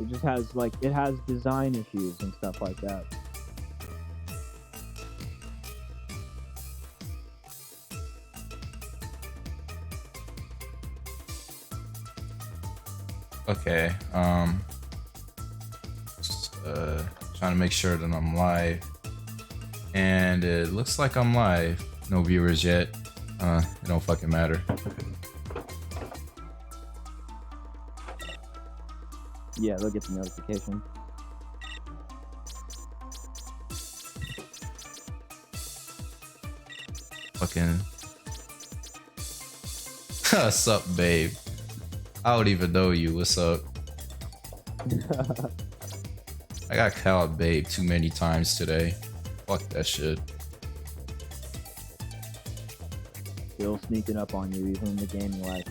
It just has like it has design issues and stuff like that. Okay. Just, trying to make sure that I'm live, and it looks like I'm live. No viewers yet. It don't fucking matter. Yeah, they'll get the notification. Fucking. What's up, babe? I don't even know you. What's up? I got called babe too many times today. Fuck that shit. Still sneaking up on you even in the gaming life.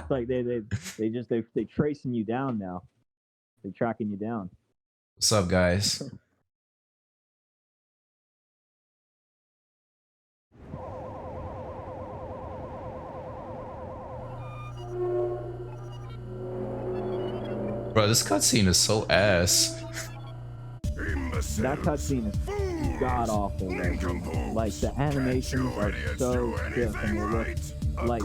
It's like they tracing you down now. They're tracking you down. What's up, guys? Bro, this cutscene is so ass. That cutscene is god awful. Like the animations are so stiff and they look like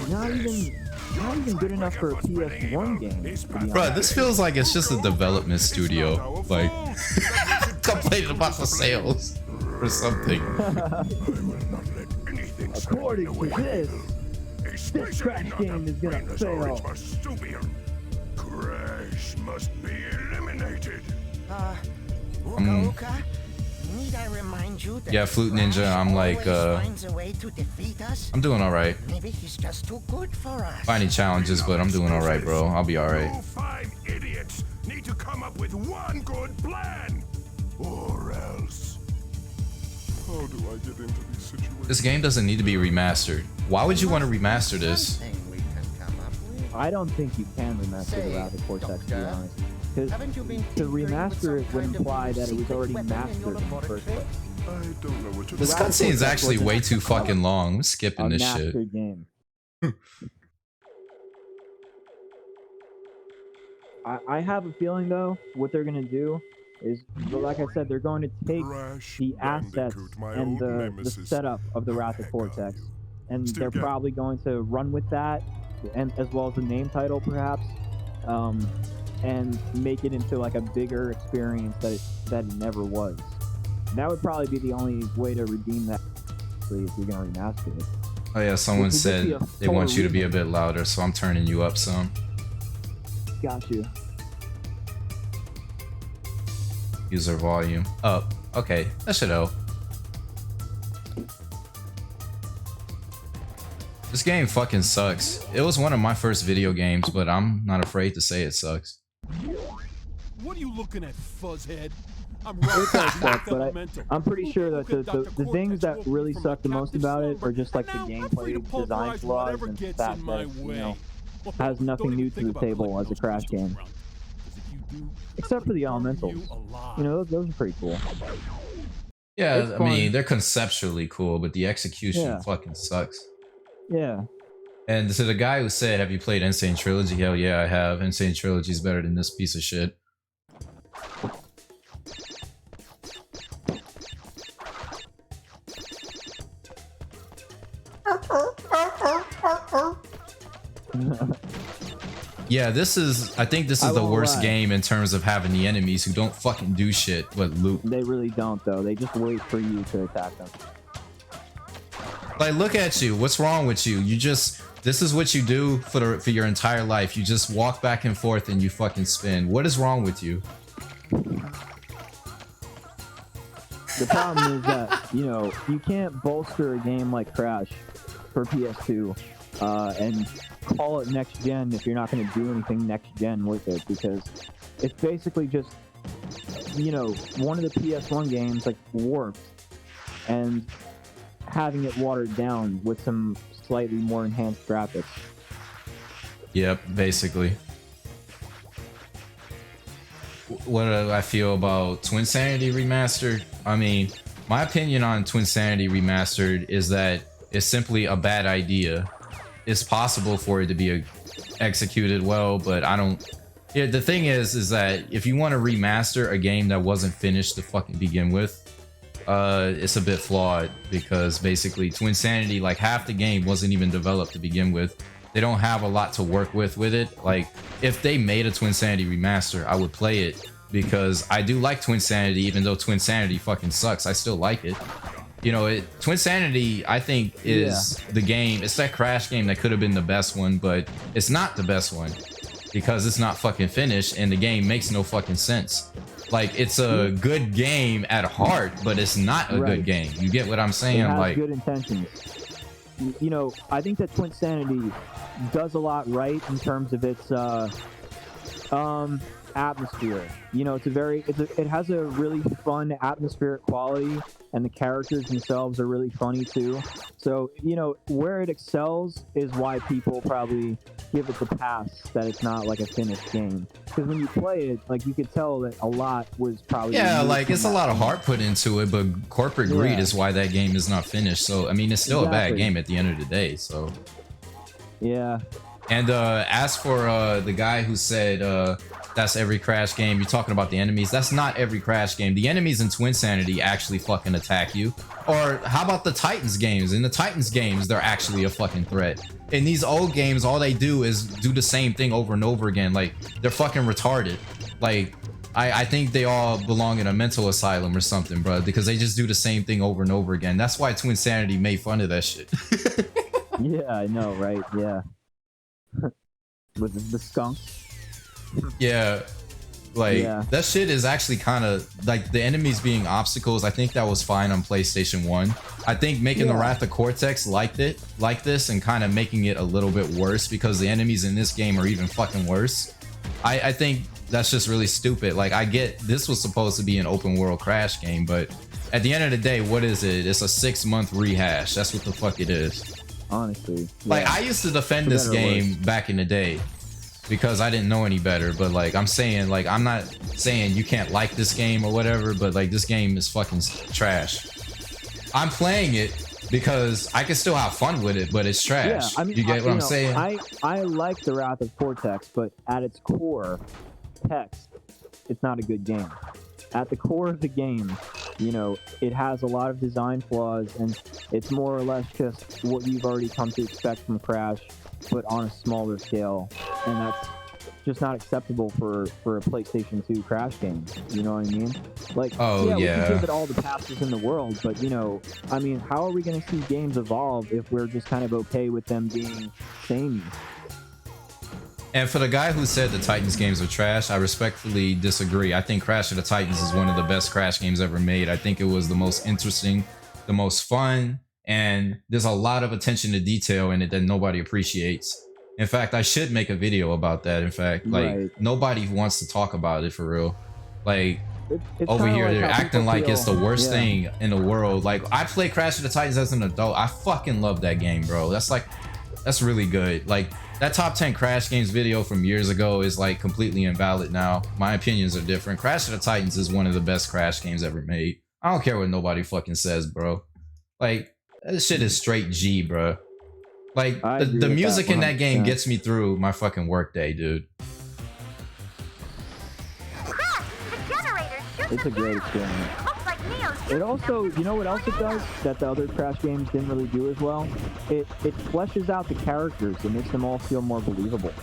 not even good enough for a PS1 game. Bro, this feels like it's just a development studio, like complaining about the sales or something. According to this Crash game is gonna fail. Crash must be eliminated. Yeah, Flute Ninja, I'm like, I'm doing alright. Maybe he's just too good for us. Finding challenges, but I'm doing alright, bro. I'll be alright. You 5 idiots need to come up with one good plan, or else. How do I get into these situations? This game doesn't need to be remastered. Why would you want to remaster this? I don't think you can remaster the Wrath of Cortex, to be honest. Because to remaster it would imply that it was already mastered in the first place. I don't know what to This cutscene is actually way too fucking long. I'm skipping this shit. Mastered game. I have a feeling though, what they're gonna do is, like I said, they're going to take the assets and the setup of the Wrath of Cortex, and they're probably going to run with that, and as well as the name title perhaps, and make it into like a bigger experience that it never was. That would probably be the only way to redeem that if you're gonna remaster it. Oh yeah, someone said they want you to be a bit louder, so I'm turning you up some. Got you. User volume up. Okay, that should help. This game fucking sucks. It was one of my first video games, but I'm not afraid to say it sucks. What are you looking at, fuzzhead? I'm It does suck, but I'm pretty sure that the things that really suck the most about it are just like the gameplay design flaws and the fact that, you know, has nothing new to the table as a Crash game. Except for the elementals. You know, those are pretty cool. Yeah, I mean, they're conceptually cool, but the execution fucking sucks. Yeah. And to the guy who said, have you played Insane Trilogy? Hell yeah, I have. Insane Trilogy is better than this piece of shit. Yeah, I think this is the worst game in terms of having the enemies who don't fucking do shit but loot. They really don't though. They just wait for you to attack them. Like, look at you. What's wrong with you? This is what you do for your entire life. You just walk back and forth and you fucking spin. What is wrong with you? The problem is that, you know, you can't bolster a game like Crash for PS2 and call it next gen if you're not going to do anything next gen with it, because it's basically just, you know, one of the PS1 games like warped and having it watered down with some slightly more enhanced graphics. Yep, basically. What do I feel about Twinsanity Remastered? I mean, my opinion on Twinsanity Remastered is that it's simply a bad idea. It's possible for it to be executed well, but I don't. Yeah, the thing is that if you want to remaster a game that wasn't finished to fucking begin with, it's a bit flawed because basically Twinsanity, like half the game wasn't even developed to begin with. They don't have a lot to work with it. Like if they made a Twinsanity remaster, I would play it because I do like Twinsanity, even though Twinsanity fucking sucks. I still like it. You know, Twinsanity, I think, is the game. It's that Crash game that could have been the best one, but it's not the best one because it's not fucking finished and the game makes no fucking sense. Like, it's a good game at heart, but it's not a good game. You get what I'm saying? It has like good intentions. You know, I think that Twinsanity does a lot right in terms of its atmosphere. You know, it has a really fun atmospheric quality, and the characters themselves are really funny too. So, you know, where it excels is why people probably give it the pass that it's not like a finished game. Because when you play it, like, you could tell that a lot was probably like it's a lot of heart put into it, but corporate greed is why that game is not finished. So I mean, it's still a bad game at the end of the day. So yeah. And as for the guy who said that's every Crash game, you're talking about the enemies. That's not every Crash game. The enemies in Twinsanity actually fucking attack you. Or how about the Titans games? In the Titans games, they're actually a fucking threat. In these old games, all they do is do the same thing over and over again. Like, they're fucking retarded. Like, I think they all belong in a mental asylum or something, bro, because they just do the same thing over and over again. That's why Twinsanity made fun of that shit. Yeah, I know, right? Yeah. With the skunk. Yeah, like that shit is actually kind of like the enemies being obstacles. I think that was fine on PlayStation 1. I think making the Wrath of Cortex like this and kind of making it a little bit worse because the enemies in this game are even fucking worse. I think that's just really stupid. Like, I get this was supposed to be an open world Crash game, but at the end of the day, what is it? It's a 6-month rehash. That's what the fuck it is. Honestly, like I used to defend this game back in the day because I didn't know any better, but like I'm saying, like I'm not saying you can't like this game or whatever, but like this game is fucking trash. I'm playing it because I can still have fun with it, but it's trash. Yeah, I mean, you get what I'm saying? I like the Wrath of Cortex, but at its core, text, it's not a good game. At the core of the game, you know, it has a lot of design flaws, and it's more or less just what you've already come to expect from Crash, but on a smaller scale, and that's just not acceptable for a PlayStation 2 Crash game. You know what I mean? Like, we can give it all the passes in the world, but you know, I mean, how are we going to see games evolve if we're just kind of okay with them being samey? And for the guy who said the Titans games are trash, I respectfully disagree. I think Crash of the Titans is one of the best Crash games ever made. I think it was the most interesting, the most fun, and there's a lot of attention to detail in it that nobody appreciates. In fact, I should make a video about that. In fact, like nobody wants to talk about it for real. Like it's over here, they're acting like it's the worst thing in the world. Like, I played Crash of the Titans as an adult. I fucking love that game, bro. That's really good. Like, that top 10 Crash games video from years ago is like completely invalid now. My opinions are different. Crash of the Titans is one of the best Crash games ever made. I don't care what nobody fucking says, bro. Like, that shit is straight G, bro. Like, the music in that game gets me through my fucking workday, dude. It's a great experience. It also, you know what else it does that the other Crash games didn't really do as well? It fleshes out the characters. It makes them all feel more believable,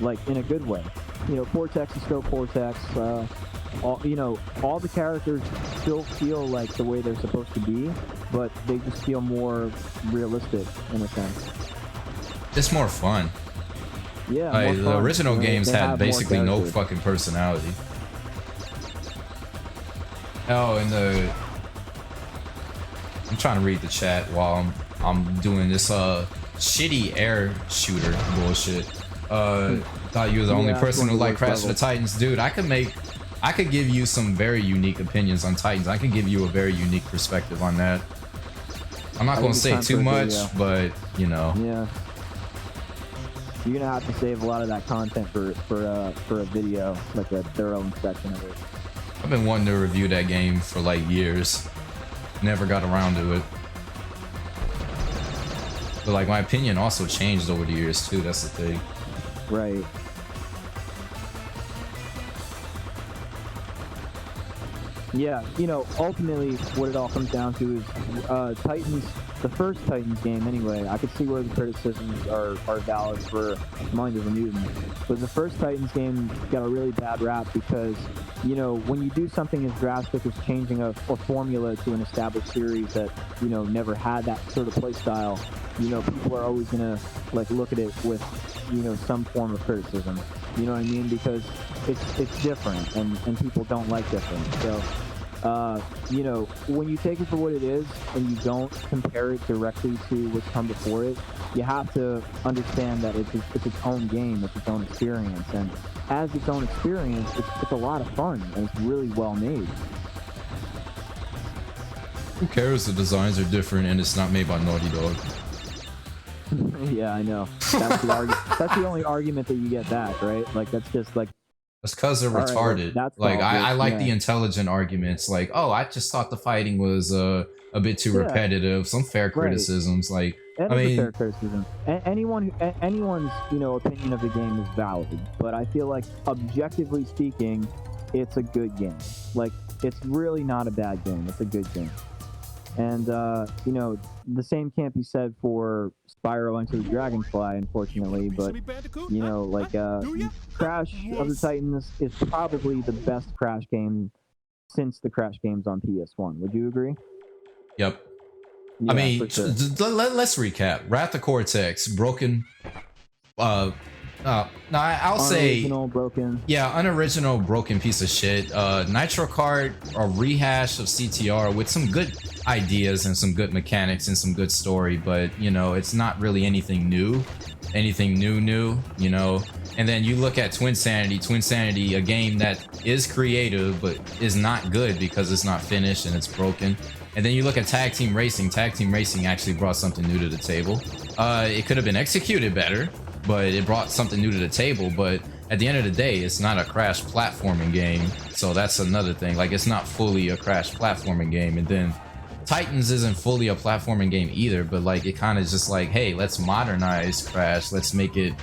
like in a good way. You know, Cortex is still Cortex. All the characters still feel like the way they're supposed to be, but they just feel more realistic in a sense. It's more fun. Yeah, like, the original games had basically no fucking personality. Oh, and I'm trying to read the chat while I'm doing this shitty air shooter bullshit. Thought you were the only person who liked Crash of the Titans, dude. I could give you some very unique opinions on Titans. I could give you a very unique perspective on that. I'm not gonna say too much, but you know. Yeah. You're gonna have to save a lot of that content for a video, like a thorough inspection of it. I've been wanting to review that game for like years. Never got around to it. But like, my opinion also changed over the years too. That's the thing. Right. Yeah, you know, ultimately, what it all comes down to is Titans, the first Titans game anyway, I could see where the criticisms are valid for Mind of a Mutant. But the first Titans game got a really bad rap because, you know, when you do something as drastic as changing a formula to an established series that, you know, never had that sort of play style, you know, people are always going to, like, look at it with, you know, some form of criticism. You know what I mean? Because it's different, and people don't like different. So, you know, when you take it for what it is and you don't compare it directly to what's come before it, you have to understand that it's its own game, it's its own experience, and as its own experience, it's a lot of fun and it's really well made. Who cares? The designs are different and it's not made by Naughty Dog. Yeah, I know. That's the only argument that you get back, right? Like, that's just like, That's because they're retarded. That's like I like yeah. the intelligent arguments. Like, oh, I just thought the fighting was a bit too repetitive. Some fair criticisms. Like, That I is mean, a fair criticism. Anyone's opinion of the game is valid, but I feel like objectively speaking, it's a good game. Like, it's really not a bad game. It's a good game. And you know, the same can't be said for Spyro Into the Dragonfly, unfortunately. But you know, like Crash of the Titans is probably the best Crash game since the Crash games on PS1. Would you agree? Yep. Yeah, I mean, for sure. let's recap. Wrath of Cortex, broken. No, I'll say Unoriginal, broken. Yeah, unoriginal, broken piece of shit. Nitro Kart, a rehash of CTR with some good ideas and some good mechanics and some good story, but you know, it's not really anything new, you know. And then you look at Twin Sanity, a game that is creative but is not good because it's not finished and it's broken. And then you look at Tag Team Racing. Tag Team Racing actually brought something new to the table. It could have been executed better, but it brought something new to the table. But at the end of the day, it's not a Crash platforming game, so that's another thing. Like, it's not fully a Crash platforming game. And then Titans isn't fully a platforming game either, but like, it kind of just like, hey, let's modernize Crash, let's make it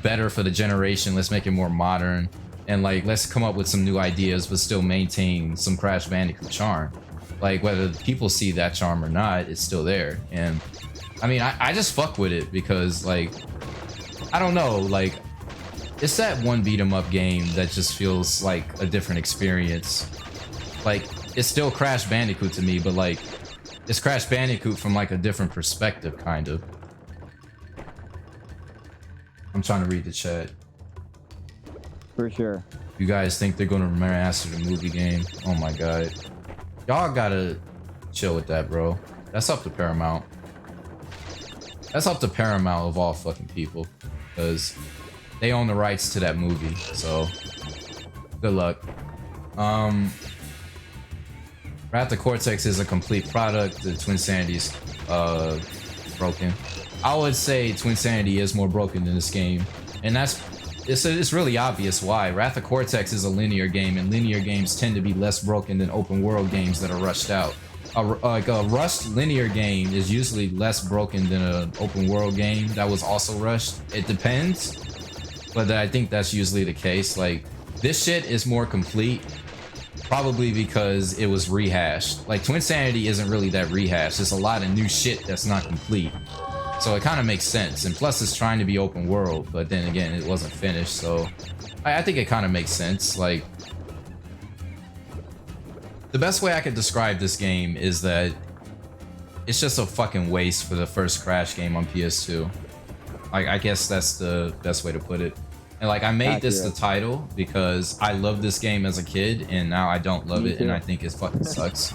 better for the generation, let's make it more modern, and like, let's come up with some new ideas but still maintain some Crash Bandicoot charm. Like, whether people see that charm or not, it's still there. And I mean, I just fuck with it because, like, I don't know, like, it's that one beat 'em up game that just feels like a different experience. Like, it's still Crash Bandicoot to me, but like, it's Crash Bandicoot from like a different perspective, kind of. I'm trying to read the chat. For sure. You guys think they're gonna remaster the movie game? Oh my god. Y'all gotta chill with that, bro. That's up to Paramount. That's up to Paramount of all fucking people, because they own the rights to that movie, so good luck. Wrath of Cortex is a complete product. The Twin Sanity's broken. I would say Twin Sanity is more broken than this game, and it's really obvious why. Wrath of Cortex is a linear game, and linear games tend to be less broken than open world games that are rushed out. Like a rushed linear game is usually less broken than an open world game that was also rushed. It depends, but I think that's usually the case. Like, this shit is more complete, probably because it was rehashed. Like, Twin Sanity isn't really that rehashed. There's a lot of new shit that's not complete. So it kind of makes sense. And plus, it's trying to be open world, but then again, it wasn't finished. So I think it kind of makes sense. Like, the best way I could describe this game is that it's just a fucking waste for the first Crash game on PS2. Like, I guess that's the best way to put it. And like, I made this the title because I loved this game as a kid, and now I don't love it, and I think it fucking sucks.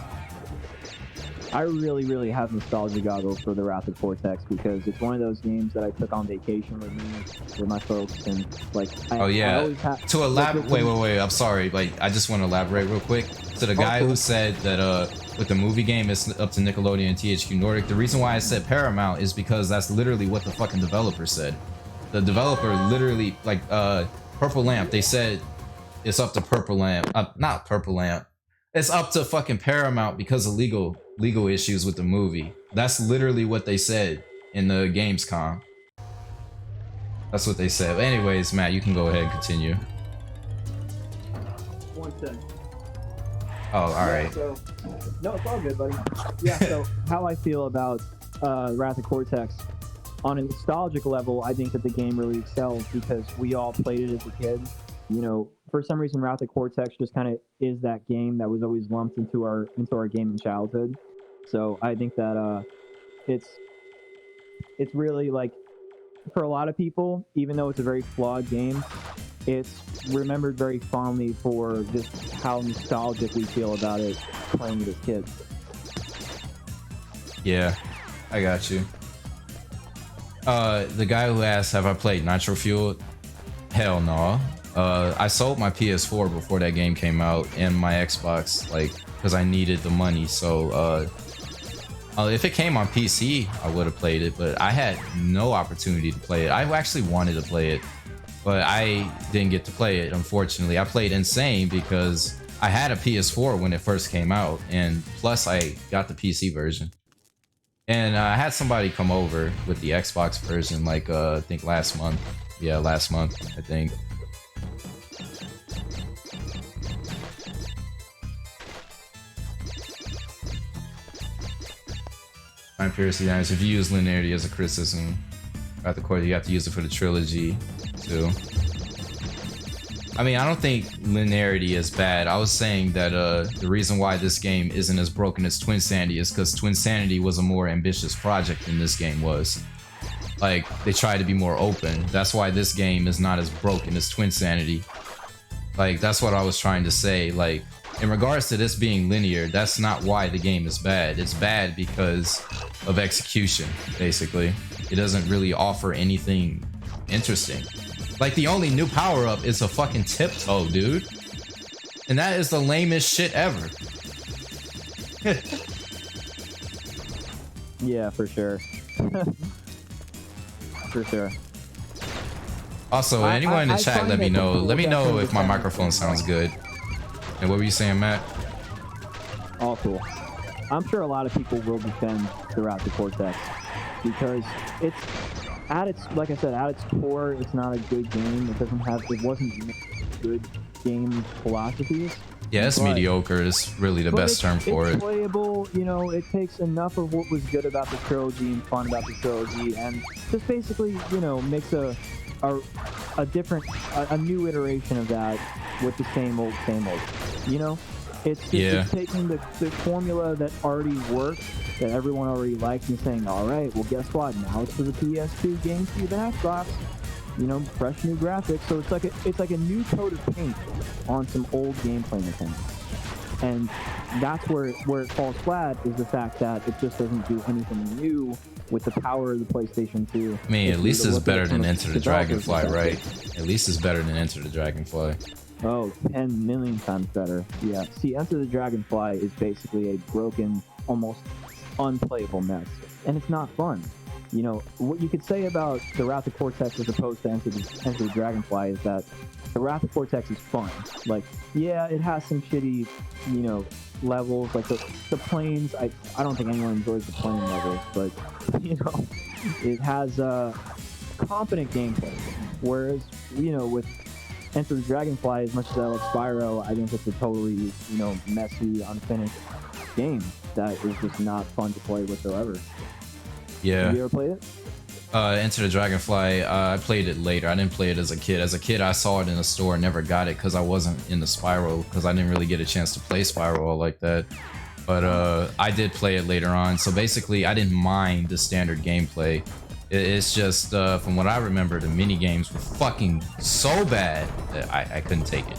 I really have nostalgia goggles for the Wrath of Cortex because it's one of those games that I took on vacation with me, with my folks, and like, oh yeah, to elaborate, wait, I'm sorry, like, I just want to elaborate real quick. To the guy who said that with the movie game it's up to Nickelodeon and THQ Nordic, the reason why I said Paramount is because that's literally what the fucking developer said. The developer literally, like, Purple Lamp, they said it's up to Purple Lamp, not Purple Lamp, it's up to fucking Paramount because of legal issues with the movie. That's literally what they said in the Gamescom. That's what they said. But anyways, Matt, you can go ahead and continue. 1 cent. Oh, all right. So, no, it's all good, buddy. Yeah, so how I feel about Wrath of Cortex, on a nostalgic level, I think that the game really excels because we all played it as a kid. You know, for some reason, Wrath of Cortex just kind of is that game that was always lumped into our gaming childhood. So I think that it's really like, for a lot of people, even though it's a very flawed game, it's remembered very fondly for just how nostalgic we feel about it playing it as kids. Yeah, I got you. The guy who asked, have I played Nitro Fueled? Hell no. I sold my PS4 before that game came out and my Xbox, like, because I needed the money. So if it came on PC, I would have played it, but I had no opportunity to play it. I actually wanted to play it, but I didn't get to play it, unfortunately. I played Insane because I had a PS4 when it first came out, and plus I got the PC version. And I had somebody come over with the Xbox version, like, I think last month. Yeah, last month, I think. Time Piercy, nice. If you use linearity as a criticism at the core, you have to use it for the trilogy too. I mean, I don't think linearity is bad. I was saying that the reason why this game isn't as broken as Twinsanity is because Twinsanity was a more ambitious project than this game was. Like, they tried to be more open. That's why this game is not as broken as Twinsanity. Like, that's what I was trying to say. Like, in regards to this being linear, that's not why the game is bad. It's bad because of execution, basically. It doesn't really offer anything interesting. Like, the only new power-up is a fucking tiptoe, dude. And that is the lamest shit ever. Yeah, for sure. For sure. Also, anyone in the chat, let me know. Let me know if my microphone sounds good. And what were you saying, Matt? All cool. I'm sure a lot of people will defend throughout the Cortex because it's at its, like I said, at its core, it's not a good game. It wasn't good game philosophies. Yeah, it's mediocre. It's really the best term for it. It's playable, you know, it takes enough of what was good about the trilogy and fun about the trilogy and just basically, you know, makes a different, a new iteration of that with the same old, you know? It's just it's taking the formula that already worked, that everyone already liked, and saying, all right, well, guess what? Now it's for the PS2, GameCube, and Xbox. You know, fresh new graphics. So it's like a new coat of paint on some old gameplay mechanics. And that's where it falls flat, is the fact that it just doesn't do anything new with the power of the PlayStation 2. I mean, at least it's better than Enter the Dragonfly, right? At least it's better than Enter the Dragonfly. Oh, 10 million times better. Yeah. See, Enter the Dragonfly is basically a broken, almost unplayable mess. And it's not fun. You know, what you could say about the Wrath of Cortex as opposed to Enter the Dragonfly is that the Wrath of Cortex is fun. Like, yeah, it has some shitty, you know, levels. Like the planes, I don't think anyone enjoys the plane levels, but, you know, it has competent gameplay. Whereas, you know, with Enter the Dragonfly, as much as I love Spyro, I think it's a totally, you know, messy, unfinished game that is just not fun to play whatsoever. Yeah. Have you ever played it? Enter the Dragonfly, I played it later. I didn't play it as a kid. As a kid, I saw it in the store and never got it because I wasn't into Spyro, because I didn't really get a chance to play Spyro like that. But I did play it later on. So basically, I didn't mind the standard gameplay. It's just, from what I remember, the mini games were fucking so bad that I couldn't take it.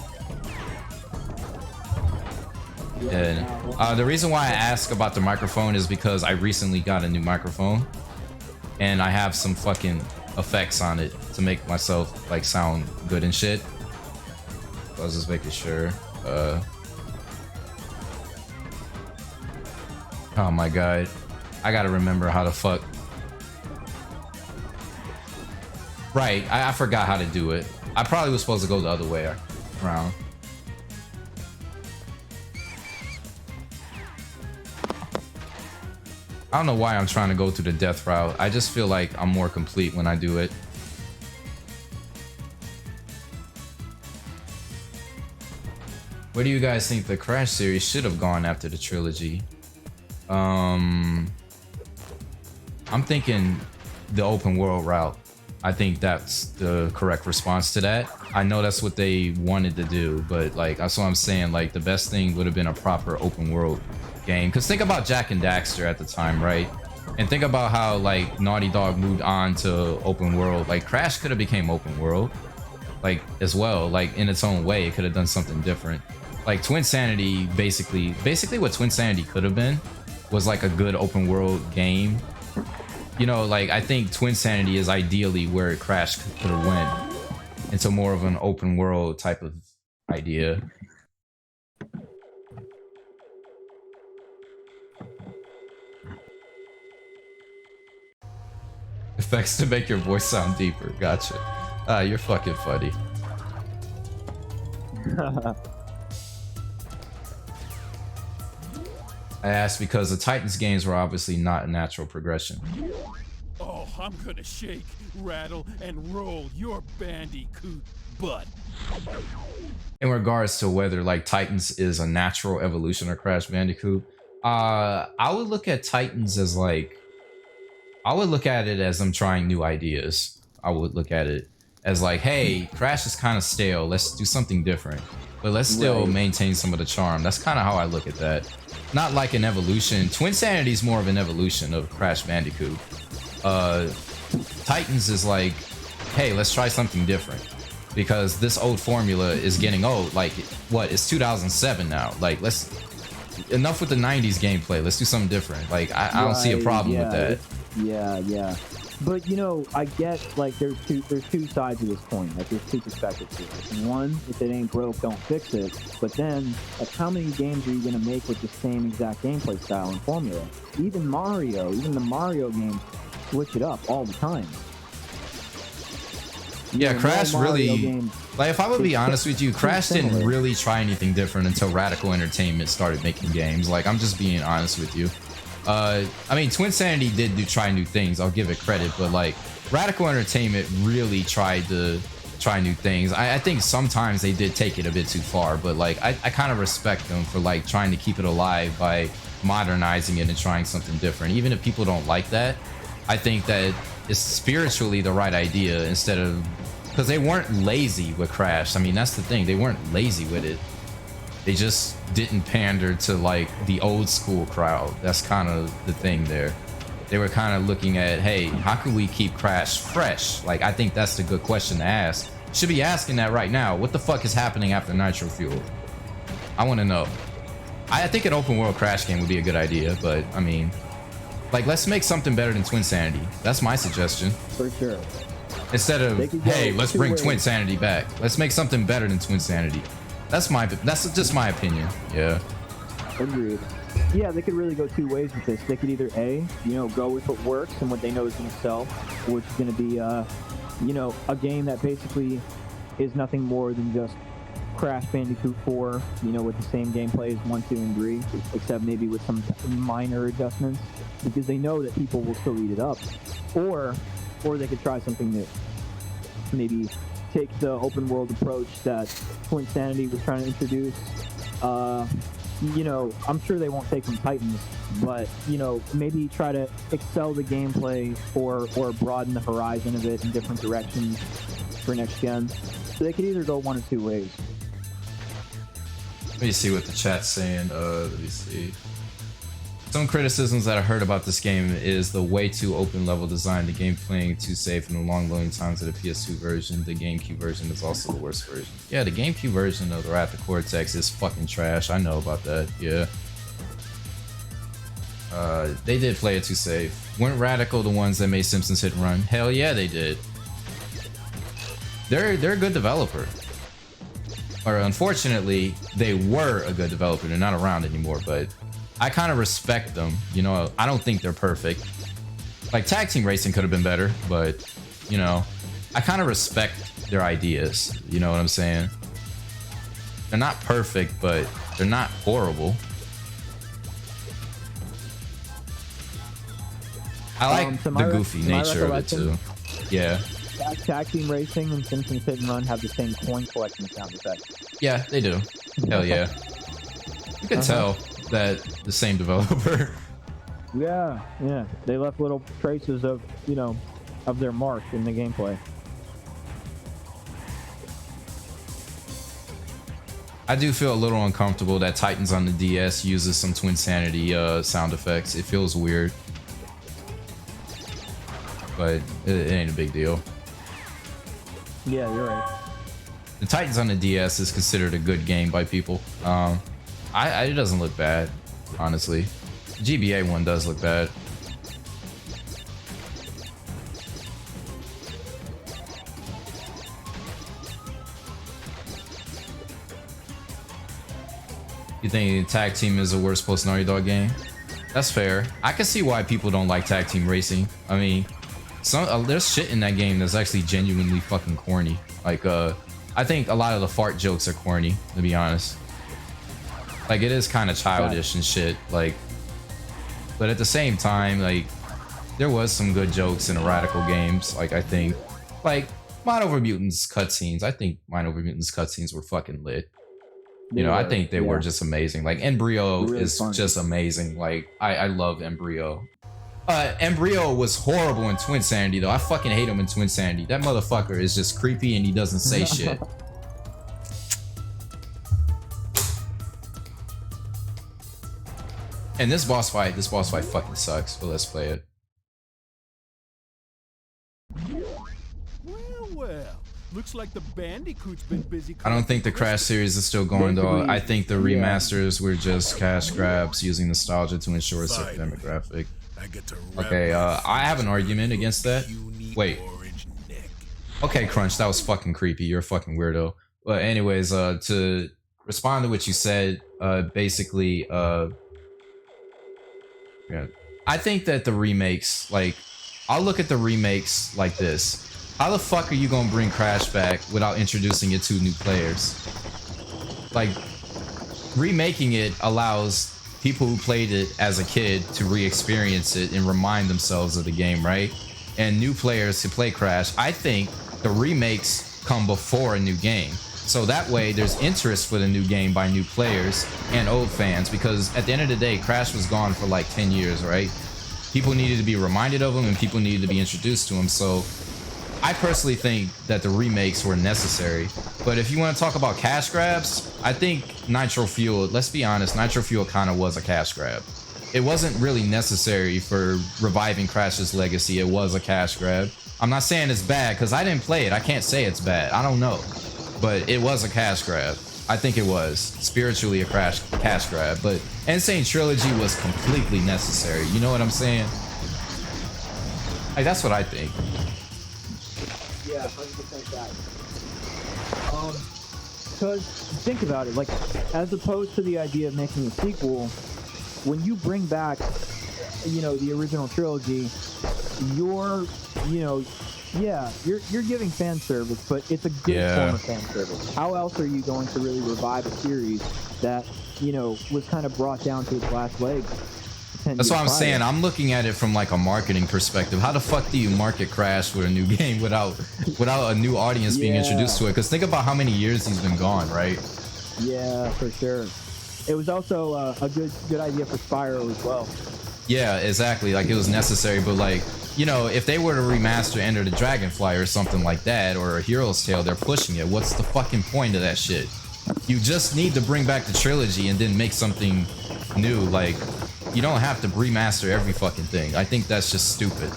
And the reason why I ask about the microphone is because I recently got a new microphone and I have some fucking effects on it to make myself like sound good and shit. So I was just making sure. Oh my god, I gotta remember how to fuck. Right, I forgot how to do it. I probably was supposed to go the other way around. I don't know why I'm trying to go through the death route. I just feel like I'm more complete when I do it. Where do you guys think the Crash series should have gone after the trilogy? I'm thinking the open world route. I think that's the correct response to that. I know that's what they wanted to do, but like that's what I'm saying. Like the best thing would have been a proper open world game. Because think about Jack and Daxter at the time, right? And think about how like Naughty Dog moved on to open world. Like Crash could have became open world, like as well. Like in its own way, it could have done something different. Like Twinsanity, basically what Twinsanity could have been was like a good open world game. You know, like I think Twinsanity is ideally where Crash could have went into more of an open world type of idea. Effects to make your voice sound deeper. Gotcha. Ah, you're fucking funny. I asked because the Titans games were obviously not a natural progression. Oh, I'm gonna shake, rattle, and roll your bandicoot butt. In regards to whether like Titans is a natural evolution of Crash Bandicoot, I would look at Titans as like, I would look at it as them trying new ideas. I would look at it as like, hey, Crash is kind of stale. Let's do something different, but let's still maintain some of the charm. That's kind of how I look at that. Not like an evolution. Twinsanity is more of an evolution of Crash Bandicoot. Titans is like, hey, let's try something different because this old formula is getting old. Like, what? It's 2007 now. Like, let's enough with the 90s gameplay. Let's do something different. Like, I don't see a problem with that. Yeah. But you know, I get like there's two sides of this coin. Like there's two perspectives here. One, if it ain't broke, don't fix it. But then, like, how many games are you gonna make with the same exact gameplay style and formula? Even the Mario games switch it up all the time. Yeah, Crash really, games, like, if I would be honest with you, Crash didn't really try anything different until Radical Entertainment started making games. Like, I'm just being honest with you. I mean, Twinsanity did try new things. I'll give it credit, but like Radical Entertainment really tried to try new things. I think sometimes they did take it a bit too far, but like I kind of respect them for like trying to keep it alive by modernizing it and trying something different. Even if people don't like that, I think that it's spiritually the right idea instead of, because they weren't lazy with Crash. I mean, that's the thing. They weren't lazy with it. They just didn't pander to like the old school crowd. That's kind of the thing there. They were kind of looking at, hey, how can we keep Crash fresh? Like, I think that's the good question to ask. Should be asking that right now. What the fuck is happening after Nitro Fuel? I want to know. I think an open world Crash game would be a good idea, but I mean, like, let's make something better than Twinsanity. That's my suggestion. For sure. Instead of, hey, let's bring Twinsanity back. Let's make something better than Twinsanity. That's just my opinion. Yeah. Agreed. Yeah, they could really go two ways with this. They could either go with what works and what they know is going to sell, which is going to be, a game that basically is nothing more than just Crash Bandicoot 4, with the same gameplay as 1, 2, and 3, except maybe with some minor adjustments, because they know that people will still eat it up. Or they could try something new. Maybe take the open world approach that Twinsanity was trying to introduce. I'm sure they won't take from Titans, but maybe try to excel the gameplay or broaden the horizon of it in different directions for next gen. So they could either go one or two ways. Let me see what the chat's saying. Let me see. Some criticisms that I heard about this game is the way too open level design, the game playing too safe, and the long loading times of the PS2 version. The GameCube version is also the worst version. Yeah, the GameCube version of the Wrath of Cortex is fucking trash. I know about that. Yeah. They did play it too safe. Weren't Radical the ones that made Simpsons Hit and Run? Hell yeah, they did. They're a good developer. Or unfortunately, they were a good developer. They're not around anymore, but I kind of respect them. I don't think they're perfect. Like, Tag Team Racing could have been better, but, I kind of respect their ideas. You know what I'm saying? They're not perfect, but they're not horrible. I like the goofy nature of it, too. Yeah. Tag Team Racing and Simpsons Hit and Run have the same coin collecting sound effect. Yeah, they do. Hell yeah. You can tell that the same developer. Yeah, yeah. They left little traces of, of their mark in the gameplay. I do feel a little uncomfortable that Titans on the DS uses some Twinsanity sound effects. It feels weird. But it ain't a big deal. Yeah, you're right. The Titans on the DS is considered a good game by people. It doesn't look bad, honestly. The GBA one does look bad. You think Tag Team is the worst post Naughty Dog game? That's fair. I can see why people don't like Tag Team Racing. I mean, there's shit in that game that's actually genuinely fucking corny. Like, I think a lot of the fart jokes are corny, to be honest. Like, it is kind of childish and shit. Like, but at the same time, like, there was some good jokes in the Radical games. Like, I think, like, Mind Over Mutants cutscenes. I think Mind Over Mutants cutscenes were fucking lit. I think they were just amazing. Like, Embryo really is funny. Just amazing. Like, I love Embryo. Embryo was horrible in Twinsanity, though. I fucking hate him in Twinsanity. That motherfucker is just creepy and he doesn't say shit. And this boss fight fucking sucks, but let's play it. Well. Looks like the Bandicoot's been busy. I don't think the Crash series is still going, though. I think the remasters were just cash grabs using nostalgia to ensure a certain demographic. Okay, I have an argument against that. Wait. Okay, Crunch, that was fucking creepy. You're a fucking weirdo. But anyways, to respond to what you said, basically, yeah, I think that the remakes, like, I'll look at the remakes like this. How the fuck are you gonna bring Crash back without introducing it to new players? Like, remaking it allows people who played it as a kid to re-experience it and remind themselves of the game, right? And new players to play Crash. I think the remakes come before a new game. So that way there's interest for the new game by new players and old fans, because at the end of the day, Crash was gone for like 10 years, right? People needed to be reminded of him and people needed to be introduced to him. So I personally think that the remakes were necessary. But if you want to talk about cash grabs, I think Nitro Fuel, let's be honest, Nitro Fuel kind of was a cash grab. It wasn't really necessary for reviving Crash's legacy. It was a cash grab. I'm not saying it's bad because I didn't play it. I can't say it's bad. I don't know. But it was a cash grab. I think it was spiritually a cash grab. But Insane Trilogy was completely necessary. You know what I'm saying? Like, that's what I think. Yeah, 100% that. Because think about it, like, as opposed to the idea of making a sequel, when you bring back, the original trilogy, you're giving fan service, but it's a good form of fan service. How else are you going to really revive a series that, was kind of brought down to its last leg? That's what I'm saying. I'm looking at it from like a marketing perspective. How the fuck do you market Crash with a new game without a new audience being introduced to it? Because think about how many years he's been gone, right? Yeah, for sure. It was also a good idea for Spyro as well. Yeah, exactly. Like, it was necessary, but like, if they were to remaster Enter the Dragonfly or something like that, or a Hero's Tale, they're pushing it. What's the fucking point of that shit? You just need to bring back the trilogy and then make something new. Like, you don't have to remaster every fucking thing. I think that's just stupid.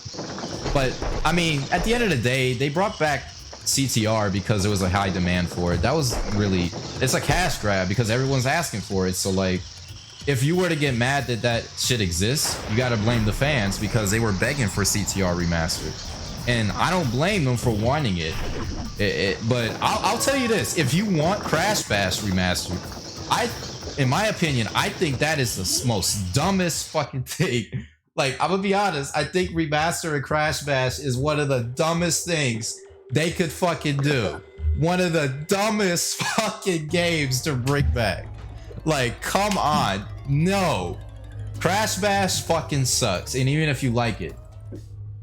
But, I mean, at the end of the day, they brought back CTR because there was a high demand for it. That was really... It's a cash grab because everyone's asking for it. So, like, if you were to get mad that that shit exists, you gotta blame the fans because they were begging for CTR remastered. And I don't blame them for wanting it. But I'll tell you this. If you want Crash Bash remastered, in my opinion, I think that is the most dumbest fucking thing. Like, I'm gonna be honest, I think remastering Crash Bash is one of the dumbest things they could fucking do. One of the dumbest fucking games to bring back. Like, come on. No. Crash Bash fucking sucks. And even if you like it,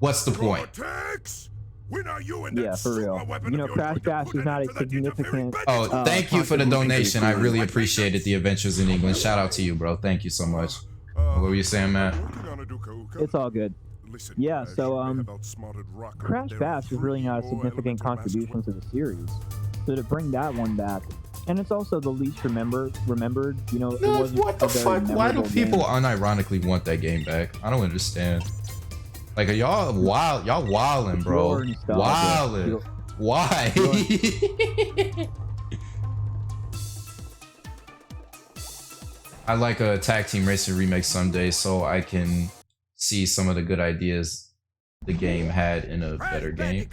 what's the point? Cortex, When are you and that Yeah, for real. super weapon You know, of yours Crash going to Bash put is an not a end to that interfering significant. Oh, thank you for the contribution to donation. I series. really appreciated the Adventures in England. Shout out to you, bro. Thank you so much. What were you saying, Matt? working on it, Uka. It's all good. Listen, Yeah, Crash, so, they have outsmarted Rocker, but Crash they're Bash is really not a 3D significant or elemental contribution master to the series. So to bring that one back, and it's also the least remembered. You know, it wasn't What the a very fuck? Why do memorable people game. unironically want that game back? I don't understand. Like, are y'all wild? Y'all wildin', bro. Pure nostalgia. Wildin'. Why? I like a tag team racing remake someday, so I can see some of the good ideas the game had in a better game.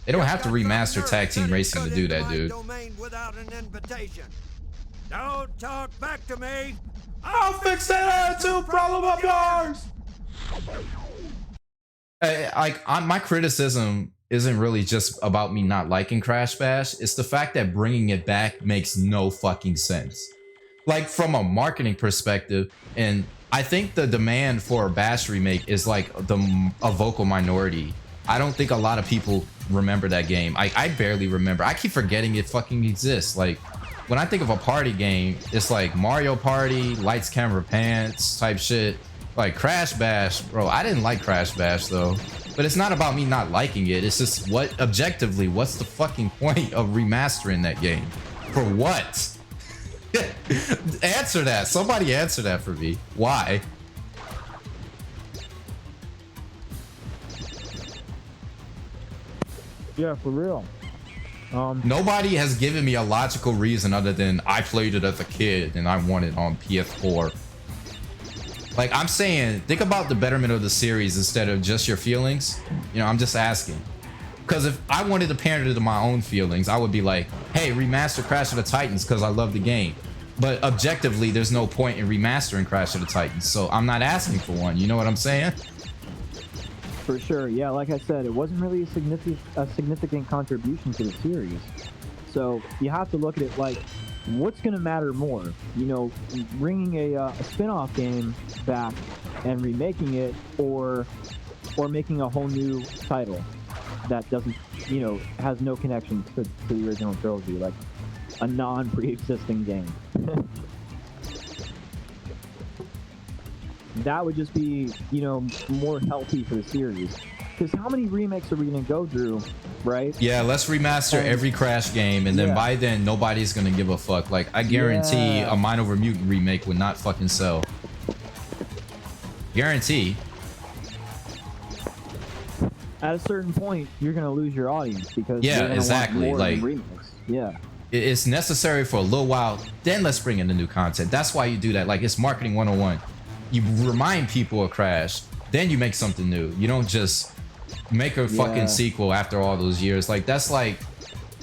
They don't have to remaster tag team racing to do that, dude. Don't talk back to me. I'll fix that attitude problem of yours. My criticism isn't really just about me not liking Crash Bash. It's the fact that bringing it back makes no fucking sense. Like, from a marketing perspective, and I think the demand for a Bash remake is like a vocal minority. I don't think a lot of people remember that game. I barely remember. I keep forgetting it fucking exists. Like, when I think of a party game, it's like Mario Party, Lights, Camera, Pants type shit. Like Crash Bash, bro, I didn't like Crash Bash though. But it's not about me not liking it. It's just objectively, what's the fucking point of remastering that game? For what? Answer that. Somebody answer that for me. Why? Yeah, for real. Nobody has given me a logical reason other than I played it as a kid and I want it on PS4. Like, I'm saying, think about the betterment of the series instead of just your feelings. You know, I'm just asking. Because if I wanted to pander to my own feelings, I would be like, hey, remaster Crash of the Titans because I love the game. But objectively, there's no point in remastering Crash of the Titans. So I'm not asking for one. You know what I'm saying? For sure. Yeah, like I said, it wasn't really a significant contribution to the series. So you have to look at it like, what's going to matter more? You know, bringing a spin-off game back and remaking it, or making a whole new title that doesn't, you know, has no connection to the original trilogy, like a non-pre-existing game. That would just be, you know, more healthy for the series. Because how many remakes are we going to go through, right? Yeah, let's remaster every Crash game, and then by then, nobody's going to give a fuck. Like, I guarantee a Mind Over Mutant remake would not fucking sell. Guarantee. At a certain point, you're going to lose your audience because Yeah, they're gonna exactly, want more like- than remakes. Yeah. It's necessary for a little while, then let's bring in the new content. That's why you do that. Like, it's marketing 101. You remind people of Crash, then you make something new. You don't just make a fucking sequel after all those years. Like, that's like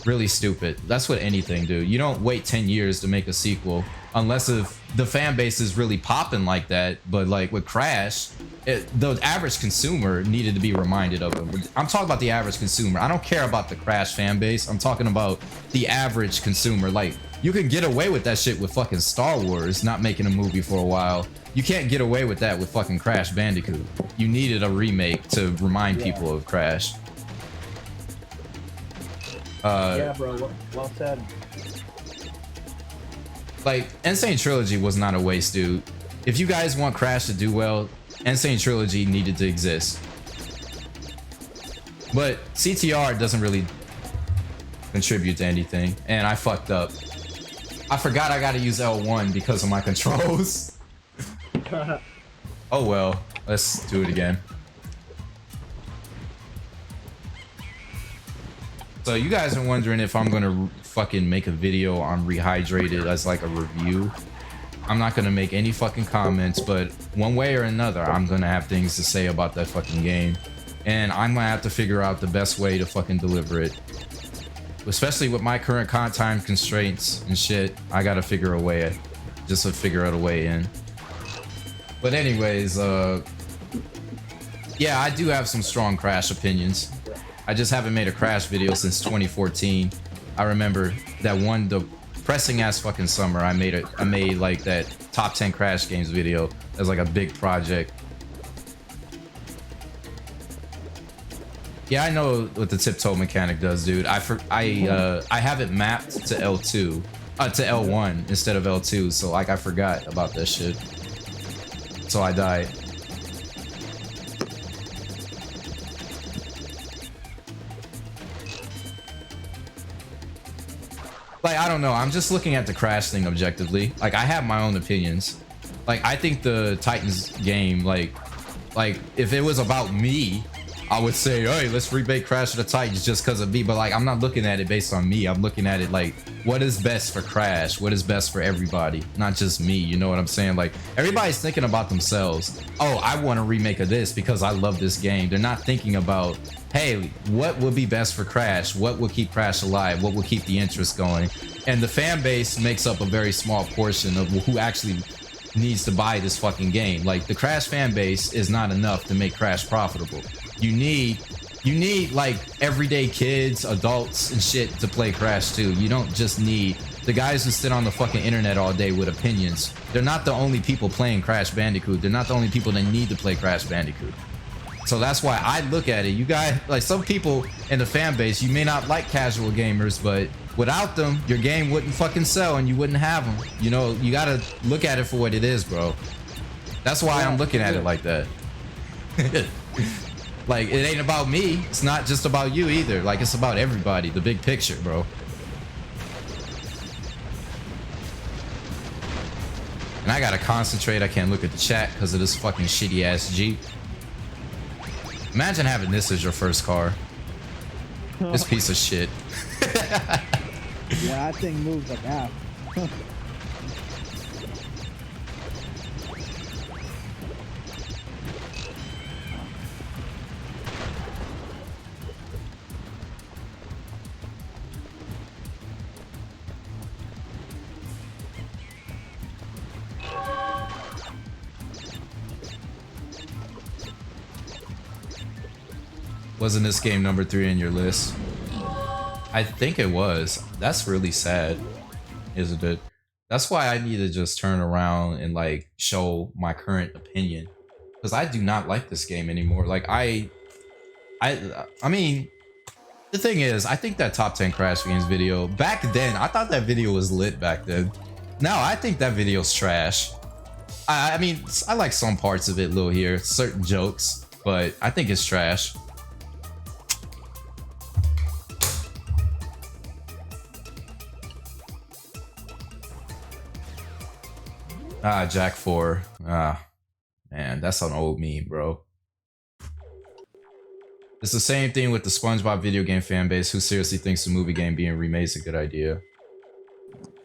really stupid. That's what anything, dude. You don't wait 10 years to make a sequel unless if the fan base is really popping like that. But like with Crash, the average consumer needed to be reminded of it. I'm talking about the average consumer. I don't care about the Crash fan base. I'm talking about the average consumer. Like, you can get away with that shit with fucking Star Wars not making a movie for a while. You can't get away with that with fucking Crash Bandicoot. You needed a remake to remind people of Crash. Yeah, bro. Well said. Like, Insane Trilogy was not a waste, dude. If you guys want Crash to do well, Insane Trilogy needed to exist. But CTR doesn't really contribute to anything, and I fucked up. I forgot I gotta use L1 because of my controls. Oh well, let's do it again. So you guys are wondering if I'm gonna fucking make a video on Rehydrated as like a review. I'm not gonna make any fucking comments, but one way or another, I'm gonna have things to say about that fucking game. And I'm gonna have to figure out the best way to fucking deliver it. Especially with my current time constraints and shit, I gotta figure a way, just to figure out a way in. But anyways, yeah, I do have some strong Crash opinions. I just haven't made a Crash video since 2014. I remember that one depressing ass fucking summer. I made like that top 10 Crash games video as like a big project. Yeah, I know what the tiptoe mechanic does, dude. I have it mapped to L2, to L1 instead of L2. So like I forgot about that shit. So I died. Like, I don't know. I'm just looking at the Crash thing objectively. Like, I have my own opinions. Like, I think the Titans game, like if it was about me, I would say, hey, let's remake Crash of the Titans just because of me. But like, I'm not looking at it based on me. I'm looking at it like, what is best for Crash? What is best for everybody? Not just me. You know what I'm saying? Like, everybody's thinking about themselves. Oh, I want a remake of this because I love this game. They're not thinking about, hey, what would be best for Crash? What will keep Crash alive? What will keep the interest going? And the fan base makes up a very small portion of who actually needs to buy this fucking game. Like, the Crash fan base is not enough to make Crash profitable. You need like everyday kids, adults and shit to play Crash too. You don't just need the guys who sit on the fucking internet all day with opinions. They're not the only people playing Crash Bandicoot. They're not the only people that need to play Crash Bandicoot. So that's why I look at it. You guys, like, some people in the fan base, you may not like casual gamers, but without them, your game wouldn't fucking sell and you wouldn't have them. You know, you gotta look at it for what it is, bro. That's why I'm looking at it like that. Like, it ain't about me. It's not just about you either. Like, it's about everybody, the big picture, bro. And I gotta concentrate. I can't look at the chat because of this fucking shitty ass Jeep. Imagine having this as your first car. This piece of shit. Yeah, that thing moves like that. Wasn't this game number 3 in your list? I think it was. That's really sad, isn't it? That's why I need to just turn around and like show my current opinion, because I do not like this game anymore. Like I mean, the thing is, I think that top 10 Crash games video back then, I thought that video was lit back then. Now I think that video's trash. I mean, I like some parts of it, little here, certain jokes, but I think it's trash. Ah, Jack 4. Ah, man, that's an old meme, bro. It's the same thing with the SpongeBob video game fan base who seriously thinks the movie game being remade is a good idea.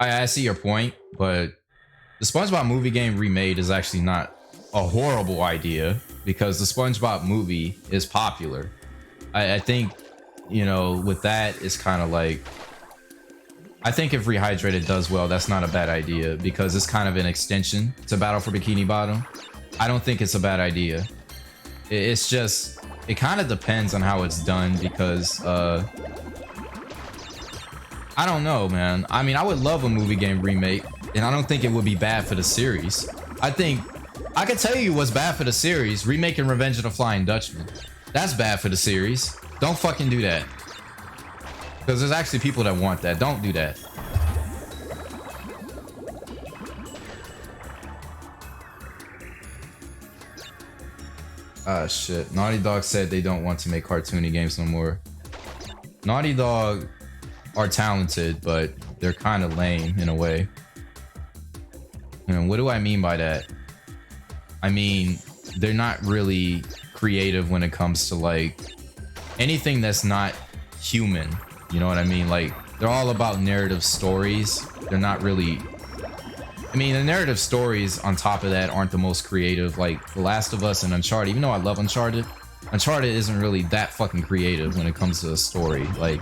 I see your point, but the SpongeBob movie game remade is actually not a horrible idea because the SpongeBob movie is popular. I think, you know, with that, it's kind of like, I think if Rehydrated does well, that's not a bad idea because it's kind of an extension to Battle for Bikini Bottom. I don't think it's a bad idea. It's just, it kind of depends on how it's done because, I don't know, man. I mean, I would love a movie game remake and I don't think it would be bad for the series. I think, I can tell you what's bad for the series, remaking Revenge of the Flying Dutchman. That's bad for the series. Don't fucking do that. Because there's actually people that want that. Don't do that. Ah, shit. Naughty Dog said they don't want to make cartoony games no more. Naughty Dog are talented, but they're kind of lame in a way. And what do I mean by that? I mean, they're not really creative when it comes to like anything that's not human. You know what I mean? Like, they're all about narrative stories. They're not really, I mean, the narrative stories on top of that aren't the most creative. Like The Last of Us and Uncharted, even though I love Uncharted isn't really that fucking creative when it comes to a story. Like,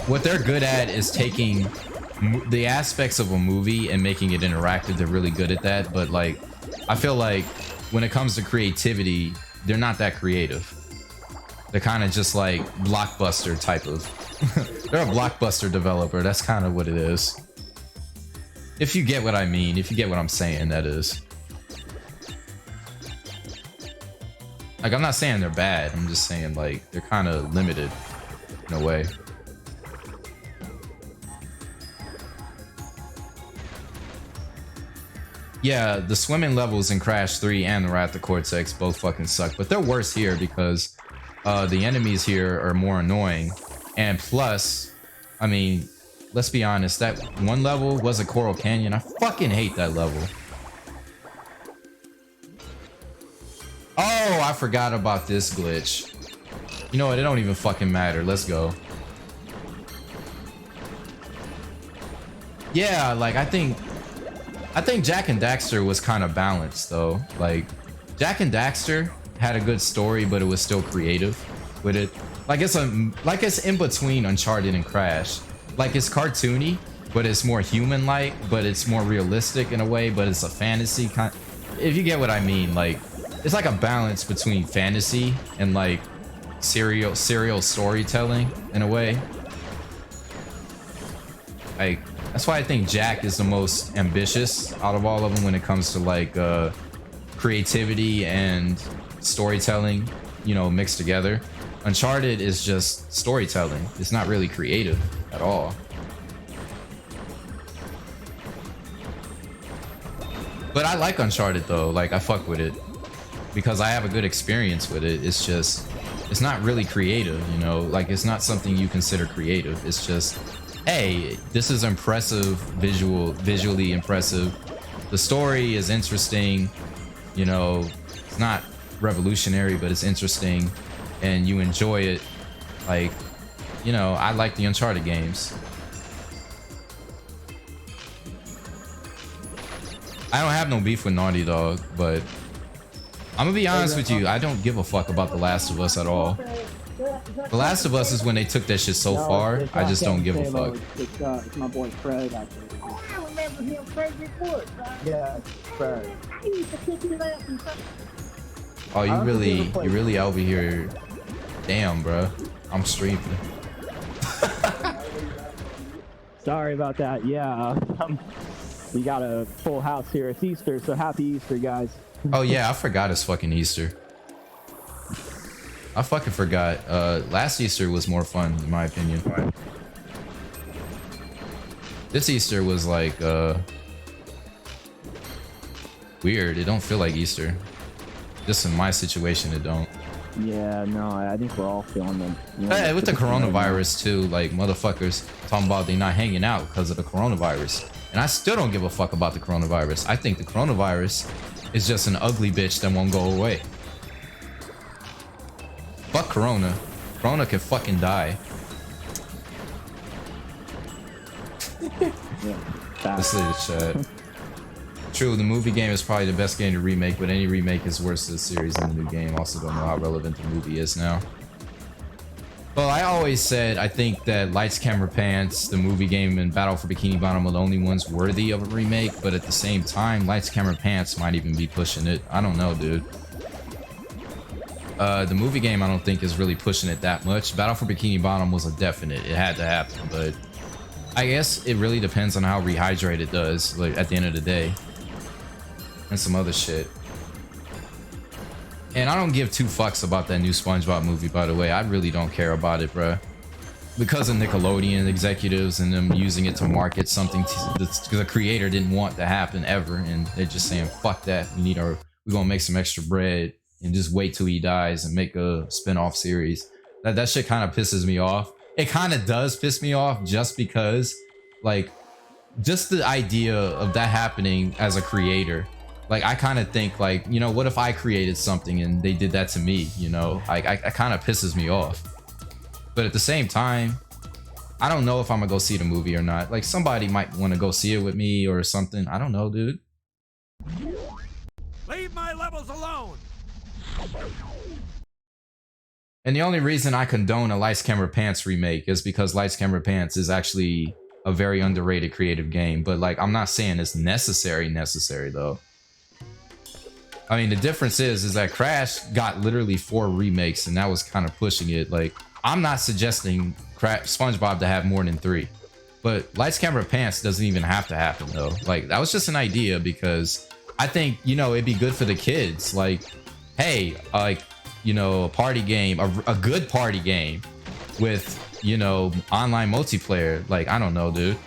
what they're good at is taking the aspects of a movie and making it interactive. They're really good at that. But like, I feel like when it comes to creativity, they're not that creative. They're kind of just like Blockbuster type of they're a Blockbuster developer. That's kind of what it is. If you get what I mean, if you get what I'm saying, that is. Like, I'm not saying they're bad. I'm just saying, like, they're kind of limited in a way. Yeah, the swimming levels in Crash 3 and the Wrath of Cortex both fucking suck, but they're worse here because the enemies here are more annoying. And plus, I mean, let's be honest, that one level was a Coral Canyon. I fucking hate that level. Oh, I forgot about this glitch. You know what? It don't even fucking matter. Let's go. Yeah, like, I think Jak and Daxter was kind of balanced though. Like, Jak and Daxter had a good story, but it was still creative with it. Like it's in between Uncharted and Crash. Like it's cartoony, but it's more human-like, but it's more realistic in a way, but it's a fantasy kind. If you get what I mean, like it's like a balance between fantasy and like serial storytelling in a way. Like that's why I think Jak is the most ambitious out of all of them when it comes to like creativity and storytelling, you know, mixed together. Uncharted is just storytelling. It's not really creative at all. But I like Uncharted though. Like I fuck with it because I have a good experience with it. It's just, it's not really creative, you know, like it's not something you consider creative. It's just, hey, this is impressive, visually impressive. The story is interesting, you know, it's not revolutionary, but it's interesting and you enjoy it. Like, you know, I like the Uncharted games. I don't have no beef with Naughty Dog, but I'm gonna be honest with you, I don't give a fuck about The Last of Us at all. The Last of Us is when they took that shit so far, I just don't give a fuck. It's my boy Fred, actually. I remember him, Fred Report, right? Yeah, Fred. I used to kick his ass and stuff. Oh, you really over here. Damn, bro. I'm streaming. Sorry about that. Yeah, we got a full house here. It's Easter, so happy Easter, guys. Oh yeah, I forgot it's fucking Easter. I fucking forgot. Last Easter was more fun, in my opinion. This Easter was like weird. It don't feel like Easter. Just in my situation, it don't. Yeah, no, I think we're all feeling them. You Hey, with the coronavirus too, like motherfuckers talking about they not hanging out because of the coronavirus. And I still don't give a fuck about the coronavirus. I think the coronavirus is just an ugly bitch that won't go away. Fuck Corona. Corona can fucking die. Yeah, This is the chat. True, the movie game is probably the best game to remake, but any remake is worse than the series in the new game. Also don't know how relevant the movie is now. Well, I always said I think that Lights, Camera, Pants, the movie game, and Battle for Bikini Bottom are the only ones worthy of a remake, but at the same time, Lights, Camera, Pants might even be pushing it. I don't know, dude. The movie game I don't think is really pushing it that much. Battle for Bikini Bottom was a definite. It had to happen, but I guess it really depends on how Rehydrate it does, like, at the end of the day. And some other shit. And I don't give two fucks about that new SpongeBob movie, by the way. I really don't care about it, bruh. Because of Nickelodeon executives and them using it to market something the creator didn't want to happen ever, and they're just saying, fuck that, we're gonna make some extra bread and just wait till he dies and make a spin-off series. That shit kind of pisses me off. It kind of does piss me off just because, like, just the idea of that happening as a creator. Like, I kind of think, like, you know, what if I created something and they did that to me, you know? I kind of pisses me off. But at the same time, I don't know if I'm gonna go see the movie or not. Like, somebody might want to go see it with me or something. I don't know, dude. Leave my levels alone! And the only reason I condone a Lights, Camera, Pants remake is because Lights, Camera, Pants is actually a very underrated creative game. But, like, I'm not saying it's necessary though. I mean, the difference is that Crash got literally 4 remakes, and that was kind of pushing it. Like, I'm not suggesting SpongeBob to have more than 3, but Lights, Camera, Pants doesn't even have to happen though. Like, that was just an idea because I think, you know, it'd be good for the kids. Like, hey, like, you know, a party game, a good party game with, you know, online multiplayer. Like, I don't know, dude.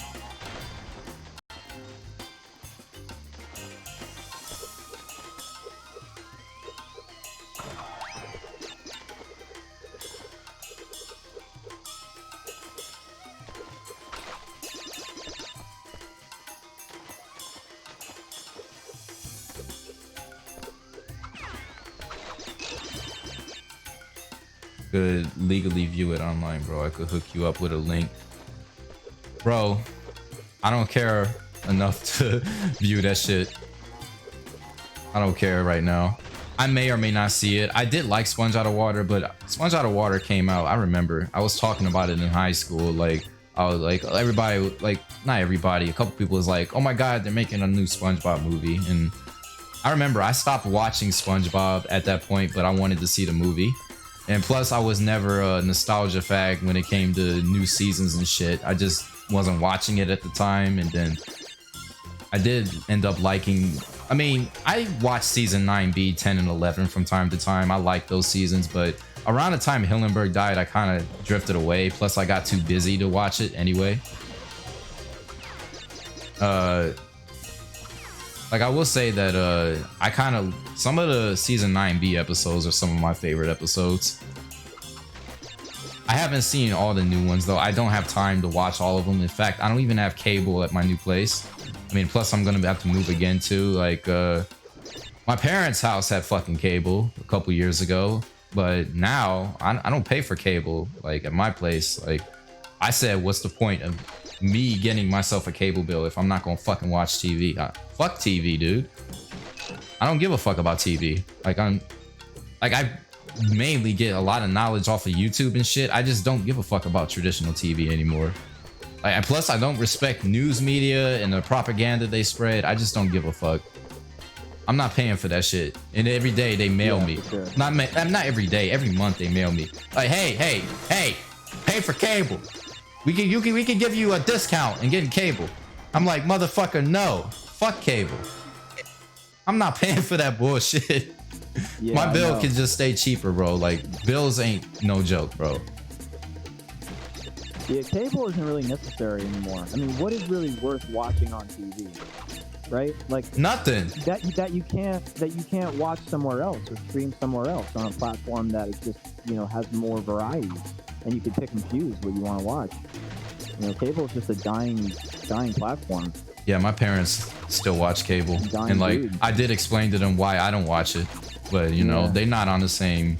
Could legally view it online, bro. I could hook you up with a link, bro. I don't care enough to view that shit. I don't care right now. I may or may not see it. I did like Sponge Out of Water, but Sponge Out of Water came out, I remember I was talking about it in high school. Like, I was like, everybody, like, not everybody, a couple people was like, oh my god, they're making a new SpongeBob movie. And I remember I stopped watching SpongeBob at that point, but I wanted to see the movie. And plus, I was never a nostalgia fag when it came to new seasons and shit. I just wasn't watching it at the time. And then I did end up liking... I mean, I watched season 9B, 10, and 11 from time to time. I liked those seasons, but around the time Hillenburg died, I kind of drifted away. Plus, I got too busy to watch it anyway. Like, I will say that I kind of... Some of the season 9B episodes are some of my favorite episodes. I haven't seen all the new ones, though. I don't have time to watch all of them. In fact, I don't even have cable at my new place. I mean, plus I'm going to have to move again, too. Like, my parents' house had fucking cable a couple years ago. But now, I don't pay for cable, like, at my place. Like, I said, what's the point of me getting myself a cable bill if I'm not gonna fucking watch TV? Fuck TV, dude. I don't give a fuck about TV. Like, I mainly get a lot of knowledge off of YouTube and shit. I just don't give a fuck about traditional TV anymore. Like, and plus, I don't respect news media and the propaganda they spread. I just don't give a fuck. I'm not paying for that shit. And every day they mail me. Sure. Not every day. Every month they mail me. Like, hey, pay for cable. We can give you a discount and get cable. I'm like, motherfucker, no. Fuck cable. I'm not paying for that bullshit. Yeah, my bill can just stay cheaper, bro. Like, bills ain't no joke, bro. Yeah, cable isn't really necessary anymore. I mean, what is really worth watching on TV? Right? Like, nothing that you can't watch somewhere else or stream somewhere else on a platform that is just, you know, has more variety, and you can pick and choose what you want to watch. You know, cable is just a dying platform. Yeah, my parents still watch cable, and like, dude. I did explain to them why I don't watch it, but you know, they're not on the same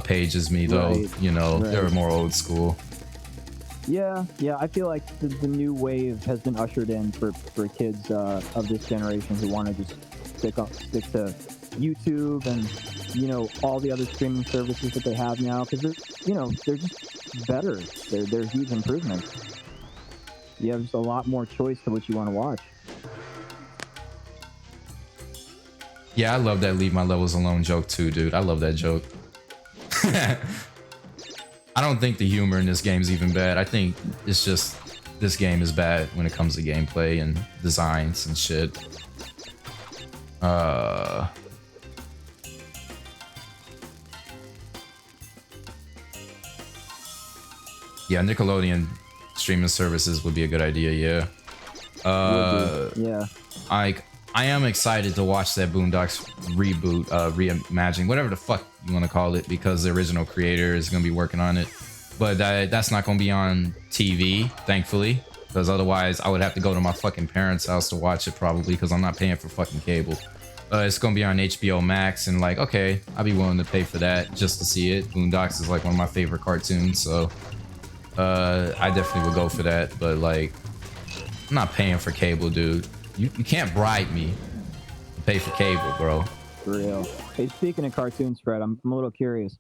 page as me, though. Right. You know, Right. they're more old school. Yeah, I feel like the new wave has been ushered in for kids of this generation who want to just stick to YouTube and, you know, all the other streaming services that they have now, because they're just better. They're huge improvements. You have just a lot more choice to what you want to watch. Yeah, I love that leave my levels alone joke too, dude. I love that joke. I don't think the humor in this game is even bad. I think it's just this game is bad when it comes to gameplay and designs and shit. Yeah, Nickelodeon streaming services would be a good idea. Yeah. Yeah. I am excited to watch that Boondocks reboot, reimagining, whatever the fuck you want to call it, because the original creator is going to be working on it. But that's not going to be on TV, thankfully, because otherwise I would have to go to my fucking parents' house to watch it, probably, because I'm not paying for fucking cable. It's going to be on HBO Max, and like, okay, I'd be willing to pay for that just to see it. Boondocks is like one of my favorite cartoons, so I definitely would go for that. But like, I'm not paying for cable, dude. You can't bribe me to pay for cable, bro. For real. Hey, speaking of cartoons, Fred, I'm a little curious.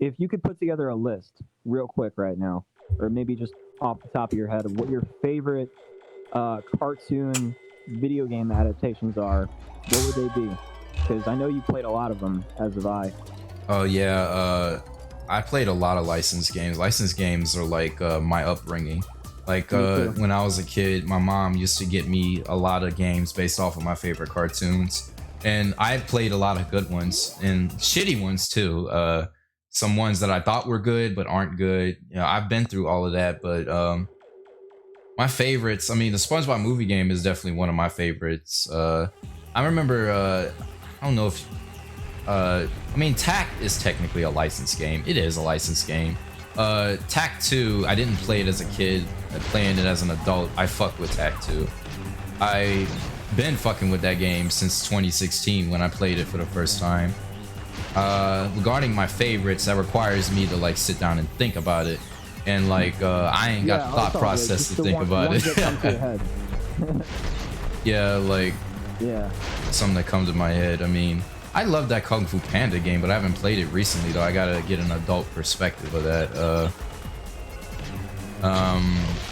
If you could put together a list real quick right now, or maybe just off the top of your head, of what your favorite cartoon video game adaptations are, what would they be? Because I know you played a lot of them, as have I. Oh yeah, I played a lot of licensed games. Licensed games are like my upbringing. Like when I was a kid, my mom used to get me a lot of games based off of my favorite cartoons, and I played a lot of good ones and shitty ones too. some ones that I thought were good but aren't good. You know, I've been through all of that, but my favorites, I mean, the SpongeBob movie game is definitely one of my favorites. I remember, I don't know if, I mean, Tak is technically a licensed game. It is a licensed game. Tak 2, I didn't play it as a kid. Playing it as an adult, I fuck with Tak 2. I been fucking with that game since 2016 when I played it for the first time. Regarding my favorites, that requires me to like sit down and think about it, and like I ain't got the thought process to think about it. Yeah, like something that comes to my head. I mean, I love that Kung Fu Panda game, but I haven't played it recently though. I gotta get an adult perspective of that.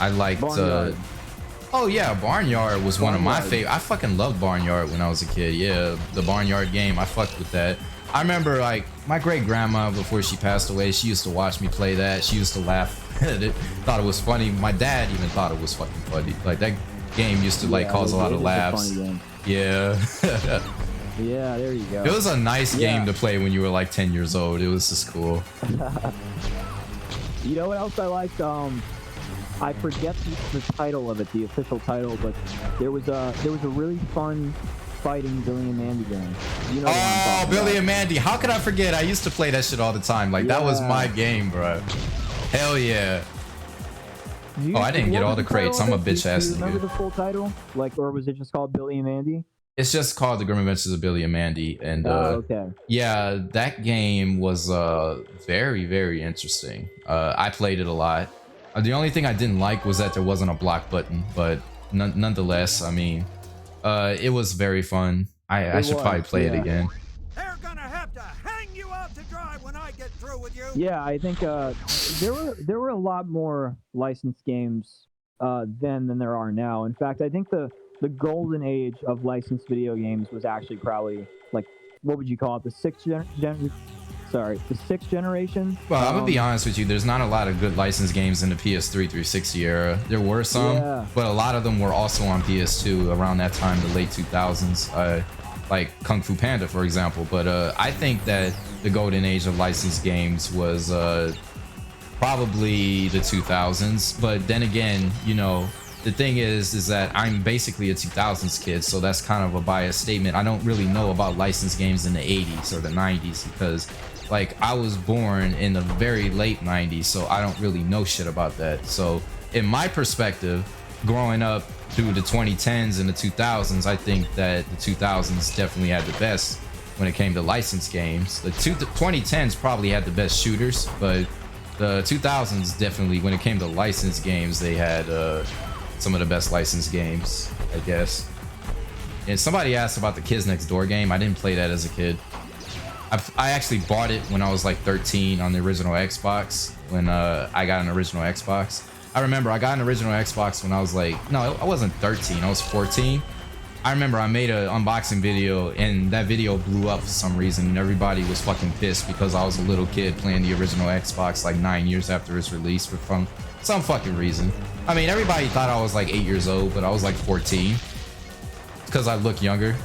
I liked oh yeah, Barnyard was one of my favorite. I fucking loved Barnyard when I was a kid. Yeah, the Barnyard game, I fucked with that. I remember like my great grandma, before she passed away, she used to watch me play that. She used to laugh at it, thought it was funny. My dad even thought it was fucking funny. Like that game used to like cause a lot of laughs. Yeah. Yeah, there you go. It was a nice game to play when you were like 10 years old. It was just cool. You know what else I liked? I forget the title of it, the official title, but there was a really fun fighting Billy and Mandy game. You know oh, Billy and Mandy! How could I forget? I used to play that shit all the time. Like that was my game, bro. Hell yeah! Oh, I didn't get all the crates. I'm a bitch ass nigga. Do you remember the full title? Like, or was it just called Billy and Mandy? It's just called The Grim Adventures of Billy and Mandy, and okay. Yeah, that game was very, very interesting. I played it a lot. The only thing I didn't like was that there wasn't a block button, but nonetheless, I mean, it was very fun. I should probably play it again. They're gonna have to hang you out to dry when I get through with you. Yeah, I think there were a lot more licensed games then than there are now. In fact, I think the golden age of licensed video games was actually probably like, what would you call it? The sixth generation. Well, I'm gonna be honest with you. There's not a lot of good licensed games in the PS3 360 era. There were some, but a lot of them were also on PS2 around that time, the late 2000s. Like Kung Fu Panda, for example. But I think that the golden age of licensed games was probably the 2000s. But then again, you know, the thing is that I'm basically a 2000s kid, so that's kind of a biased statement. I don't really know about licensed games in the 80s or the 90s because, like, I was born in the very late 90s, so I don't really know shit about that. So, in my perspective, growing up through the 2010s and the 2000s, I think that the 2000s definitely had the best when it came to licensed games. The 2010s probably had the best shooters, but the 2000s definitely, when it came to licensed games, they had some of the best licensed games, I guess. And somebody asked about the Kids Next Door game. I didn't play that as a kid. I actually bought it when I was like 13 on the original Xbox, when I got an original Xbox. I remember I got an original Xbox when I was like, no, I wasn't 13, I was 14. I remember I made an unboxing video and that video blew up for some reason and everybody was fucking pissed because I was a little kid playing the original Xbox like 9 years after its release for some fucking reason. I mean, everybody thought I was like 8 years old, but I was like 14 because I look younger.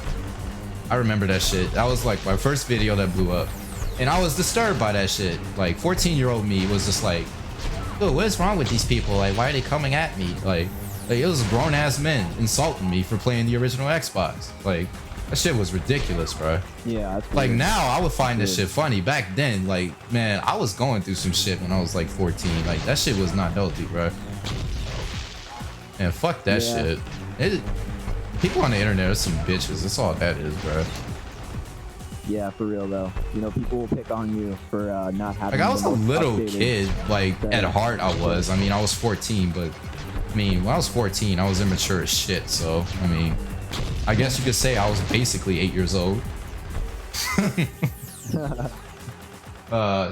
I remember that shit. That was like my first video that blew up and I was disturbed by that shit. Like 14-year-old me was just like, dude, what is wrong with these people? Like, why are they coming at me? Like it was grown-ass men insulting me for playing the original Xbox. Like, that shit was ridiculous, bro. Yeah. That's like, weird. now I would find this shit funny. Back then, like, man, I was going through some shit when I was like 14. Like, that shit was not healthy, bro. And fuck that shit. People on the internet are some bitches. That's all that is, bro. Yeah, for real though. You know, people will pick on you for not having. Like, I was a little kid. Like, at heart, I was. I mean, I was 14, but I mean, when I was 14, I was immature as shit. So, I mean, I guess you could say I was basically 8 years old.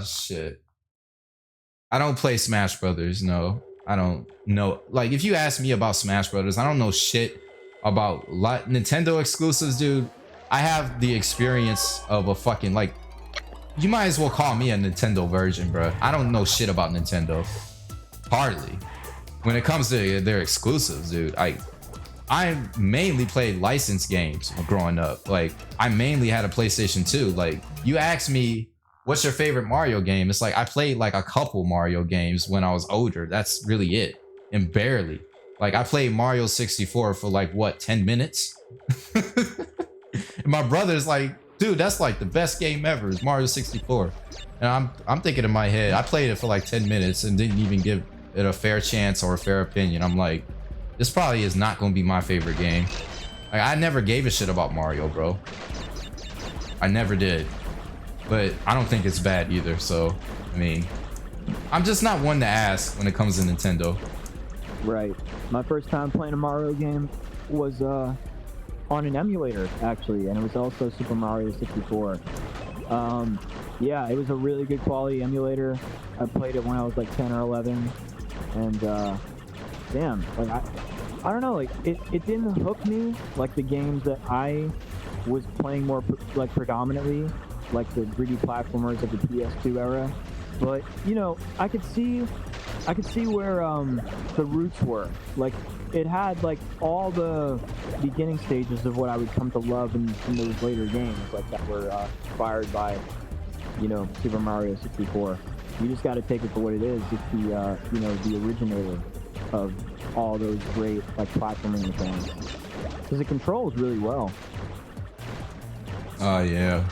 Shit. I don't play Smash Brothers. No, I don't know. Like, if you ask me about Smash Brothers, I don't know shit about Nintendo exclusives, dude. I have the experience of a fucking, like, you might as well call me a Nintendo virgin, bro. I don't know shit about Nintendo. Hardly. When it comes to their exclusives, dude, I mainly played licensed games growing up. Like, I mainly had a PlayStation 2. Like, you ask me what's your favorite Mario game? It's like I played like a couple Mario games when I was older. That's really it. And barely. Like I played Mario 64 for like what, 10 minutes? And my brother's like, dude, that's like the best game ever is Mario 64. And I'm thinking in my head, I played it for like 10 minutes and didn't even give it a fair chance or a fair opinion. I'm like, this probably is not gonna be my favorite game. Like, I never gave a shit about Mario, bro. I never did. But I don't think it's bad either, so I mean, I'm just not one to ask when it comes to Nintendo. Right. My first time playing a Mario game was on an emulator, actually, and it was also Super Mario 64. Yeah, it was a really good quality emulator. I played it when I was like 10 or 11, and damn, like I don't know, like it didn't hook me like the games that I was playing more like predominantly, like the 3D platformers of the PS2 era. But you know, I could see where the roots were. Like it had like all the beginning stages of what I would come to love in those later games, like that were inspired by, you know, Super Mario 64. You just got to take it for what it is. It's the you know, the originator of all those great like platforming mechanics, because it controls really well. Oh yeah.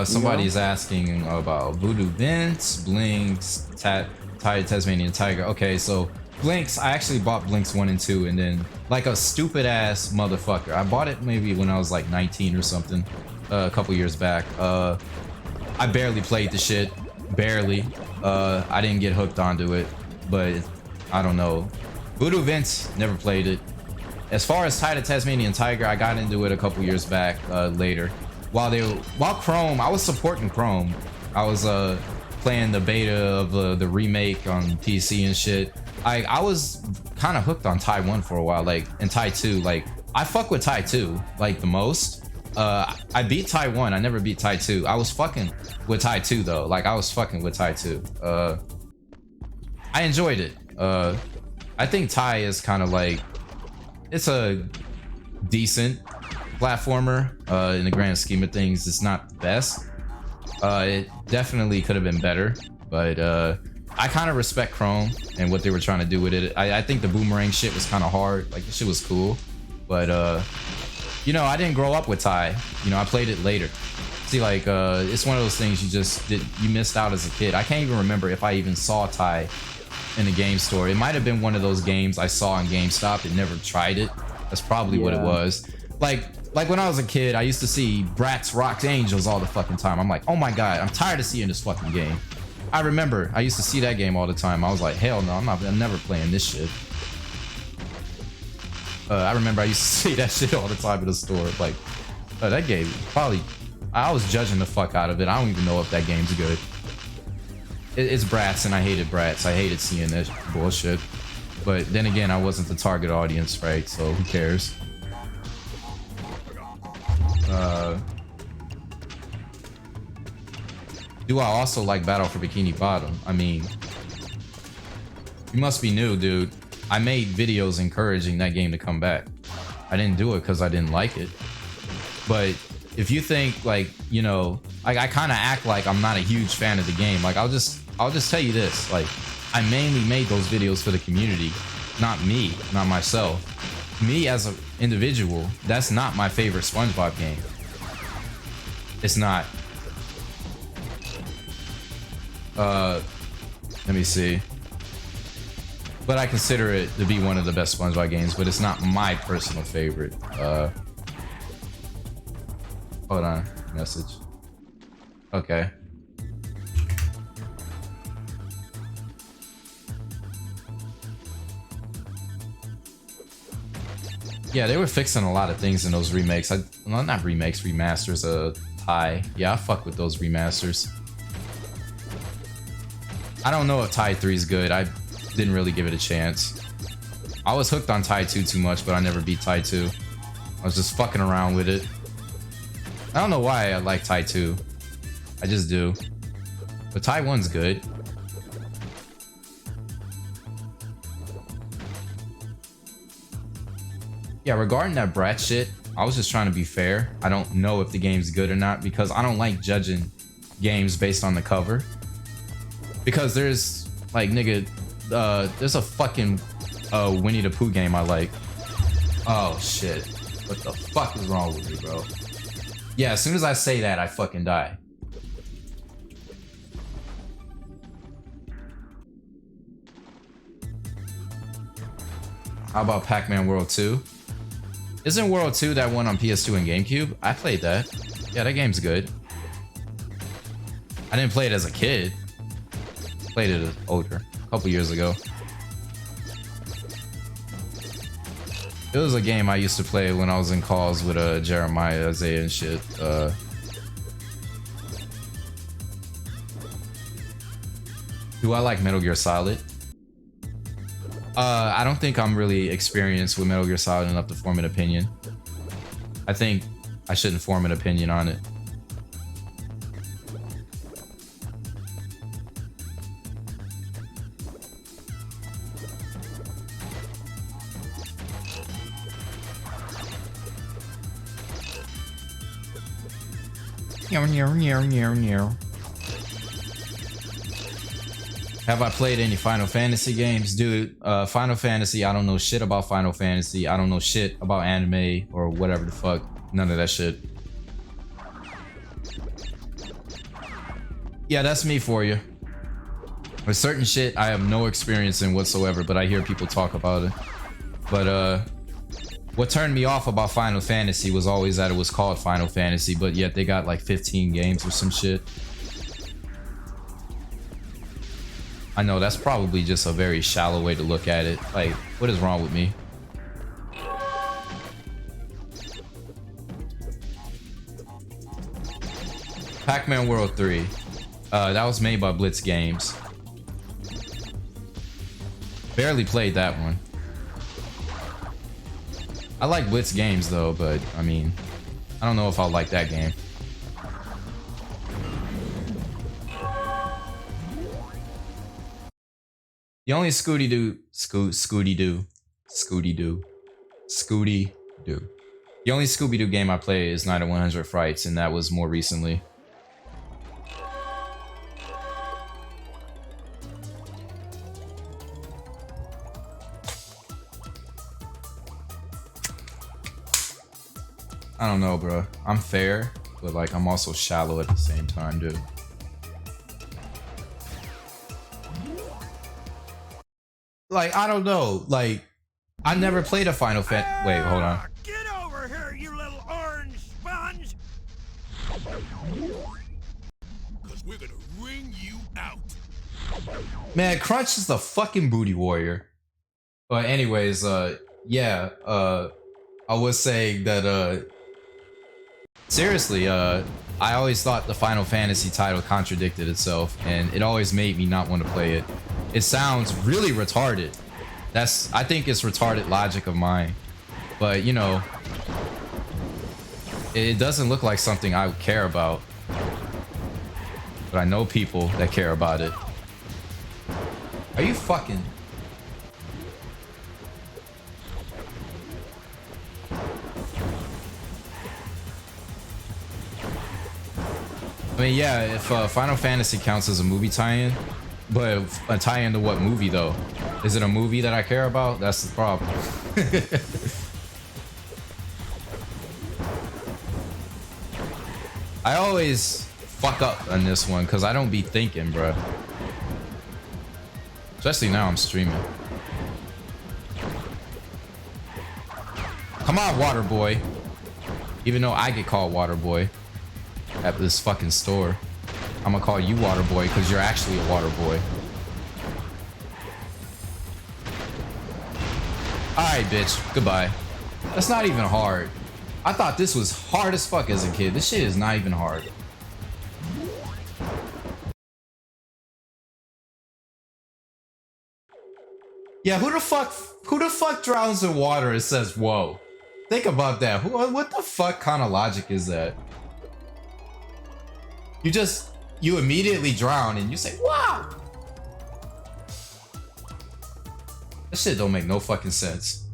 Somebody's asking about Voodoo Vince, Blinks, Tasmanian Tiger. Okay, so Blinks, I actually bought Blinks 1 and 2, and then like a stupid ass motherfucker, I bought it maybe when I was like 19 or something, a couple years back. I barely played the shit, barely. I didn't get hooked onto it, but I don't know. Voodoo Vince, never played it. As far as Tasmanian Tiger, I got into it a couple years back later. While Chrome, I was supporting Chrome. I was playing the beta of the remake on PC and shit. I was kind of hooked on Tai 1 for a while, like, and Tai 2. Like, I fuck with Tai 2 like the most. I beat Tai 1. I never beat Tai 2. I was fucking with Tai 2 though. Like, I was fucking with Tai 2. I enjoyed it. I think Tai is kind of like, it's a decent platformer. In the grand scheme of things, it's not the best. It definitely could have been better, but I kind of respect Chrome and what they were trying to do with it. I think the boomerang shit was kind of hard. Like, the shit was cool, but you know, I didn't grow up with Tai. You know, I played it later. See, like, it's one of those things you missed out as a kid. I can't even remember if I even saw Tai in the game store. It might have been one of those games I saw on GameStop and never tried it. That's probably what it was. Like when I was a kid, I used to see Bratz Rocks Angels all the fucking time. I'm like, oh my god, I'm tired of seeing this fucking game. I remember I used to see that game all the time. I was like, hell no, I'm never playing this shit. I remember I used to see that shit all the time in the store. Like, that game, probably, I was judging the fuck out of it. I don't even know if that game's good. It's Bratz, and I hated Bratz. I hated seeing that bullshit. But then again, I wasn't the target audience, right? So who cares? Do I also like Battle for Bikini Bottom? I mean, you must be new, dude. I made videos encouraging that game to come back. I didn't do it because I didn't like it. But if you think, like, you know, like, I kind of act like I'm not a huge fan of the game. Like, I'll just tell you this. Like, I mainly made those videos for the community, not me, not myself. Me as an individual, that's not my favorite SpongeBob game. It's not. Let me see. But I consider it to be one of the best SpongeBob games, but it's not my personal favorite. Hold on, message. Okay. Yeah, they were fixing a lot of things in those remakes. Well, not remakes, remasters. Tai. Yeah, I fuck with those remasters. I don't know if Tai 3 is good. I didn't really give it a chance. I was hooked on Tai 2 too much, but I never beat Tai 2. I was just fucking around with it. I don't know why I like Tai 2. I just do. But Tai 1's good. Yeah, regarding that Bratz shit, I was just trying to be fair. I don't know if the game's good or not because I don't like judging games based on the cover. Because there's like, nigga, there's a fucking Winnie the Pooh game I like. Oh shit. What the fuck is wrong with me, bro? Yeah, as soon as I say that, I fucking die. How about Pac-Man World 2? Isn't World 2 that one on PS2 and GameCube? I played that. Yeah, that game's good. I didn't play it as a kid. Played it older, a couple years ago. It was a game I used to play when I was in calls with Jeremiah, Isaiah, and shit. Do I like Metal Gear Solid? I don't think I'm really experienced with Metal Gear Solid enough to form an opinion. I think I shouldn't form an opinion on it. Have I played any Final Fantasy games? Dude, Final Fantasy, I don't know shit about Final Fantasy. I don't know shit about anime or whatever the fuck. None of that shit. Yeah, that's me for you. With certain shit, I have no experience in whatsoever, but I hear people talk about it. But, what turned me off about Final Fantasy was always that it was called Final Fantasy, but yet they got like 15 games or some shit. I know that's probably just a very shallow way to look at it. Like, what is wrong with me? Pac-Man World 3. That was made by Blitz Games. Barely played that one. I like Blitz Games though, but I mean, I don't know if I'll like that game. The only Scooty-Doo. The only Scooby-Doo game I play is Night of 100 Frights, and that was more recently. I don't know, bro. I'm fair, but like I'm also shallow at the same time, dude. Like, I don't know. Like, I never played a Final Fantasy. Wait, hold on. Get over here, you little orange sponge! Because we're gonna wring you out. Man, Crunch is the fucking booty warrior. But anyways, yeah, I was saying that, seriously, I always thought the Final Fantasy title contradicted itself, and it always made me not want to play it. It sounds really retarded. I think it's retarded logic of mine. But, you know, it doesn't look like something I would care about. But I know people that care about it. Are you fucking... I mean, yeah, if Final Fantasy counts as a movie tie-in, but a tie-in to what movie, though? Is it a movie that I care about? That's the problem. I always fuck up on this one because I don't be thinking, bruh. Especially now I'm streaming. Come on, water boy. Even though I get called water boy at this fucking store, I'm gonna call you water boy because you're actually a water boy. Alright, bitch. Goodbye. That's not even hard. I thought this was hard as fuck as a kid. This shit is not even hard. Yeah, who the fuck drowns in water and says, whoa? Think about that. What the fuck kind of logic is that? You immediately drown and you say, wow! That shit don't make no fucking sense.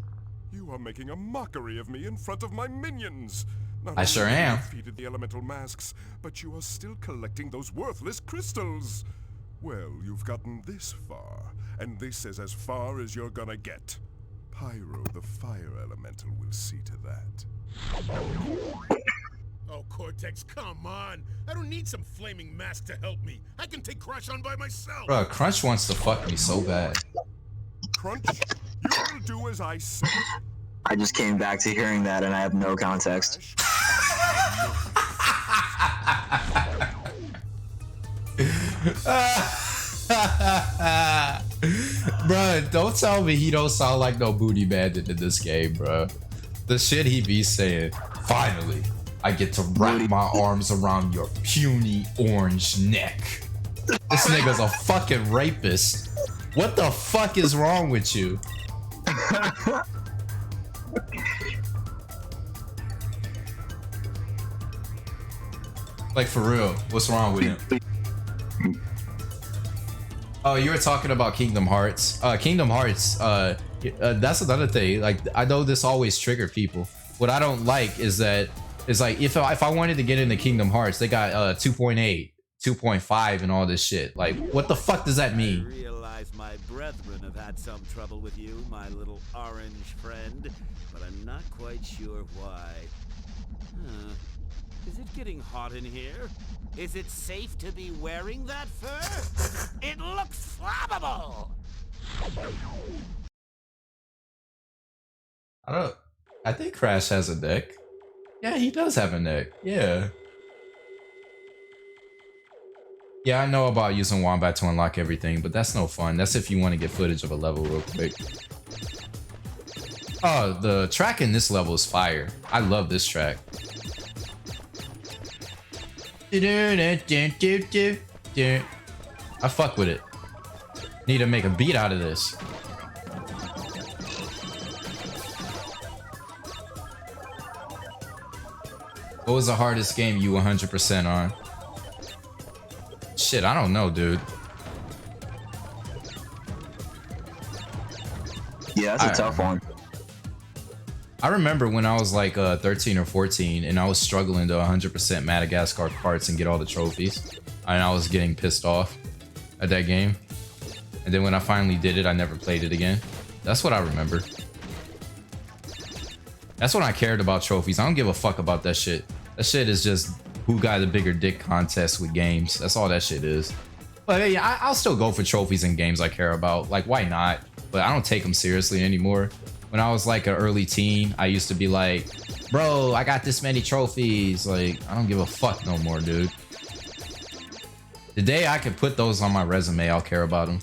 You are making a mockery of me in front of my minions. Not I only sure have you am. defeated the elemental masks, but you are still collecting those worthless crystals. Well, you've gotten this far, and this is as far as you're gonna get. Pyro, the fire elemental, will see to that. Oh, Cortex, come on. I don't need some flaming mask to help me. I can take Crash on by myself. Bro, Crunch wants to fuck me so bad. Crunch, you will do as I say. I just came back to hearing that and I have no context. Bruh, don't tell me he don't sound like no booty bandit in this game, bruh. The shit he be saying. Finally, I get to wrap my arms around your puny orange neck. This nigga's a fucking rapist. What the fuck is wrong with you? Like, for real, what's wrong with him? Oh, you were talking about Kingdom Hearts. Kingdom Hearts, that's another thing. Like, I know this always trigger people. What I don't like is that it's like if I wanted to get into Kingdom Hearts, they got 2.8, 2.5, and all this shit. Like, what the fuck does that mean? I realize my brethren have had some trouble with you, my little orange friend, but I'm not quite sure why. Huh. Is it getting hot in here? Is it safe to be wearing that fur? It looks flammable! I think Crash has a neck. Yeah, he does have a neck. Yeah. Yeah, I know about using Wombat to unlock everything, but that's no fun. That's if you want to get footage of a level real quick. Oh, the track in this level is fire. I love this track. I fuck with it. Need to make a beat out of this. What was the hardest game you 100% on? Shit, I don't know, dude. Yeah, that's a tough one. I remember when I was like 13 or 14 and I was struggling to 100% Madagascar parts and get all the trophies. And I was getting pissed off at that game. And then when I finally did it, I never played it again. That's what I remember. That's when I cared about trophies. I don't give a fuck about that shit. That shit is just who got the bigger dick contest with games. That's all that shit is. But yeah, I'll still go for trophies in games I care about. Like, why not? But I don't take them seriously anymore. When I was like an early teen, I used to be like, bro, I got this many trophies. Like, I don't give a fuck no more, dude. The day I can put those on my resume, I'll care about them.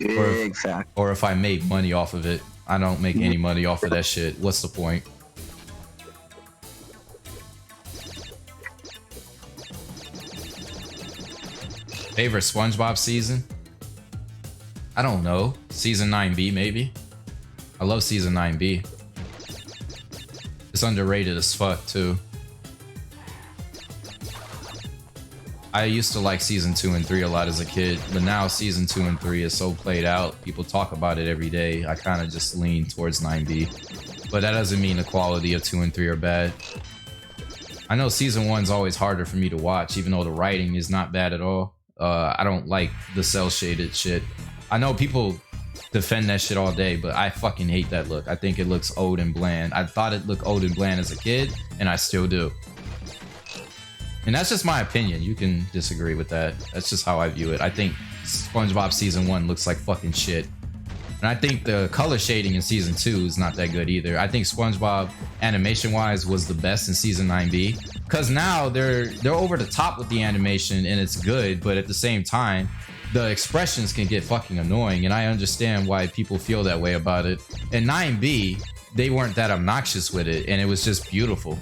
Big fact. Or if I made money off of it. I don't make any money off of that shit. What's the point? Favorite SpongeBob season? I don't know. Season 9B, maybe? I love Season 9B. It's underrated as fuck, too. I used to like Season 2 and 3 a lot as a kid, but now Season 2 and 3 is so played out. People talk about it every day. I kind of just lean towards 9B. But that doesn't mean the quality of 2 and 3 are bad. I know Season 1's always harder for me to watch, even though the writing is not bad at all. I don't like the cel-shaded shit. I know people defend that shit all day, but I fucking hate that look. I think it looks old and bland. I thought it looked old and bland as a kid, and I still do. And that's just my opinion. You can disagree with that. That's just how I view it. I think SpongeBob Season 1 looks like fucking shit. And I think the color shading in Season 2 is not that good either. I think SpongeBob, animation-wise, was the best in Season 9B. Because now they're over the top with the animation, and it's good, but at the same time, the expressions can get fucking annoying, and I understand why people feel that way about it. In 9B, they weren't that obnoxious with it, and it was just beautiful.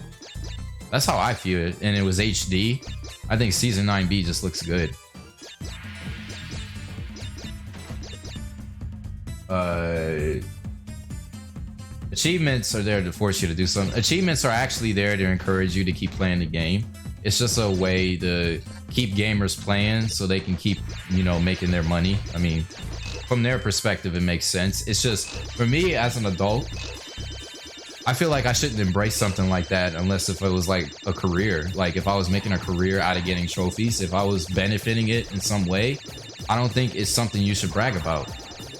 That's how I feel it, and it was HD. I think Season 9B just looks good. Achievements are there to force you to do something. Achievements are actually there to encourage you to keep playing the game. It's just a way to keep gamers playing so they can keep, you know, making their money. I mean, from their perspective, it makes sense. It's just, for me as an adult, I feel like I shouldn't embrace something like that unless if it was like a career. Like if I was making a career out of getting trophies, if I was benefiting it in some way, I don't think it's something you should brag about.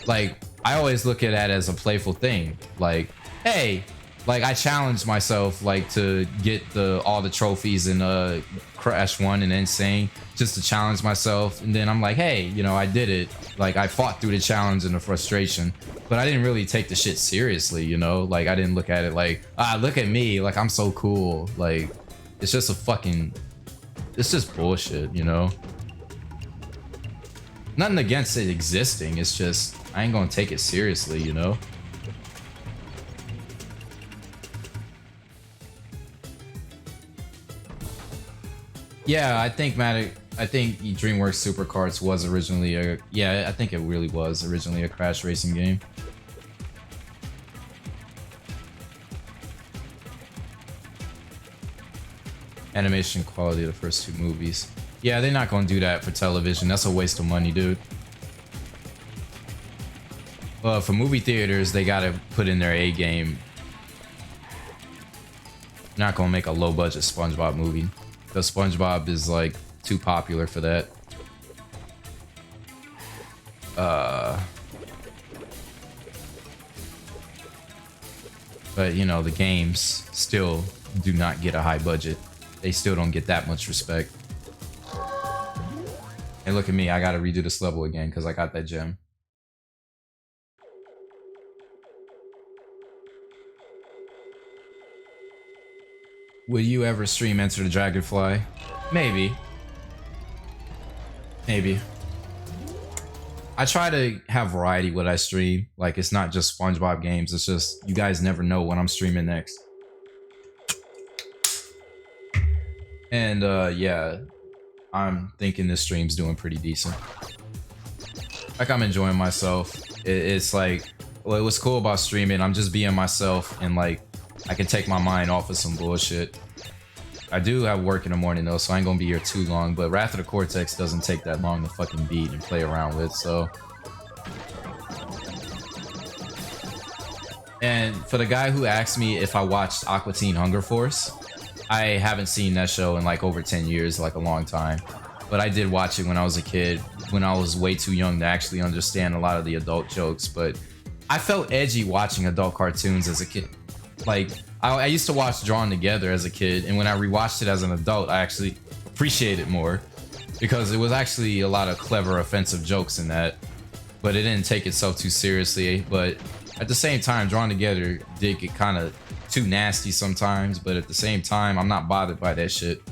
Like I always look at that as a playful thing. Like, hey, like I challenged myself like to get all the trophies in Crash 1 and Insane just to challenge myself, and then I'm like, hey, you know, I did it. Like I fought through the challenge and the frustration, but I didn't really take the shit seriously, you know? Like I didn't look at it like, look at me, like I'm so cool. Like it's just it's just bullshit, you know? Nothing against it existing, it's just I ain't gonna take it seriously, you know? Yeah, I think DreamWorks Supercarts was originally I think it really was originally a Crash racing game. Animation quality of the first 2 movies. Yeah, they're not gonna do that for television. That's a waste of money, dude. Well, for movie theaters, they gotta put in their A game. Not gonna make a low budget SpongeBob movie. Because SpongeBob is like too popular for that. But you know, the games still do not get a high budget. They still don't get that much respect. And look at me, I gotta redo this level again because I got that gem. Will you ever stream Enter the Dragonfly? Maybe. Maybe. I try to have variety what I stream. Like, it's not just SpongeBob games. It's just, you guys never know what I'm streaming next. And, yeah. I'm thinking this stream's doing pretty decent. Like, I'm enjoying myself. It's like, well, what's cool about streaming, I'm just being myself, and like, I can take my mind off of some bullshit. I do have work in the morning though, so I ain't gonna be here too long, but Wrath of the Cortex doesn't take that long to fucking beat and play around with, so. And for the guy who asked me if I watched Aqua Teen Hunger Force, I haven't seen that show in like over 10 years, like a long time. But I did watch it when I was a kid, when I was way too young to actually understand a lot of the adult jokes, but I felt edgy watching adult cartoons as a kid. Like, I used to watch Drawn Together as a kid, and when I rewatched it as an adult, I actually appreciate it more because it was actually a lot of clever, offensive jokes in that, but it didn't take itself too seriously. But at the same time, Drawn Together did get kind of too nasty sometimes, but at the same time, I'm not bothered by that shit.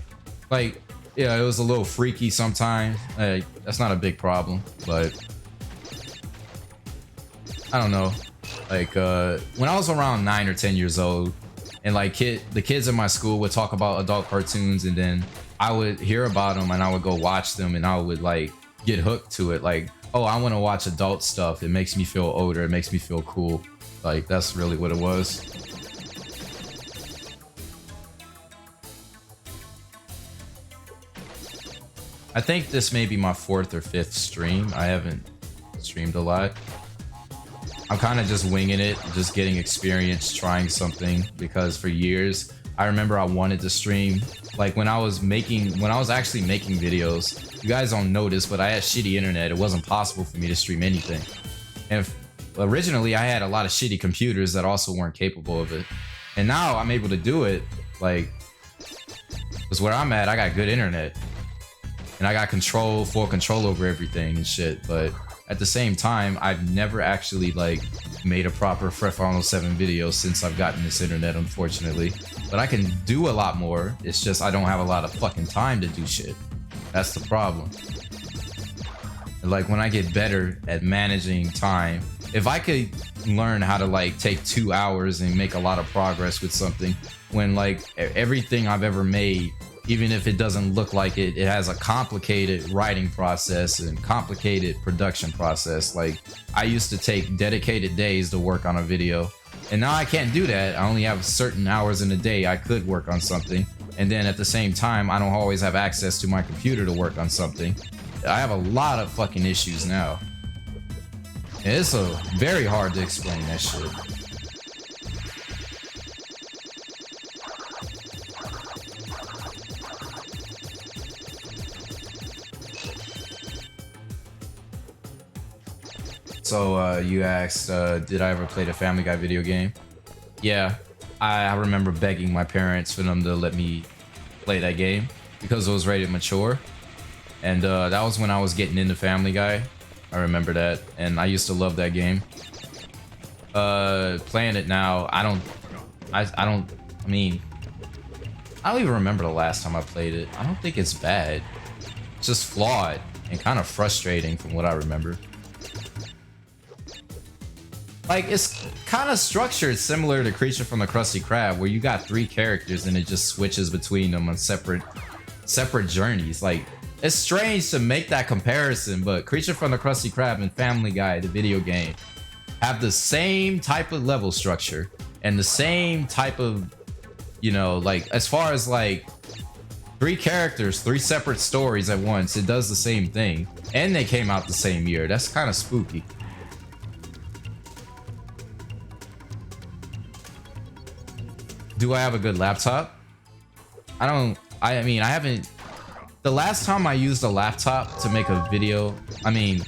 Like, yeah, it was a little freaky sometimes. That's not a big problem, but I don't know. Like, when I was around 9 or 10 years old, and like the kids in my school would talk about adult cartoons, and then I would hear about them and I would go watch them, and I would like get hooked to it. Like, oh, I want to watch adult stuff. It makes me feel older. It makes me feel cool. Like, that's really what it was. I think this may be my 4th or 5th stream. I haven't streamed a lot. I'm kind of just winging it, just getting experience, trying something, because for years, I remember I wanted to stream. Like when I was actually making videos, you guys don't notice, but I had shitty internet. It wasn't possible for me to stream anything. And originally I had a lot of shitty computers that also weren't capable of it. And now I'm able to do it. Like, because where I'm at, I got good internet. And I got full control over everything and shit, but at the same time, I've never actually like made a proper Final 7 video since I've gotten this internet, unfortunately. But I can do a lot more. It's just I don't have a lot of fucking time to do shit. That's the problem. Like when I get better at managing time, if I could learn how to like take 2 hours and make a lot of progress with something, when like everything I've ever made, even if it doesn't look like it, it has a complicated writing process and complicated production process. Like, I used to take dedicated days to work on a video, and now I can't do that. I only have certain hours in a day I could work on something, and then at the same time, I don't always have access to my computer to work on something. I have a lot of fucking issues now. And it's very hard to explain that shit. So you asked, did I ever play the Family Guy video game? Yeah, I remember begging my parents for them to let me play that game because it was rated mature. And that was when I was getting into Family Guy. I remember that, and I used to love that game. Playing it now, I don't even remember the last time I played it. I don't think it's bad. It's just flawed and kind of frustrating from what I remember. Like, it's kind of structured similar to Creature from the Krusty Krab, where you got 3 characters and it just switches between them on separate journeys. Like, it's strange to make that comparison, but Creature from the Krusty Krab and Family Guy, the video game, have the same type of level structure and the same type of, you know, like, as far as like 3 characters, 3 separate stories at once, it does the same thing. And they came out the same year. That's kind of spooky. Do I have a good laptop? I mean, I haven't. The last time I used a laptop to make a video, I mean,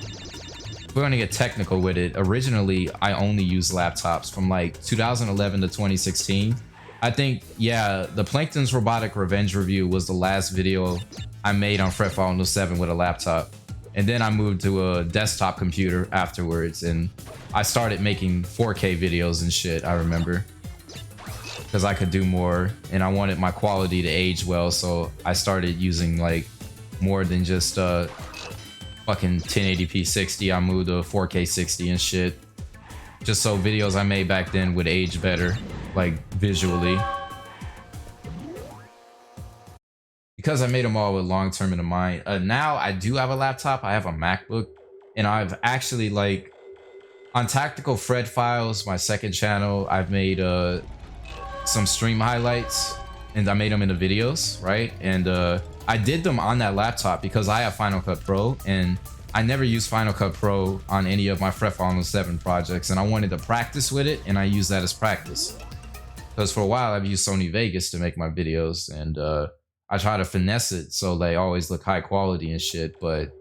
we're gonna get technical with it. Originally, I only used laptops from like 2011 to 2016. I think, yeah, the Plankton's Robotic Revenge review was the last video I made on Fretfall 07 with a laptop. And then I moved to a desktop computer afterwards, and I started making 4K videos and shit, I remember. Because I could do more, and I wanted my quality to age well, so I started using like more than just fucking 1080p 60. I moved to 4K 60 and shit, just so videos I made back then would age better, like visually. Because I made them all with long term in mind. Now I do have a laptop. I have a MacBook, and I've actually, like, on Tactical Fred Files, my second channel, I've made some stream highlights, and I made them into videos, right? And I did them on that laptop because I have Final Cut Pro, and I never used Final Cut Pro on any of my Fretfall 07 projects, and I wanted to practice with it, and I use that as practice. Because for a while I've used Sony Vegas to make my videos, and I try to finesse it so they always look high quality and shit, but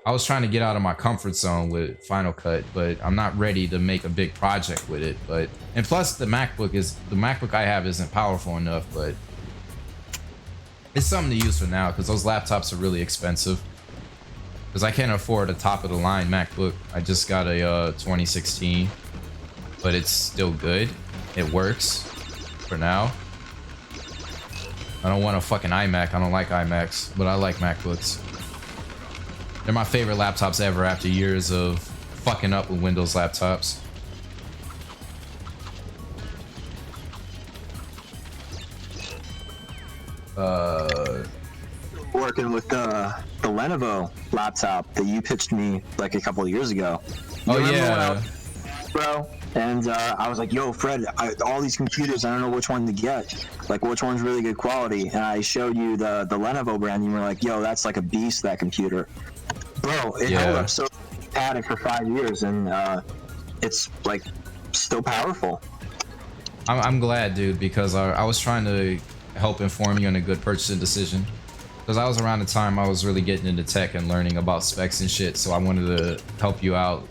I was trying to get out of my comfort zone with Final Cut, but I'm not ready to make a big project with it. But, and plus the MacBook I have isn't powerful enough, but it's something to use for now because those laptops are really expensive. Because I can't afford a top of the line MacBook. I just got a 2016, but it's still good. It works for now. I don't want a fucking iMac. I don't like iMacs, but I like MacBooks. They're my favorite laptops ever after years of fucking up with Windows laptops. Working with the Lenovo laptop that you pitched me like a couple of years ago. Oh yeah, bro. And I was like, yo, Fred, all these computers, I don't know which one to get. Like, which one's really good quality? And I showed you the Lenovo brand, and you were like, yo, that's like a beast, that computer. Bro, it held up so had it for 5 years, and it's like still powerful. I'm glad, dude, because I was trying to help inform you on a good purchasing decision. Because I was around the time I was really getting into tech and learning about specs and shit, so I wanted to help you out.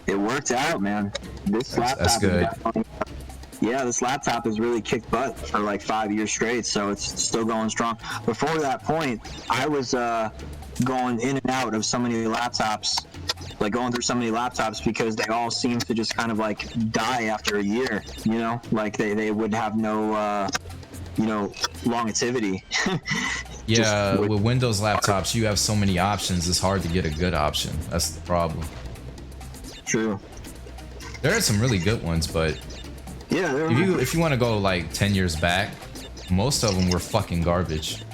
It worked out, man. This laptop that's good. Yeah, this laptop has really kicked butt for like 5 years straight, so it's still going strong. Before that point, I was going in and out of so many laptops, like going through so many laptops because they all seem to just kind of like die after a year, you know? Like they would have no, you know, longevity. Yeah, with Windows laptops, you have so many options, it's hard to get a good option. That's the problem. True. There are some really good ones, but yeah, if you want to go like 10 years back, most of them were fucking garbage.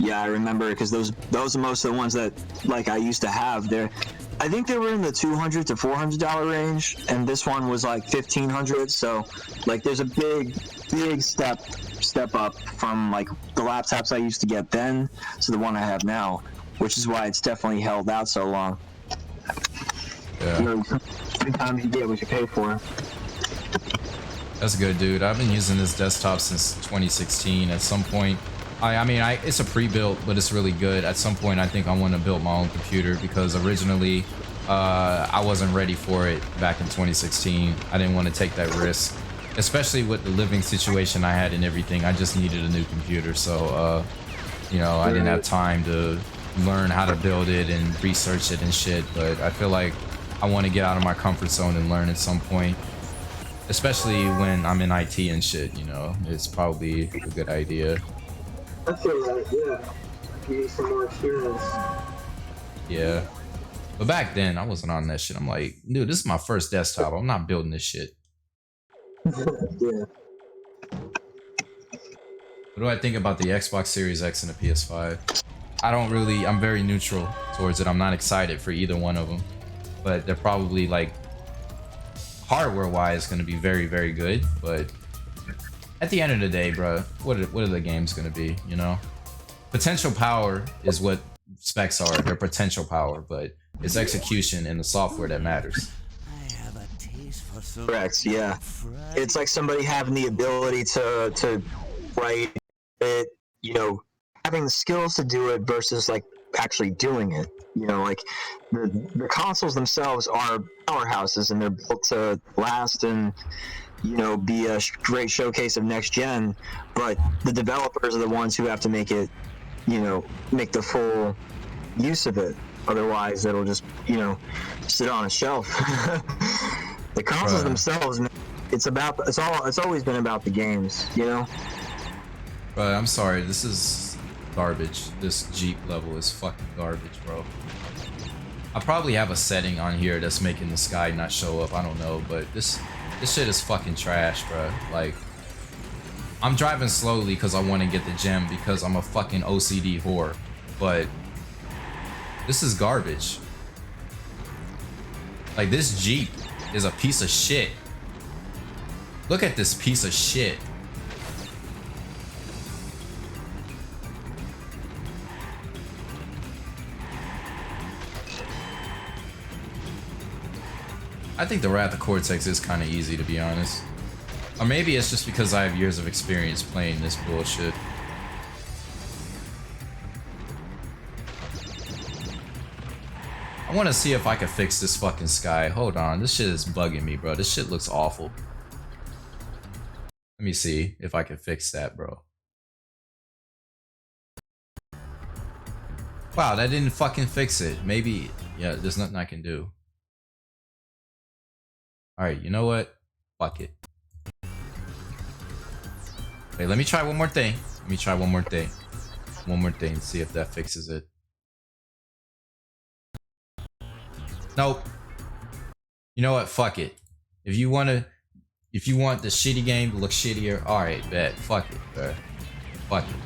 Yeah, I remember, because those are most of the ones that like I used to have. I think they were in the $200 to $400 range, and this one was like $1,500. So like there's a big step up from like the laptops I used to get then to the one I have now, which is why it's definitely held out so long. Yeah. You know, sometimes you get what you pay for. That's good, dude. I've been using this desktop since 2016. At some point, I mean, it's a pre-built, but it's really good. At some point, I think I want to build my own computer because originally, I wasn't ready for it back in 2016. I didn't want to take that risk, especially with the living situation I had and everything. I just needed a new computer, so you know, I didn't have time to learn how to build it and research it and shit. But I feel like I want to get out of my comfort zone and learn at some point, especially when I'm in IT and shit. You know, it's probably a good idea. I feel that, yeah. You need some more experience. Yeah. But back then, I wasn't on that shit. I'm like, dude, this is my first desktop. I'm not building this shit. Yeah. What do I think about the Xbox Series X and the PS5? I'm very neutral towards it. I'm not excited for either one of them. But they're probably, like, hardware-wise, going to be very, very good. But at the end of the day, bro, what are the games going to be, you know? Potential power is what specs are. They're potential power, but it's execution and the software that matters. I have a taste for some Correct, yeah. It's like somebody having the ability to write it, you know, having the skills to do it versus like actually doing it. You know, like the consoles themselves are powerhouses and they're built to last and, you know, be a great showcase of next gen, but the developers are the ones who have to make it, you know, make the full use of it. Otherwise, it'll just, you know, sit on a shelf. The consoles themselves, it's always been about the games, you know? But I'm sorry, this is garbage. This Jeep level is fucking garbage, bro. I probably have a setting on here that's making the sky not show up. I don't know, but this shit is fucking trash, bro. Like, I'm driving slowly because I want to get the gem because I'm a fucking OCD whore. But this is garbage. Like, this Jeep is a piece of shit. Look at this piece of shit. I think the Wrath of Cortex is kind of easy, to be honest. Or maybe it's just because I have years of experience playing this bullshit. I want to see if I can fix this fucking sky. Hold on, this shit is bugging me, bro. This shit looks awful. Let me see if I can fix that, bro. Wow, that didn't fucking fix it. Maybe, yeah, there's nothing I can do. Alright, you know what? Fuck it. Wait, let me try one more thing. Let me try one more thing. One more thing, see if that fixes it. Nope. You know what? Fuck it. If you want the shitty game to look shittier, alright, bet. Fuck it, bro. Fuck it.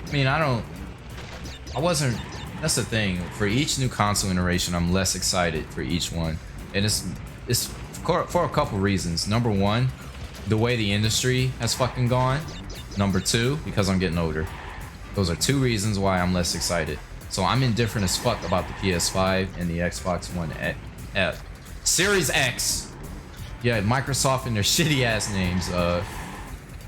I mean, that's the thing. For each new console iteration, I'm less excited for each one. And it's for a couple reasons. Number one, the way the industry has fucking gone. Number two, because I'm getting older. Those are two reasons why I'm less excited. So I'm indifferent as fuck about the PS5 and the Xbox One X. Series X. Yeah, Microsoft and their shitty ass names.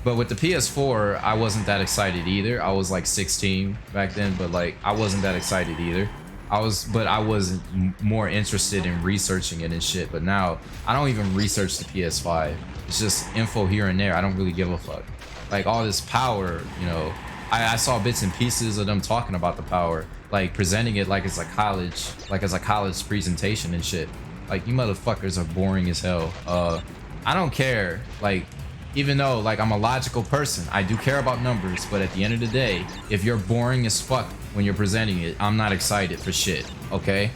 But with the PS4, I wasn't that excited either. I was like 16 back then, but like I wasn't that excited either. I was more interested in researching it and shit. But now I don't even research the PS5. It's just info here and there. I don't really give a fuck. Like all this power, you know, I saw bits and pieces of them talking about the power, like presenting it like it's a college presentation and shit. Like, you motherfuckers are boring as hell. I don't care. Like, even though like I'm a logical person, I do care about numbers, but at the end of the day, if you're boring as fuck when you're presenting it, I'm not excited for shit, okay?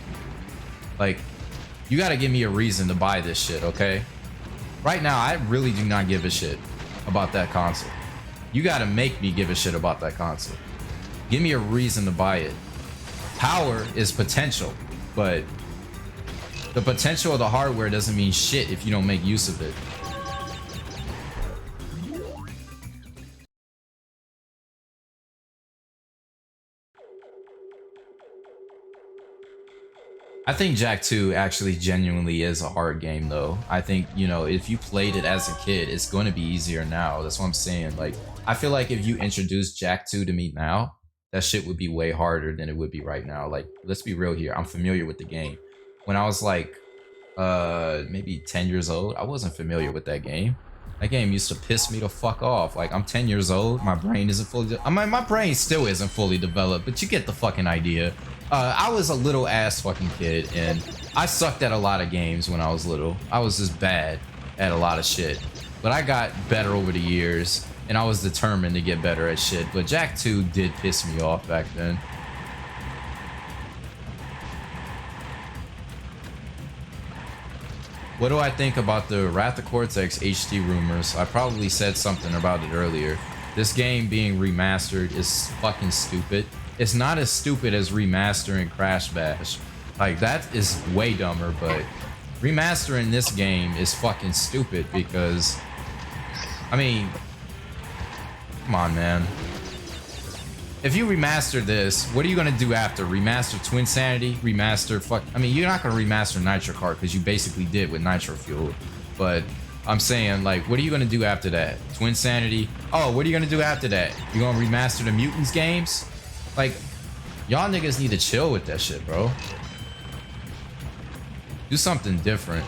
Like, you gotta give me a reason to buy this shit, okay? Right now, I really do not give a shit about that console. You gotta make me give a shit about that console. Give me a reason to buy it. Power is potential, but the potential of the hardware doesn't mean shit if you don't make use of it. I think Jak 2 actually genuinely is a hard game though. I think, you know, if you played it as a kid, it's going to be easier now. That's what I'm saying. Like, I feel like if you introduced Jak 2 to me now, that shit would be way harder than it would be right now. Like, let's be real here. I'm familiar with the game. When I was like, maybe 10 years old, I wasn't familiar with that game. That game used to piss me the fuck off. Like, I'm 10 years old, my brain isn't fully, my brain still isn't fully developed, but you get the fucking idea. I was a little ass fucking kid, and I sucked at a lot of games when I was little. I was just bad at a lot of shit. But I got better over the years, and I was determined to get better at shit. But Jak 2 did piss me off back then. What do I think about the Wrath of Cortex HD rumors? I probably said something about it earlier. This game being remastered is fucking stupid. It's not as stupid as remastering Crash Bash. Like, that is way dumber, but remastering this game is fucking stupid because, I mean, come on, man. If you remaster this, what are you gonna do after? Remaster Twin Sanity? Remaster I mean, you're not gonna remaster Nitro Kart because you basically did with Nitro Fuel. But I'm saying, like, what are you gonna do after that? Twin Sanity? Oh, what are you gonna do after that? You gonna remaster the Mutants games? Like, y'all niggas need to chill with that shit, bro. Do something different.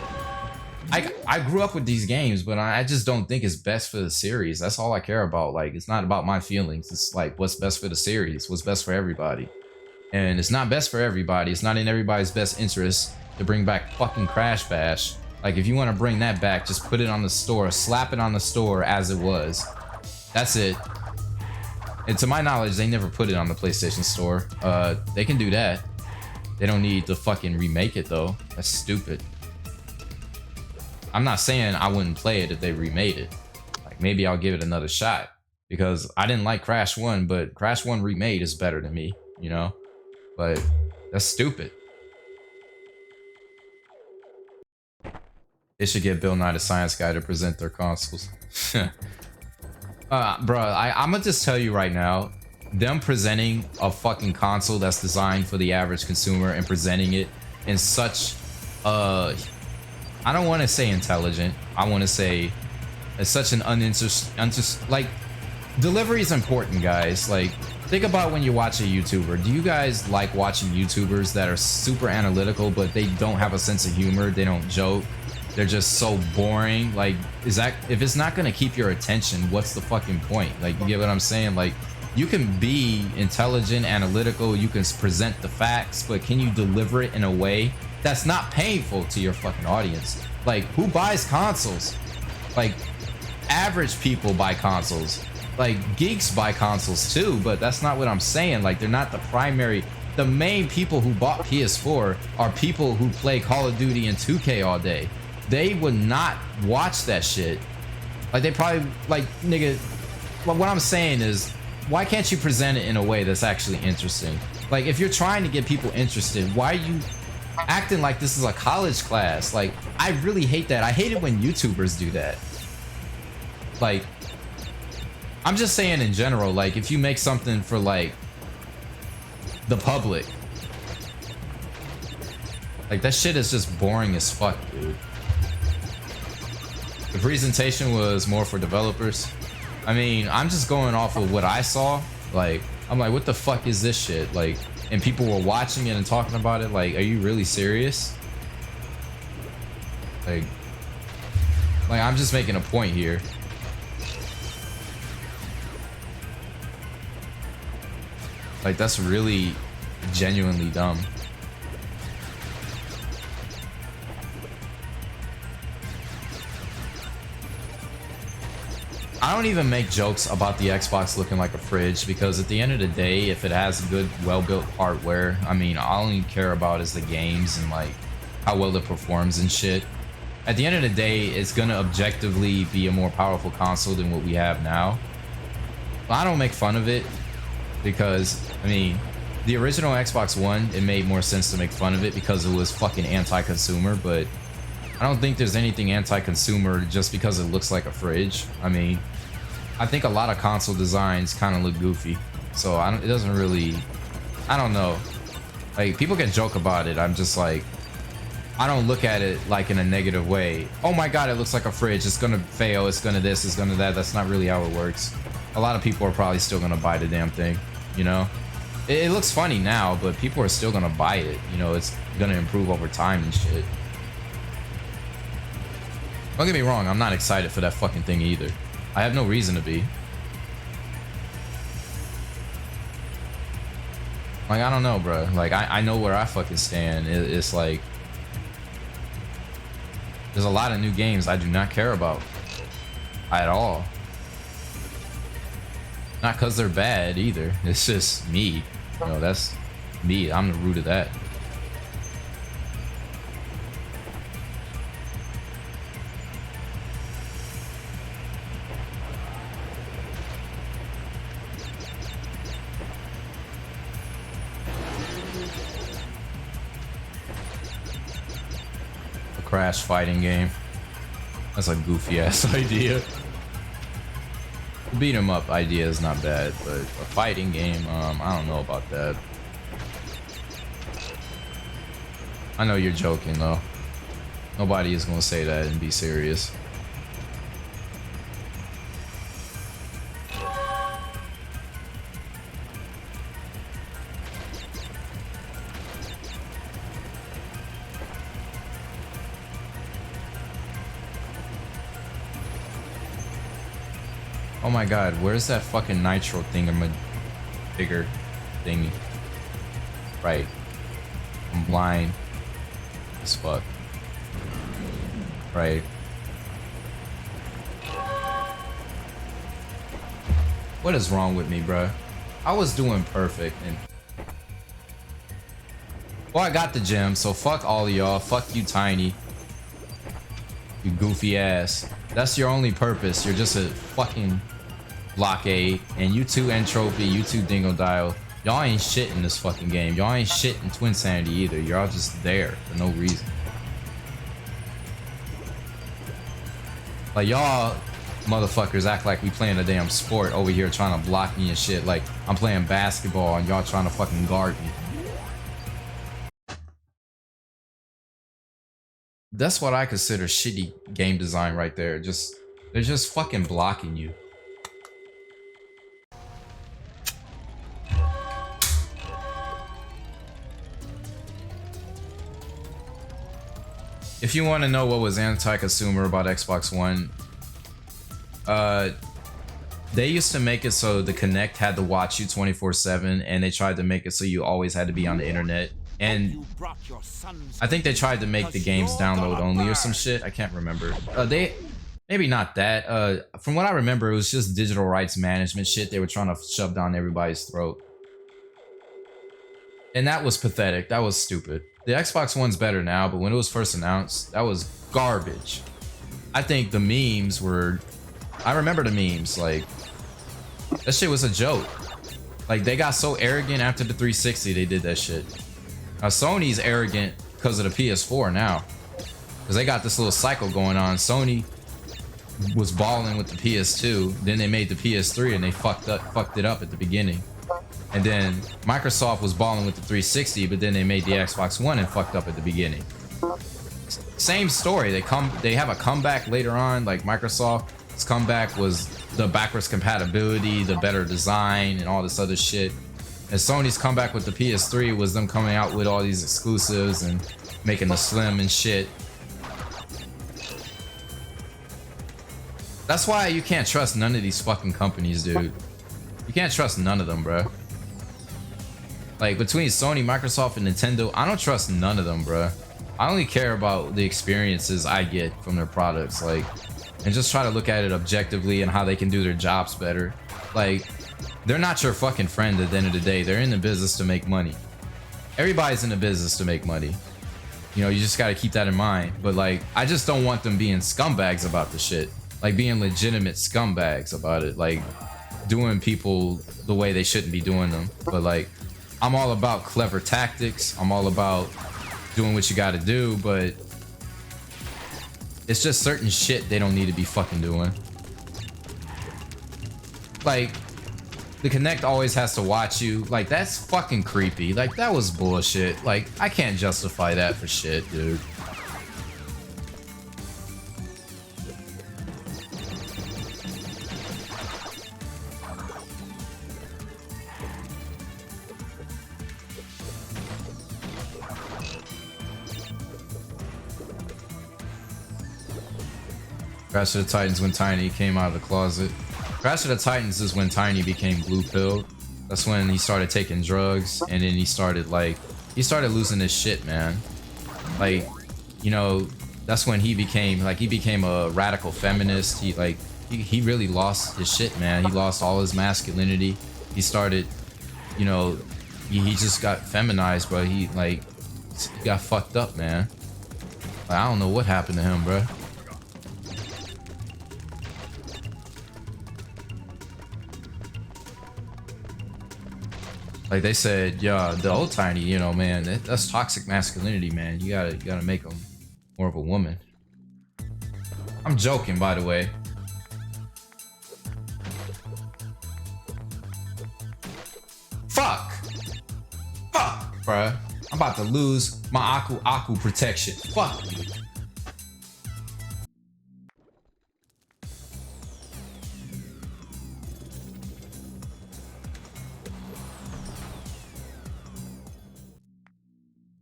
I grew up with these games, but I just don't think it's best for the series. That's all I care about. Like, it's not about my feelings. It's like, what's best for the series? What's best for everybody? And it's not best for everybody. It's not in everybody's best interest to bring back fucking Crash Bash. Like, if you want to bring that back, just put it on the store. Slap it on the store as it was. That's it. And to my knowledge, they never put it on the PlayStation Store. They can do that. They don't need to fucking remake it, though. That's stupid. I'm not saying I wouldn't play it if they remade it. Like, maybe I'll give it another shot. Because I didn't like Crash 1, but Crash 1 remade is better than me, you know? But that's stupid. They should get Bill Nye the Science Guy to present their consoles. Bro, I'm gonna just tell you right now, them presenting a fucking console that's designed for the average consumer and presenting it in such I don't want to say intelligent, I want to say it's such an like, delivery is important, guys. Like, think about when you watch a YouTuber. Do you guys like watching YouTubers that are super analytical, but they don't have a sense of humor? They don't joke. They're just so boring. Like, if it's not gonna keep your attention, what's the fucking point? Like, you get what I'm saying? Like, you can be intelligent, analytical, you can present the facts, but can you deliver it in a way that's not painful to your fucking audience? Like, who buys consoles? Like, average people buy consoles. Like, geeks buy consoles too, but that's not what I'm saying. Like, they're not the primary. The main people who bought PS4 are people who play Call of Duty and 2K all day. They would not watch that shit. Like, they probably, like, nigga, well, what I'm saying is, why can't you present it in a way that's actually interesting? Like, if you're trying to get people interested, why are you acting like this is a college class? Like, I really hate that. I hate it when YouTubers do that. Like, I'm just saying in general, like, if you make something for, like, the public, like, that shit is just boring as fuck, dude. The presentation was more for developers. I mean, I'm just going off of what I saw. Like, I'm like, what the fuck is this shit? Like, and people were watching it and talking about it. Like, are you really serious? Like, I'm just making a point here. Like, that's really genuinely dumb. I don't even make jokes about the Xbox looking like a fridge, because at the end of the day, if it has good, well-built hardware, I mean, all I only care about is the games and, like, how well it performs and shit. At the end of the day, it's gonna objectively be a more powerful console than what we have now. But I don't make fun of it, because, I mean, the original Xbox One, it made more sense to make fun of it because it was fucking anti-consumer, but I don't think there's anything anti-consumer just because it looks like a fridge. I mean, I think a lot of console designs kind of look goofy, so it doesn't really, I don't know. Like, people can joke about it. I'm just like, I don't look at it like in a negative way. Oh my god, it looks like a fridge. It's gonna fail. It's gonna this. It's gonna that. That's not really how it works. A lot of people are probably still gonna buy the damn thing. You know, it looks funny now, but people are still gonna buy it. You know, it's gonna improve over time and shit. Don't get me wrong. I'm not excited for that fucking thing either. I have no reason to be. Like, I don't know, bro. Like, I know where I fucking stand. It's like, there's a lot of new games I do not care about at all. Not because they're bad either. It's just me. You know, that's me. I'm the root of that. Crash fighting game. That's a goofy ass idea. The beat 'em up idea is not bad, but a fighting game, I don't know about that. I know you're joking though. Nobody is gonna say that and be serious. Oh my god, where's that fucking nitro thing? I'm a bigger thingy. Right. I'm blind as fuck. Right. What is wrong with me, bruh? I was doing perfect and... Well, I got the gem, so fuck all of y'all. Fuck you, Tiny. You goofy ass. That's your only purpose. You're just a fucking blockade. And you two Entropy, you two Dingo Dial. Y'all ain't shit in this fucking game. Y'all ain't shit in Twin Sanity either. You're all just there for no reason. Like, y'all motherfuckers act like we playing a damn sport over here trying to block me and shit. Like, I'm playing basketball and y'all trying to fucking guard me. That's what I consider shitty game design right there. They're just fucking blocking you. If you want to know what was anti-consumer about Xbox One, they used to make it so the Kinect had to watch you 24/7, and they tried to make it so you always had to be on the internet. And I think they tried to make the games download only or some shit. I can't remember. Maybe not that. From what I remember, it was just digital rights management shit they were trying to shove down everybody's throat. And that was pathetic. That was stupid. The Xbox One's better now, but when it was first announced, that was garbage. I think the memes were... I remember the memes. Like, that shit was a joke. Like, they got so arrogant after the 360, they did that shit. Now, Sony's arrogant because of the PS4 now. Because they got this little cycle going on. Sony was balling with the PS2. Then they made the PS3 and they fucked it up at the beginning. And then Microsoft was balling with the 360, but then they made the Xbox One and fucked up at the beginning. Same story. They have a comeback later on. Like, Microsoft's comeback was the backwards compatibility, the better design, and all this other shit. And Sony's comeback with the PS3 was them coming out with all these exclusives and making the Slim and shit. That's why you can't trust none of these fucking companies, dude. You can't trust none of them, bro. Like, between Sony, Microsoft, and Nintendo, I don't trust none of them, bro. I only care about the experiences I get from their products, like, and just try to look at it objectively and how they can do their jobs better. Like, they're not your fucking friend at the end of the day. They're in the business to make money. Everybody's in the business to make money. You know, you just gotta keep that in mind. But, like, I just don't want them being scumbags about the shit. Like, being legitimate scumbags about it. Like, doing people the way they shouldn't be doing them. But, like, I'm all about clever tactics. I'm all about doing what you gotta do, but it's just certain shit they don't need to be fucking doing. Like, the Connect always has to watch you. Like, that's fucking creepy. Like, that was bullshit. Like, I can't justify that for shit, dude. Crash of the Titans when Tiny came out of the closet. Crash of the Titans is when Tiny became blue pilled. That's when he started taking drugs, and then he started losing his shit, man. Like, you know, that's when he became a radical feminist. He really lost his shit, man. He lost all his masculinity. He started, you know, he just got feminized, bro. He got fucked up, man. Like, I don't know what happened to him, bro. Like they said, yeah, the old Tiny, you know, man, that's toxic masculinity, man. You gotta make him more of a woman. I'm joking, by the way. Fuck, bruh. I'm about to lose my Aku protection. Fuck you.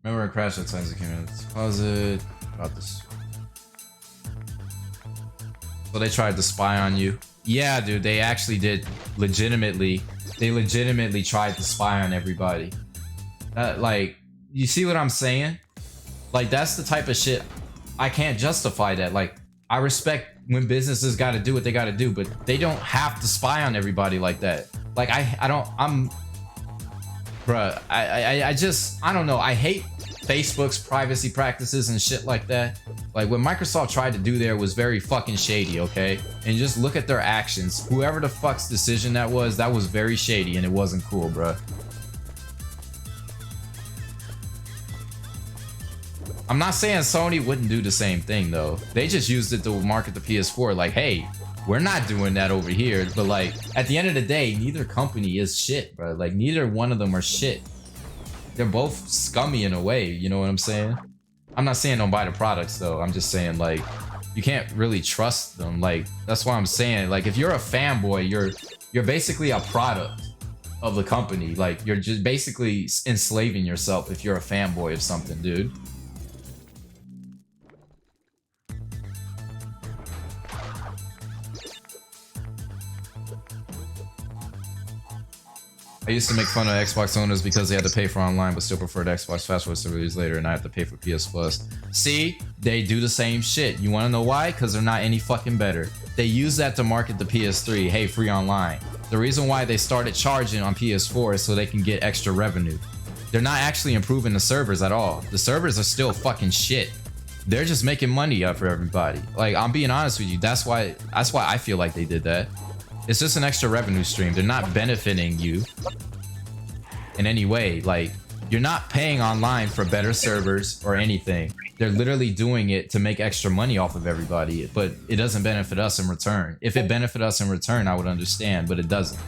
Remember when Crash at times it came in the closet about this. So they tried to spy on you. Yeah, dude, they actually did legitimately. They legitimately tried to spy on everybody. Like, you see what I'm saying? Like, that's the type of shit I can't justify that. Like, I respect when businesses got to do what they got to do, but they don't have to spy on everybody like that. Like, bruh, I don't know. I hate Facebook's privacy practices and shit like that. Like, what Microsoft tried to do there was very fucking shady, okay? And just look at their actions. Whoever the fuck's decision that was very shady, and it wasn't cool, bruh. I'm not saying Sony wouldn't do the same thing, though. They just used it to market the PS4 like, hey, we're not doing that over here. But, like, at the end of the day, neither company is shit, bro. Like, neither one of them are shit. They're both scummy in a way, you know what I'm saying? I'm not saying don't buy the products, though. I'm just saying, like, you can't really trust them. Like, that's why I'm saying, like, if you're a fanboy, you're basically a product of the company. Like, you're just basically enslaving yourself if you're a fanboy of something, dude. I used to make fun of Xbox owners because they had to pay for online, but still preferred Xbox fast forward several years later, and I have to pay for PS Plus. See, they do the same shit. You want to know why? Because they're not any fucking better. They use that to market the PS3. Hey, free online. The reason why they started charging on PS4 is so they can get extra revenue. They're not actually improving the servers at all. The servers are still fucking shit. They're just making money up for everybody. Like, I'm being honest with you. That's why I feel like they did that. It's just an extra revenue stream. They're not benefiting you in any way. Like, you're not paying online for better servers or anything. They're literally doing it to make extra money off of everybody, but it doesn't benefit us in return. If it benefited us in return, I would understand, but it doesn't.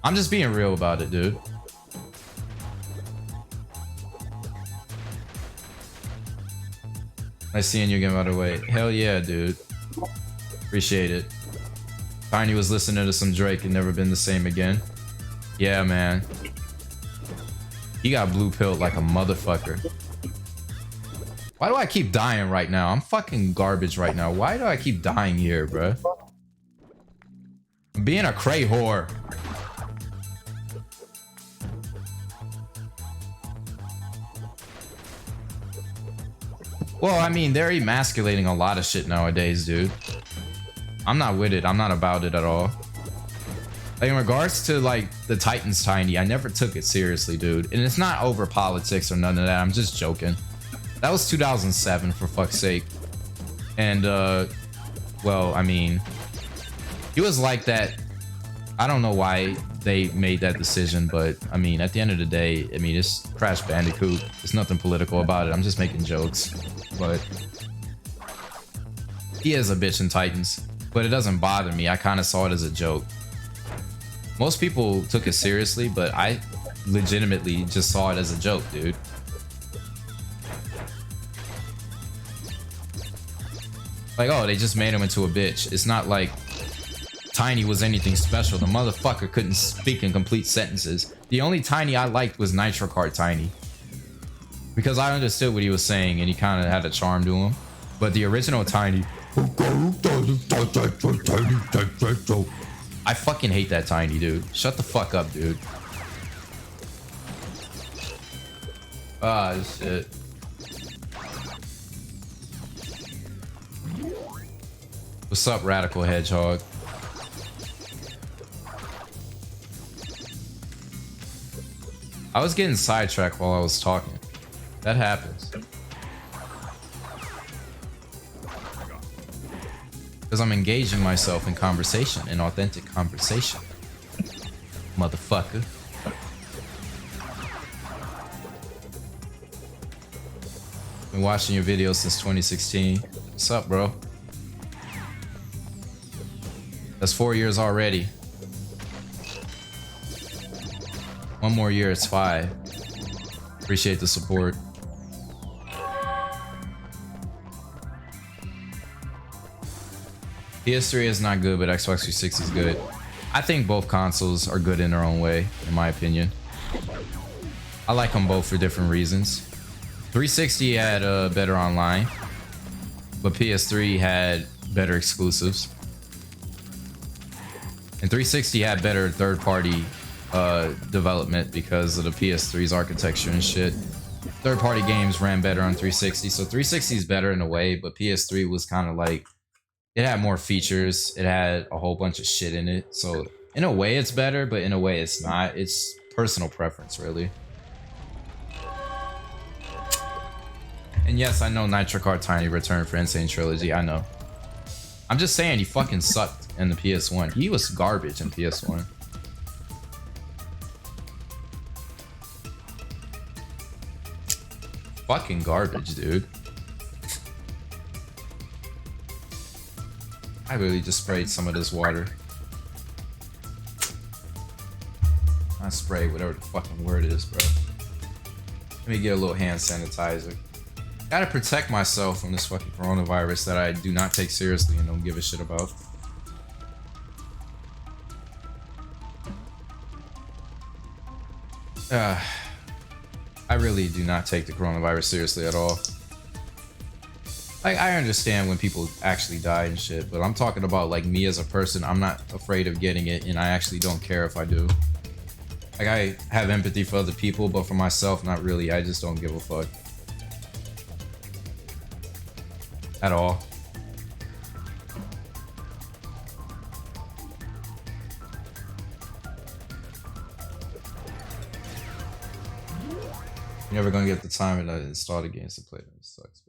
I'm just being real about it, dude. Nice seeing you again, by the way. Hell yeah, dude. Appreciate it. Tiny was listening to some Drake and never been the same again. Yeah, man. He got blue pilled like a motherfucker. Why do I keep dying right now? I'm fucking garbage right now. Why do I keep dying here, bro? I'm being a cray whore. Well, I mean, they're emasculating a lot of shit nowadays, dude. I'm not with it. I'm not about it at all. Like, in regards to, like, the Titans Tiny, I never took it seriously, dude. And it's not over politics or none of that. I'm just joking. That was 2007, for fuck's sake. And, well, I mean, he was like that. I don't know why they made that decision, but, I mean, at the end of the day, I mean, it's Crash Bandicoot. There's nothing political about it. I'm just making jokes. But he is a bitch in Titans. but it doesn't bother me. I kind of saw it as a joke. Most people took it seriously, but I legitimately just saw it as a joke, dude. Like, oh, they just made him into a bitch. It's not like Tiny was anything special. The motherfucker couldn't speak in complete sentences. The only Tiny I liked was Nitro Kart Tiny, because I understood what he was saying and he kind of had a charm to him. But the original Tiny, I fucking hate that Tiny, dude. Shut the fuck up, dude. Ah, shit. What's up, Radical Hedgehog? I was getting sidetracked while I was talking. That happens. Because I'm engaging myself in conversation, in authentic conversation. Motherfucker. Been watching your videos since 2016. What's up, bro? That's 4 years already. One more year, it's 5. Appreciate the support. PS3 is not good, but Xbox 360 is good. I think both consoles are good in their own way, in my opinion. I like them both for different reasons. 360 had better online, but PS3 had better exclusives. And 360 had better third-party development because of the PS3's architecture and shit. Third-party games ran better on 360, so 360 is better in a way, but PS3 was kind of like, it had more features, it had a whole bunch of shit in it, so in a way it's better, but in a way it's not. It's personal preference, really. And yes, I know Nitro Kart Tiny returned for Insane Trilogy, I know. I'm just saying, he fucking sucked in the PS1. He was garbage in PS1. Fucking garbage, dude. I really just sprayed some of this water. I sprayed whatever the fucking word is, bro. Let me get a little hand sanitizer. Gotta protect myself from this fucking coronavirus that I do not take seriously and don't give a shit about. I really do not take the coronavirus seriously at all. Like, I understand when people actually die and shit, but I'm talking about like me as a person. I'm not afraid of getting it, and I actually don't care if I do. Like, I have empathy for other people, but for myself, not really. I just don't give a fuck. At all. You're never gonna get the time to install the games to play them. It sucks.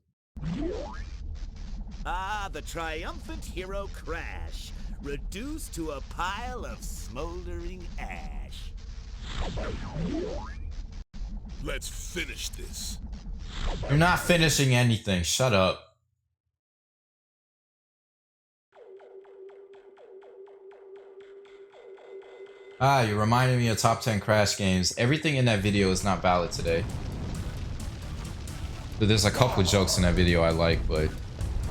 Ah, the triumphant hero Crash, reduced to a pile of smoldering ash. Let's finish this. You're not finishing anything. Shut up. Ah, you reminded me of top 10 Crash games. Everything in that video is not valid today. But there's a couple jokes in that video I like, but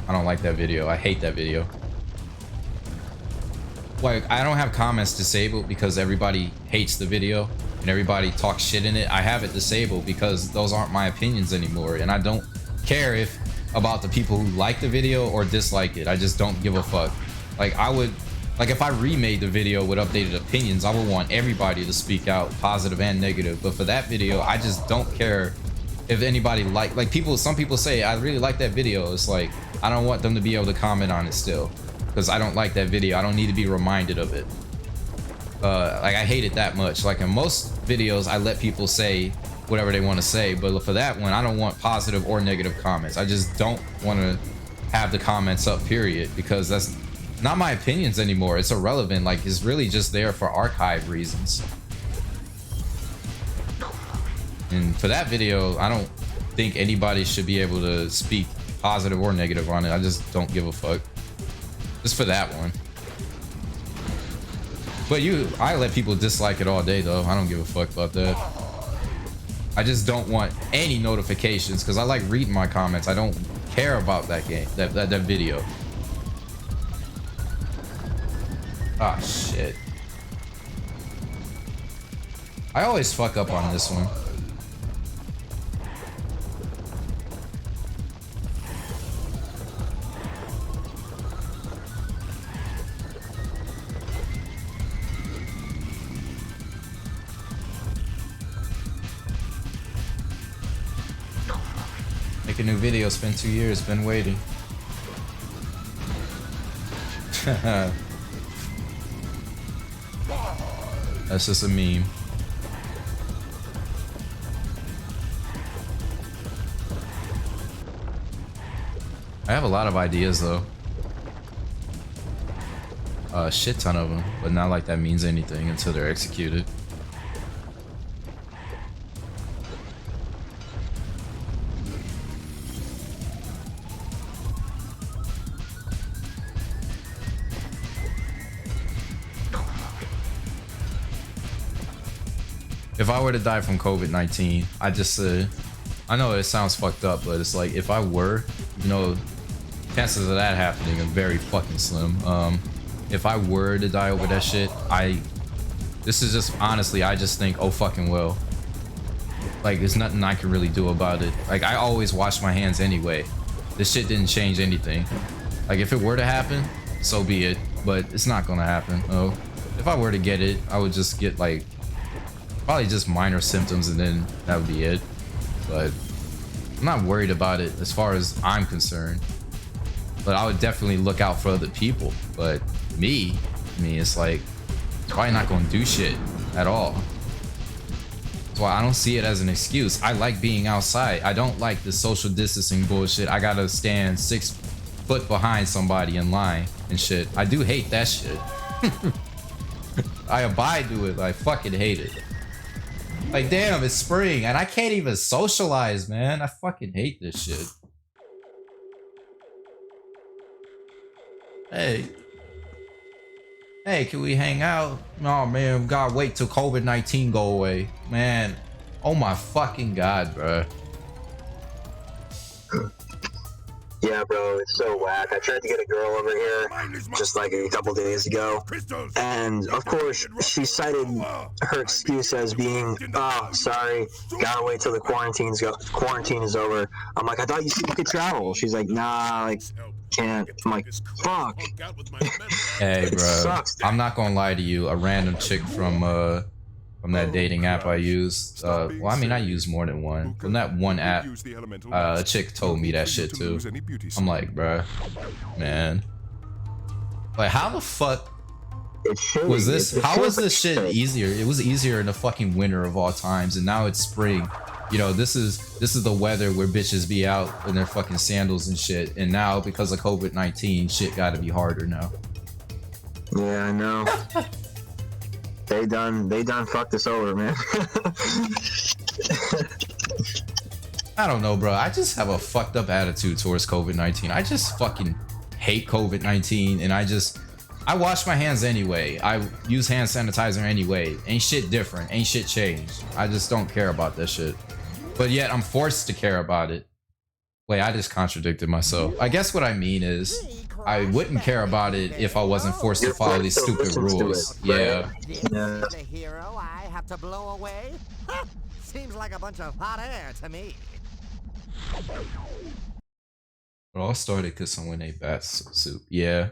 I don't like that video. I hate that video. Like, I don't have comments disabled because everybody hates the video and everybody talks shit in it. I have it disabled because those aren't my opinions anymore, and I don't care if about the people who like the video or dislike it. I just don't give a fuck. Like, I would, like, if I remade the video with updated opinions, I would want everybody to speak out, positive and negative. But for that video, I just don't care if anybody like people. Some people say I really like that video. It's like, I don't want them to be able to comment on it still because I don't like that video. I don't need to be reminded of it. Like, I hate it that much. Like, in most videos, I let people say whatever they want to say, but for that one, I don't want positive or negative comments. I just don't want to have the comments up, period, because that's not my opinions anymore. It's irrelevant. Like, it's really just there for archive reasons. And for that video, I don't think anybody should be able to speak positive or negative on it. I just don't give a fuck. Just for that one. But I let people dislike it all day though. I don't give a fuck about that. I just don't want any notifications because I like reading my comments. I don't care about that game, that video. Ah, shit. I always fuck up on this one. Make a new video, spend 2 years, been waiting. That's just a meme. I have a lot of ideas though. A shit ton of them, but not like that means anything until they're executed. If I were to die from COVID-19, I just, I know it sounds fucked up, but it's like, if I were, you know, chances of that happening are very fucking slim. If I were to die over that shit, this is just, honestly, I just think, oh fucking well. Like, there's nothing I can really do about it. Like, I always wash my hands anyway. This shit didn't change anything. Like, if it were to happen, so be it, but it's not gonna happen. Oh, if I were to get it, I would just get, like, probably just minor symptoms and then that would be it. But I'm not worried about it as far as I'm concerned. But I would definitely look out for other people. But me, it's like, it's probably not gonna do shit at all. That's why I don't see it as an excuse. I like being outside. I don't like the social distancing bullshit. I gotta stand 6 foot behind somebody in line and shit. I do hate that shit. I abide to it. I fucking hate it. Like, damn, it's spring and I can't even socialize, man. I fucking hate this shit. Hey, can we hang out? Oh man, we gotta wait till COVID-19 go away. Man, oh my fucking god, bro. Yeah, bro, it's so whack. I tried to get a girl over here just like a couple days ago, and of course she cited her excuse as being, oh, sorry, gotta wait till the quarantine is over. I'm like, I thought you said you could travel. She's like, nah, like, can't. I'm like, fuck. Hey, bro, sucks. I'm not gonna lie to you. A random chick from that dating app I used. Well, I mean, I use more than one. From that one app, a chick told me that shit too. I'm like, bruh, man. Like, how the fuck was this? How was this shit easier? It was easier in the fucking winter of all times, and now it's spring. You know, this is the weather where bitches be out in their fucking sandals and shit. And now, because of COVID-19, shit gotta be harder now. Yeah, I know. They done fucked us over, man. I don't know, bro. I just have a fucked up attitude towards COVID-19. I just fucking hate COVID-19, and I wash my hands anyway. I use hand sanitizer anyway. Ain't shit different. Ain't shit changed. I just don't care about that shit. But yet I'm forced to care about it. Wait, I just contradicted myself. I guess what I mean is, I wouldn't care about it if I wasn't forced to follow these stupid rules. Yeah. The hero I have to blow away? Seems like a bunch of hot air to me. It all started because someone ate bat soup. Yeah.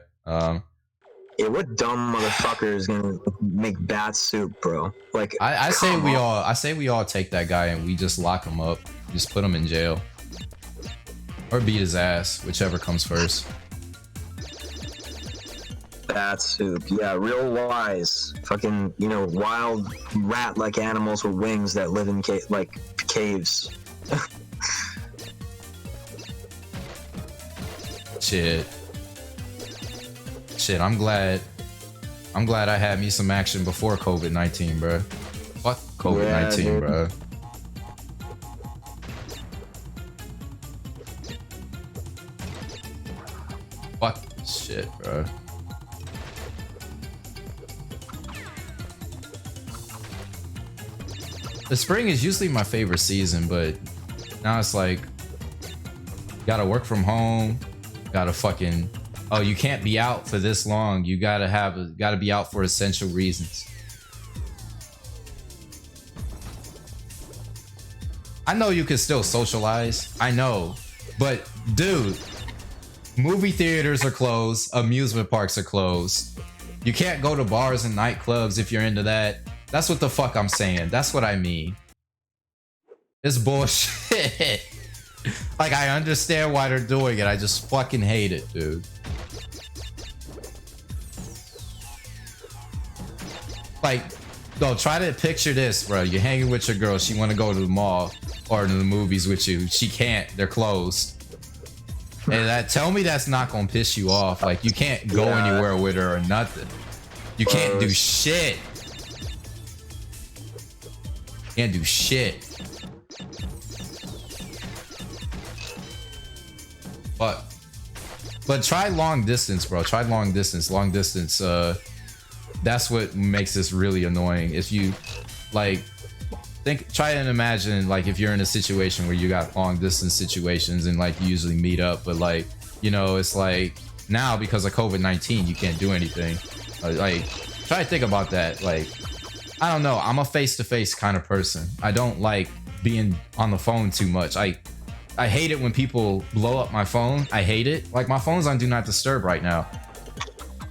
Yeah, what dumb motherfucker is gonna make bat soup, bro? Like, I say we all take that guy and we just lock him up. Just put him in jail. Or beat his ass, whichever comes first. Bat soup, yeah, real wise. Fucking, you know, wild rat-like animals with wings that live in caves. Shit, I'm glad I had me some action before COVID-19, bro. Fuck COVID-19, yeah, bro. Fuck this shit. shit, bro. The spring is usually my favorite season, but now it's like, gotta work from home, gotta fucking, oh, you can't be out for this long. You gotta be out for essential reasons. I know you can still socialize, I know, but dude, movie theaters are closed, amusement parks are closed. You can't go to bars and nightclubs if you're into that. That's what the fuck I'm saying. That's what I mean. It's bullshit. Like, I understand why they're doing it. I just fucking hate it, dude. Like, no, try to picture this, bro. You're hanging with your girl. She want to go to the mall or to the movies with you. She can't. They're closed. And tell me that's not gonna piss you off. Like, you can't go anywhere with her or nothing. You can't do shit. Can't do shit. But try long distance, bro. Try long distance. Long distance. That's what makes this really annoying. If you like try and imagine, like, if you're in a situation where you got long distance situations and like you usually meet up, but like, you know, it's like now because of COVID-19 you can't do anything. Like, try to think about that. Like, I don't know, I'm a face-to-face kind of person. I don't like being on the phone too much. I hate it when people blow up my phone. I hate it. Like, my phone's on do not disturb right now.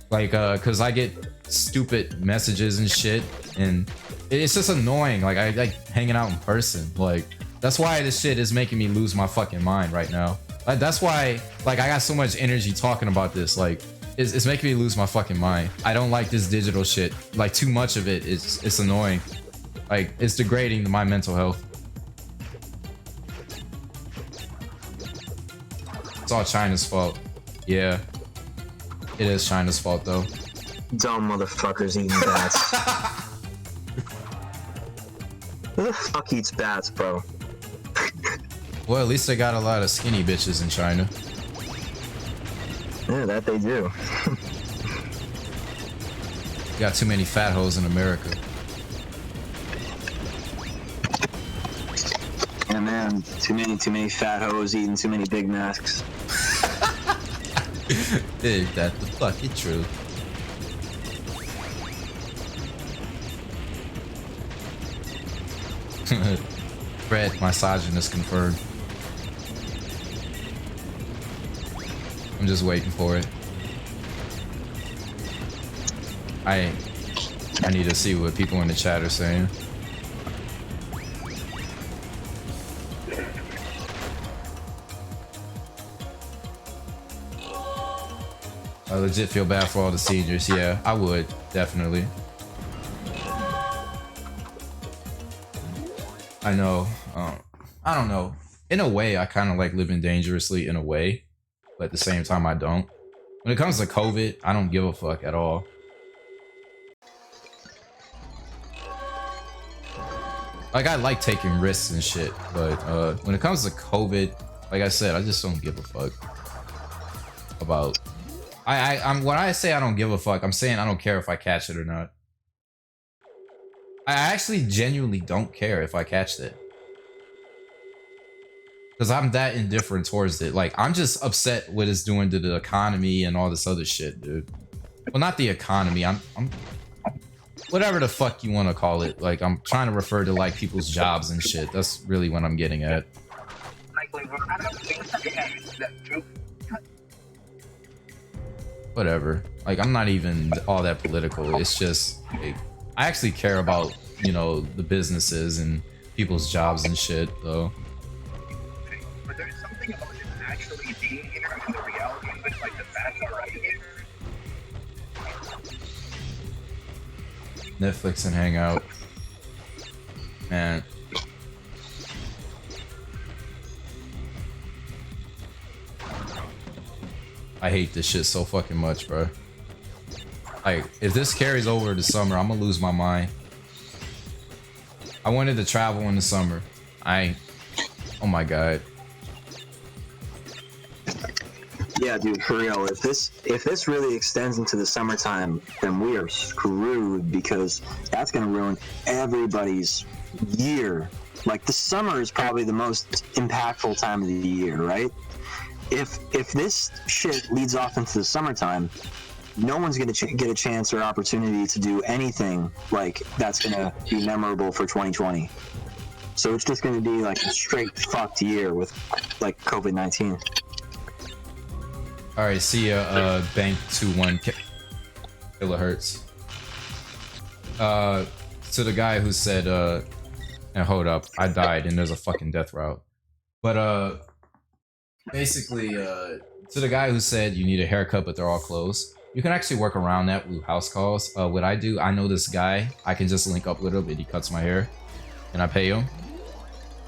Like, cause I get stupid messages and shit, and it's just annoying. Like, I like hanging out in person. Like, that's why this shit is making me lose my fucking mind right now. Like, that's why, like, I got so much energy talking about this. Like, it's making me lose my fucking mind. I don't like this digital shit. Like, too much of it is, it's annoying. Like, it's degrading to my mental health. It's all China's fault. Yeah, it is China's fault though. Dumb motherfuckers eating bats. Who the fuck eats bats, bro? Well, at least they got a lot of skinny bitches in China. Yeah, that they do. Got too many fat hoes in America. Yeah, man, too many fat hoes eating too many Big Macs. Dude, that's the fucking truth. Fred, misogynist confirmed. I'm just waiting for it. I need to see what people in the chat are saying. I legit feel bad for all the seniors. Yeah, I would, definitely. I know. I don't know. In a way, I kind of like living dangerously in a way, but at the same time, I don't. When it comes to COVID, I don't give a fuck at all. Like, I like taking risks and shit, but when it comes to COVID, like I said, I just don't give a fuck about. I'm when I say I don't give a fuck, I'm saying I don't care if I catch it or not. I actually genuinely don't care if I catch it. Because I'm that indifferent towards it. Like, I'm just upset what it's doing to the economy and all this other shit, dude. Well, not the economy. I'm whatever the fuck you want to call it. Like, I'm trying to refer to, like, people's jobs and shit. That's really what I'm getting at. Whatever. Like, I'm not even all that political. It's just, like, I actually care about, you know, the businesses and people's jobs and shit, though. But there's something about just actually being here and the reality of it, like the facts are right here. Netflix and Hangout. Man. I hate this shit so fucking much, bro. Like, if this carries over to summer, I'm gonna lose my mind. I wanted to travel in the summer. Oh my god. Yeah, dude, for real. If this really extends into the summertime, then we are screwed because that's gonna ruin everybody's year. Like the summer is probably the most impactful time of the year, right? If this shit leads off into the summertime, no one's gonna get a chance or opportunity to do anything like that's gonna be memorable for 2020. So it's just gonna be like a straight fucked year with like COVID-19. All right, see ya, Bank 21 kilohertz. To the guy who said, and hold up, I died and there's a fucking death route. But basically, to the guy who said you need a haircut but they're all closed, you can actually work around that with house calls. What I do, I know this guy, I can just link up with him and he cuts my hair, and I pay him.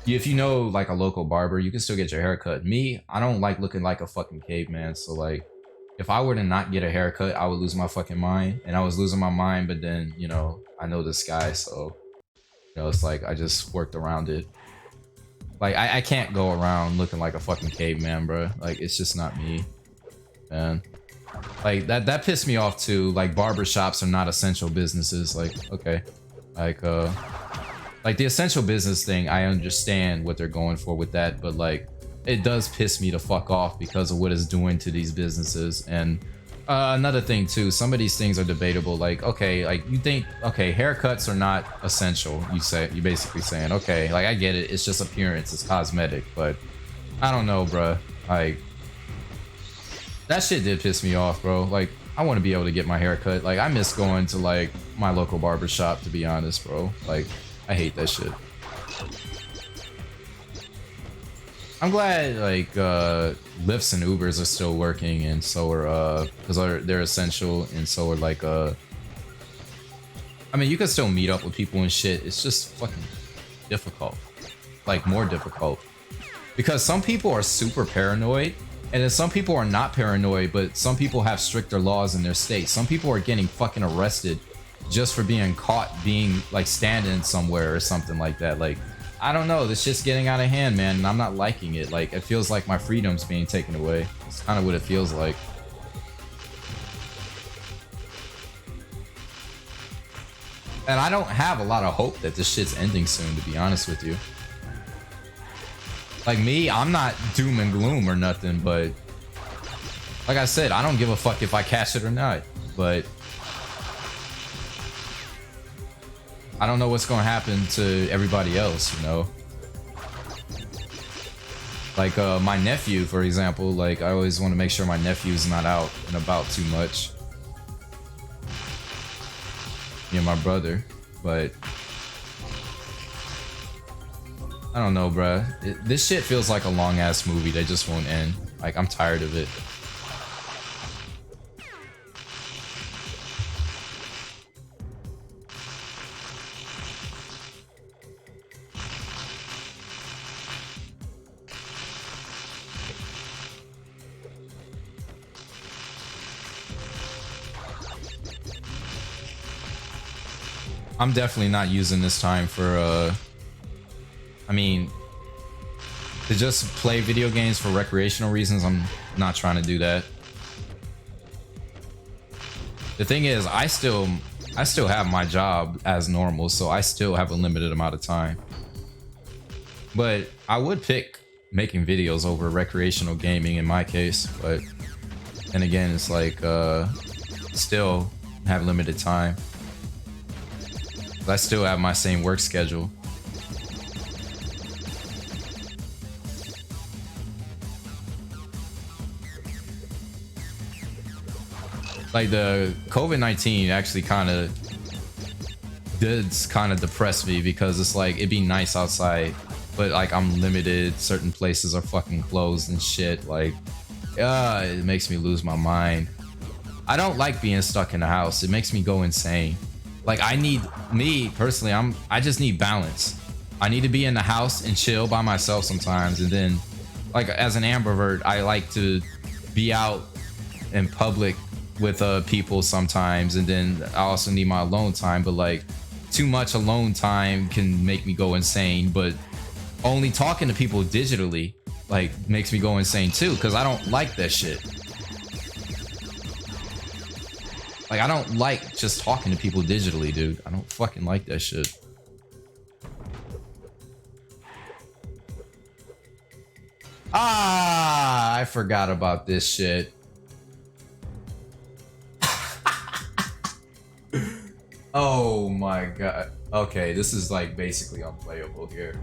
If you know like a local barber, you can still get your hair cut. Me, I don't like looking like a fucking caveman, so like if I were to not get a haircut, I would lose my fucking mind. And I was losing my mind, but then, you know, I know this guy, so you know, it's like I just worked around it. Like I can't go around looking like a fucking caveman, bro. Like it's just not me, man. Like that pissed me off too. Like barbershops are not essential businesses. Like, okay. Like the essential business thing, I understand what they're going for with that, but like it does piss me the fuck off because of what it's doing to these businesses. And another thing too, some of these things are debatable. Like, okay, like you think, okay, haircuts are not essential. You basically saying, okay, like I get it, it's just appearance, it's cosmetic, but I don't know, bruh. Like that shit did piss me off, bro. Like I want to be able to get my hair cut. Like I miss going to like my local barber shop, to be honest, bro. Like I hate that shit. I'm glad like Lyfts and Ubers are still working, and so are because they're essential, and so are like I mean, you can still meet up with people and shit. It's just fucking difficult, like more difficult, because some people are super paranoid, and then some people are not paranoid, but some people have stricter laws in their state. Some people are getting fucking arrested just for being caught being like standing somewhere or something like that. Like I don't know, this shit's getting out of hand, man, and I'm not liking it. Like it feels like my freedom's being taken away. It's kind of what it feels like. And I don't have a lot of hope that this shit's ending soon, to be honest with you. Like me, I'm not doom and gloom or nothing, but like I said, I don't give a fuck if I catch it or not. But I don't know what's gonna happen to everybody else, you know? Like my nephew, for example, like I always want to make sure my nephew's not out and about too much. Me and my brother, but I don't know, bruh. This shit feels like a long ass movie that just won't end. Like I'm tired of it. I'm definitely not using this time for I mean, to just play video games for recreational reasons. I'm not trying to do that. The thing is, I still have my job as normal, so I still have a limited amount of time. But I would pick making videos over recreational gaming in my case, but then again, it's like still have limited time. I still have my same work schedule. Like the COVID-19 actually kind of depress me, because it's like it'd be nice outside, but like I'm limited. Certain places are fucking closed and shit. Like, it makes me lose my mind. I don't like being stuck in the house. It makes me go insane. Like me personally, I just need balance. I need to be in the house and chill by myself sometimes, and then like as an ambivert, I like to be out in public with people sometimes, and then I also need my alone time. But like too much alone time can make me go insane, but only talking to people digitally like makes me go insane too, because I don't like that shit. Like, I don't like just talking to people digitally, dude. I don't fucking like that shit. Ah, I forgot about this shit. Oh my god. Okay, this is like basically unplayable here.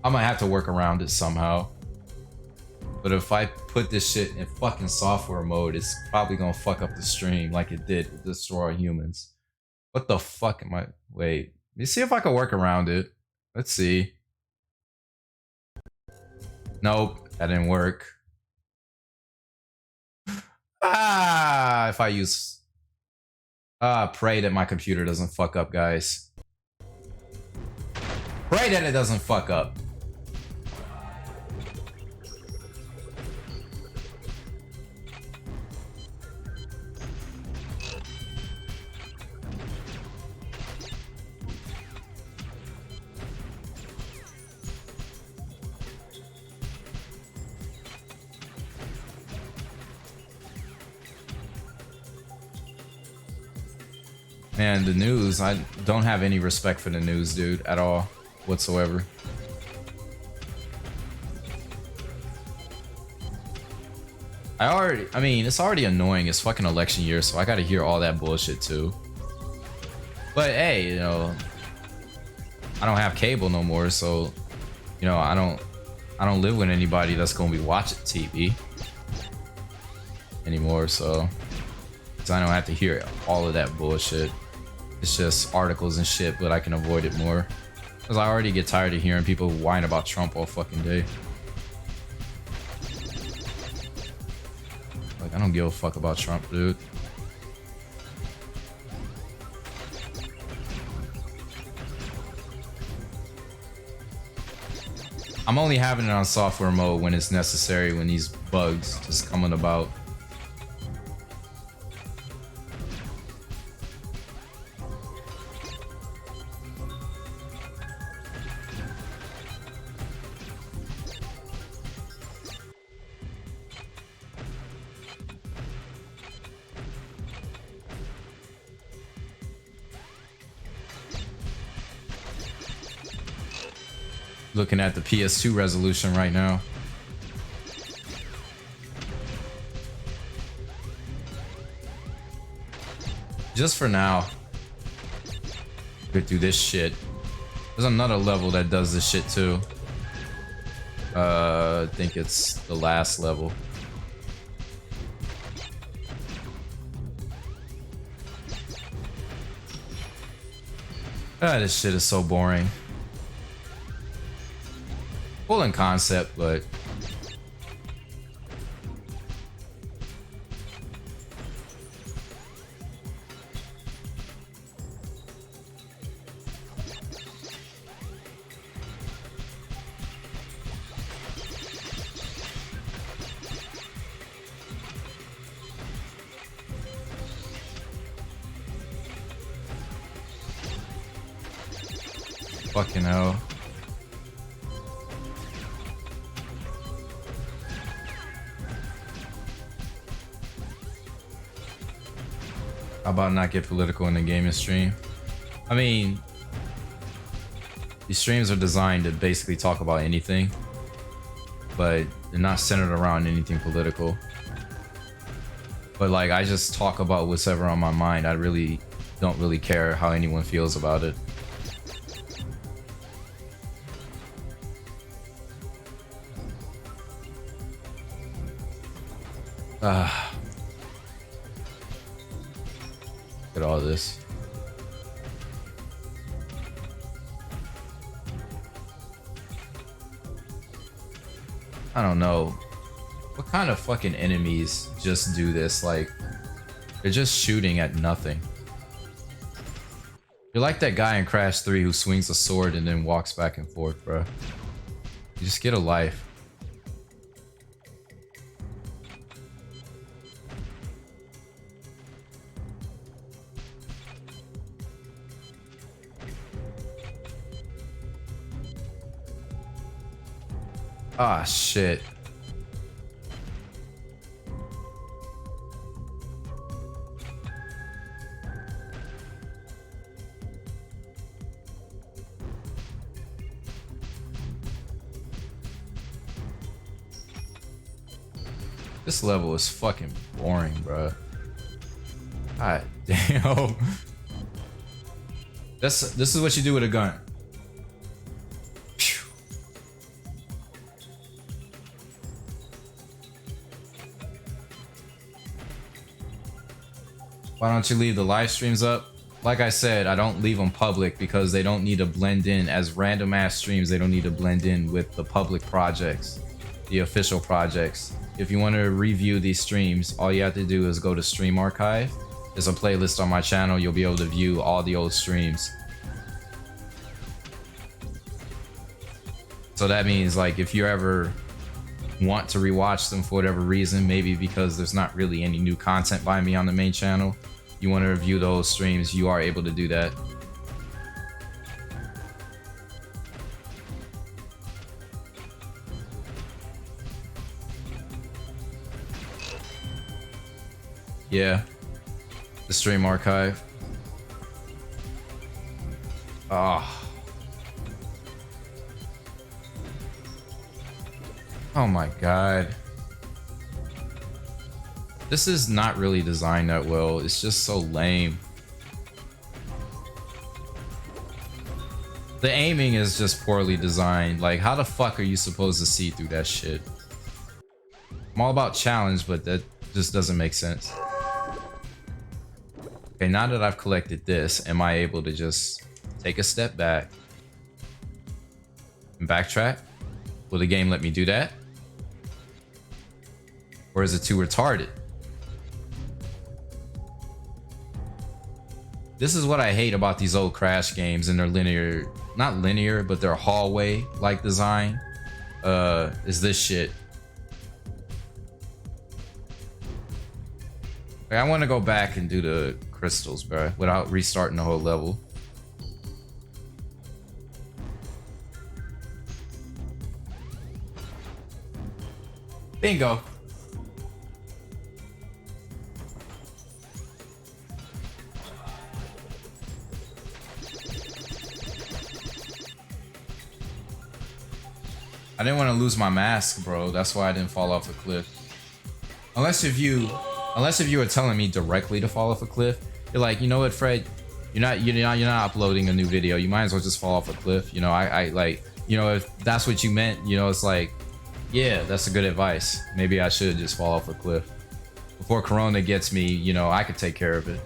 I might have to work around it somehow. But if I put this shit in fucking software mode, it's probably gonna fuck up the stream like it did with Destroy Humans. What the fuck am I? Wait, let me see if I can work around it. Let's see. Nope, that didn't work. Ah, if I use... pray that my computer doesn't fuck up, guys. Pray that it doesn't fuck up. Man, the news, I don't have any respect for the news, dude, at all, whatsoever. I mean, it's already annoying. It's fucking election year, so I gotta hear all that bullshit too. But hey, you know, I don't have cable no more, so, you know, I don't live with anybody that's gonna be watching TV anymore, so I don't have to hear all of that bullshit. It's just articles and shit, but I can avoid it more. Because I already get tired of hearing people whine about Trump all fucking day. Like, I don't give a fuck about Trump, dude. I'm only having it on software mode when it's necessary, when these bugs just coming about. Looking at the PS2 resolution right now. Just for now. Go through this shit. There's another level that does this shit too. I think it's the last level. Ah, this shit is so boring. Cool in concept, but fucking hell. How about not get political in the gaming stream? I mean, these streams are designed to basically talk about anything, but they're not centered around anything political. But like, I just talk about what's ever on my mind. I really don't really care how anyone feels about it. Look at all this. I don't know. What kind of fucking enemies just do this? Like, they're just shooting at nothing. You're like that guy in Crash 3 who swings a sword and then walks back and forth, bro. You just get a life. Ah, shit. This level is fucking boring, bro. God damn. This is what you do with a gun. Phew. Why don't you leave the live streams up? Like I said, I don't leave them public because they don't need to blend in as random ass streams. They don't need to blend in with the public projects, the official projects. If you want to review these streams, all you have to do is go to Stream Archive. There's a playlist on my channel. You'll be able to view all the old streams. So that means, like, if you ever want to rewatch them for whatever reason, maybe because there's not really any new content by me on the main channel, you want to review those streams, you are able to do that. Yeah, the Stream Archive. Oh my god. This is not really designed that well. It's just so lame. The aiming is just poorly designed. Like, how the fuck are you supposed to see through that shit? I'm all about challenge, but that just doesn't make sense. Okay, now that I've collected this, am I able to just take a step back and backtrack? Will the game let me do that? Or is it too retarded? This is what I hate about these old Crash games and their linear, not linear, but their hallway-like design. Is this shit. Okay, I want to go back and do the crystals, bro, without restarting the whole level. Bingo. I didn't want to lose my mask, bro. That's why I didn't fall off a cliff. Unless if you were telling me directly to fall off a cliff, you're like, you know what, Fred, you're not uploading a new video. You might as well just fall off a cliff. You know, I like, you know, if that's what you meant, you know, it's like, yeah, that's a good advice. Maybe I should just fall off a cliff before Corona gets me. You know, I could take care of it.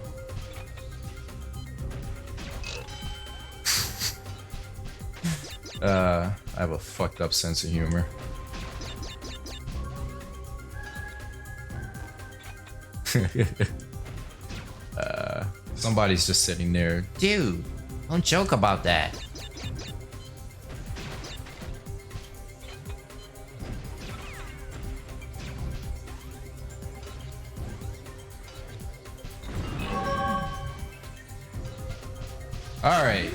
I have a fucked up sense of humor. Somebody's just sitting there. Dude, don't joke about that. Alright.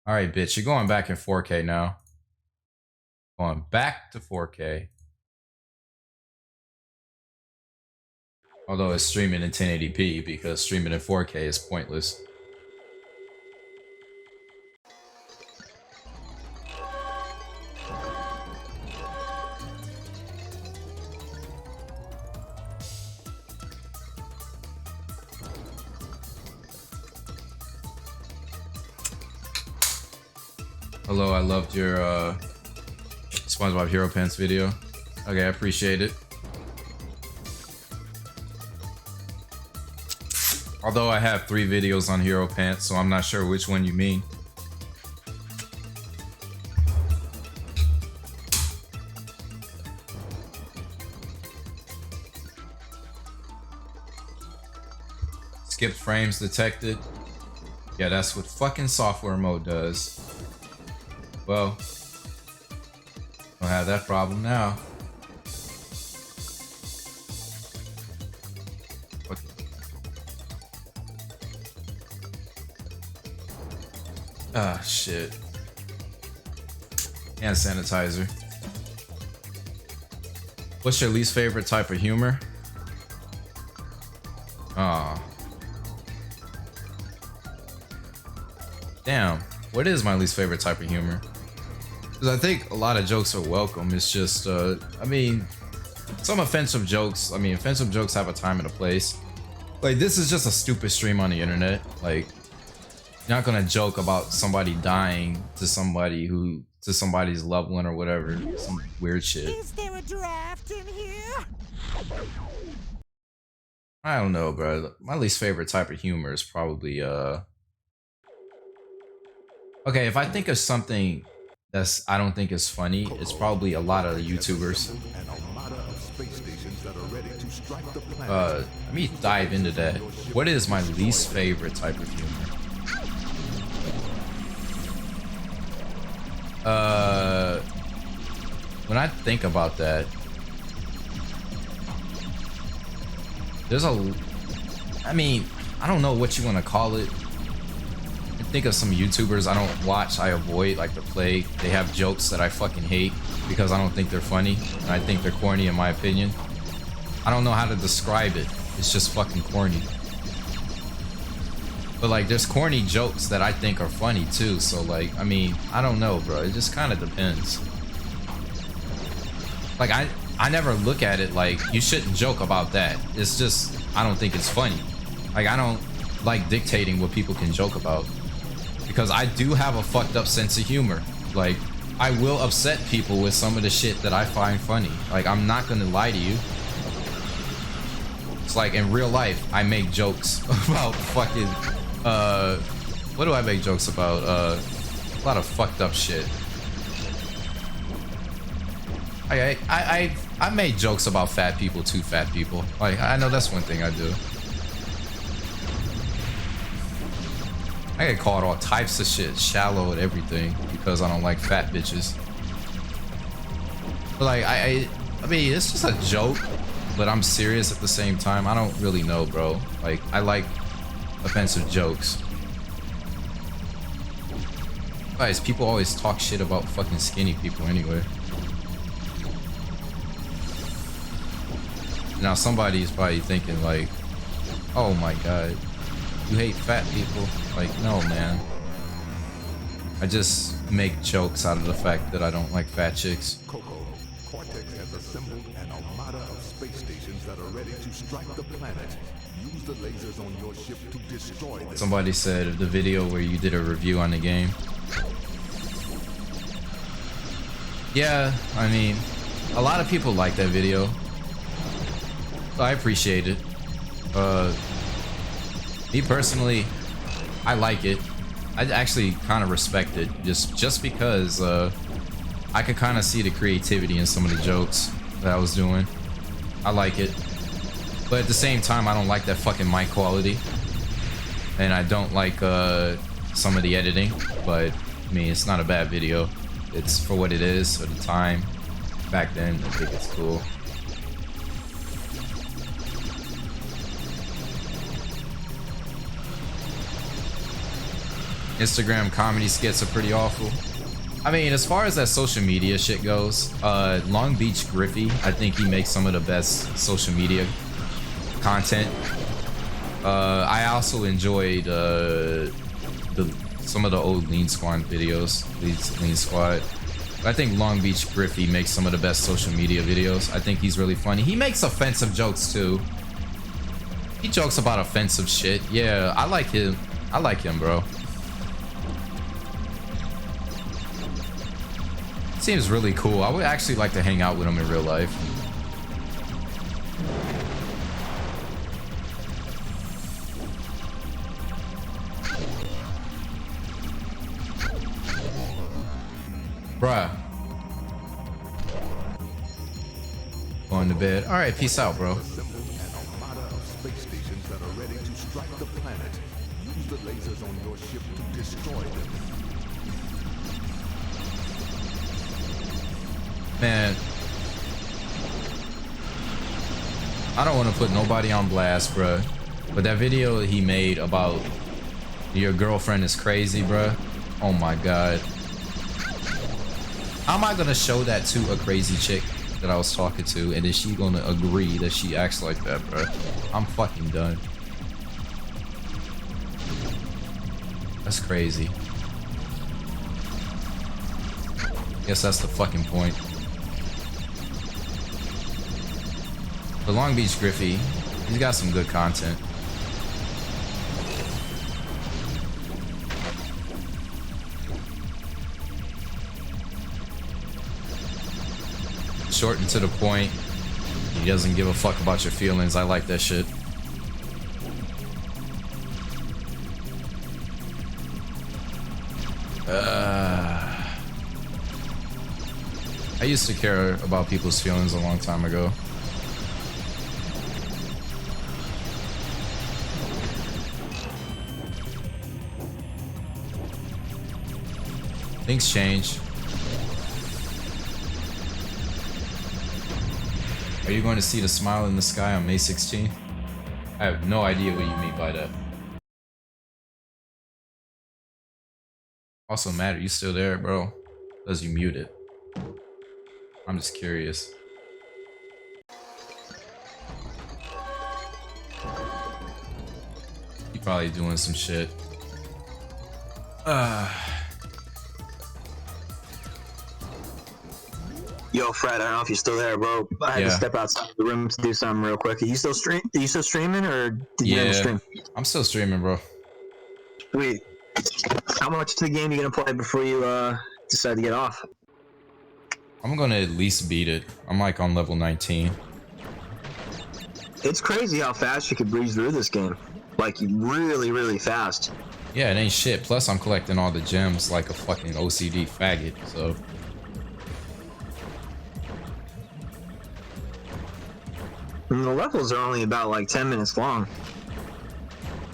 Alright, bitch. You're going back in 4K now. Going back to 4K. Although it's streaming in 1080p because streaming in 4K is pointless. Hello, I loved your SpongeBob Hero Pants video. Okay, I appreciate it. Although I have 3 videos on Hero Pants, so I'm not sure which one you mean. Skipped frames detected. Yeah, that's what fucking software mode does. Well, don't have that problem now. Okay. Ah, shit. Hand sanitizer. What's your least favorite type of humor? Aw. Damn. What is my least favorite type of humor? Because I think a lot of jokes are welcome. It's just, I mean, some offensive jokes. I mean, offensive jokes have a time and a place. Like, this is just a stupid stream on the internet. Like, you're not gonna joke about somebody dying to somebody who, to somebody's loved one or whatever. Some weird shit. Is there a draft in here? I don't know, bro. My least favorite type of humor is probably, okay, if I think of something that's I don't think is funny, it's probably a lot of YouTubers. Let me dive into that. What is my least favorite type of humor? When I think about that, there's a, I mean, I don't know what you want to call it. I think of some YouTubers I don't watch, I avoid like the plague. They have jokes that I fucking hate because I don't think they're funny, and I think they're corny in my opinion. I don't know how to describe it. It's just fucking corny. But like, there's corny jokes that I think are funny too. So like, I mean, I don't know, bro. It just kind of depends. Like, I never look at it like you shouldn't joke about that. It's just, I don't think it's funny. Like, I don't like dictating what people can joke about, because I do have a fucked up sense of humor. Like, I will upset people with some of the shit that I find funny. Like, I'm not gonna lie to you. It's like, in real life, I make jokes about fucking, what do I make jokes about? A lot of fucked up shit. I made jokes about fat people to fat people. Like, I know that's one thing I do. I get called all types of shit, shallow and everything, because I don't like fat bitches. But like, I mean, it's just a joke, but I'm serious at the same time. I don't really know, bro. Like, I like offensive jokes. Guys, people always talk shit about fucking skinny people anyway. Now somebody's probably thinking like, oh my god, you hate fat people. Like, no, man. I just make jokes out of the fact that I don't like fat chicks. Cortex has assembled an armada of space stations that are ready to strike the planet. Use the lasers on your ship to destroy them. Somebody said the video where you did a review on the game. Yeah, I mean, a lot of people like that video. I appreciate it. Me personally, I like it. I actually kind of respect it, just because I could kind of see the creativity in some of the jokes that I was doing. I like it, but at the same time, I don't like that fucking mic quality, and I don't like some of the editing. But I mean, it's not a bad video. It's for what it is at the time. Back then, I think it's cool. Instagram comedy skits are pretty awful. I mean, as far as that social media shit goes, Long Beach Griffey, I think he makes some of the best social media content. I also enjoyed some of the old Lean Squad videos. Lean Squad. I think Long Beach Griffey makes some of the best social media videos. I think he's really funny. He makes offensive jokes too. He jokes about offensive shit. Yeah, I like him. I like him, bro. Seems really cool. I would actually like to hang out with him in real life. Bruh. Going to bed. All right, peace out, bro. Man, I don't want to put nobody on blast, bruh, but that video he made about your girlfriend is crazy, bruh. Oh my god. How am I gonna show that to a crazy chick that I was talking to, and is she gonna agree that she acts like that, bruh? I'm fucking done. That's crazy. Guess that's the fucking point. The Long Beach Griffey, he's got some good content. Short and to the point. He doesn't give a fuck about your feelings. I like that shit. I used to care about people's feelings a long time ago. Things change. Are you going to see the smile in the sky on May 16th? I have no idea what you mean by that. Also, Matt, are you still there, bro? Does you mute it? I'm just curious. You probably doing some shit. Yo, Fred, I don't know if you're still there, bro. I had to step outside the room to do something real quick. Are you still streaming, or did you end the stream? I'm still streaming, bro. Sweet. How much of the game are you gonna play before you decide to get off? I'm gonna at least beat it. I'm like on level 19. It's crazy how fast you could breeze through this game. Like, really, really fast. Yeah, it ain't shit. Plus, I'm collecting all the gems like a fucking OCD faggot, so... And the levels are only about like 10 minutes long.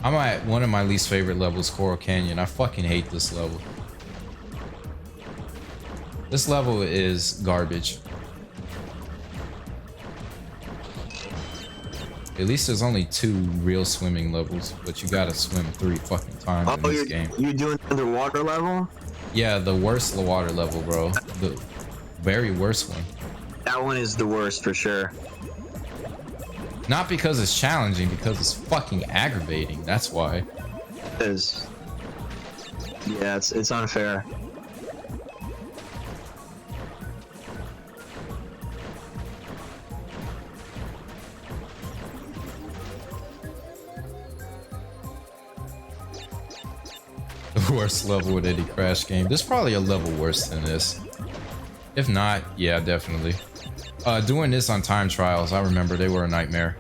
I'm at one of my least favorite levels, Coral Canyon. I fucking hate this level. This level is garbage. At least there's only 2 real swimming levels, but you gotta swim 3 fucking times in this game. You're doing the underwater level? Yeah, the worst water level, bro. The very worst one. That one is the worst for sure. Not because it's challenging, because it's fucking aggravating. That's why. It is. Yeah, it's unfair. The worst level with any Crash game. There's probably a level worse than this. If not, yeah, definitely. Doing this on time trials, I remember they were a nightmare.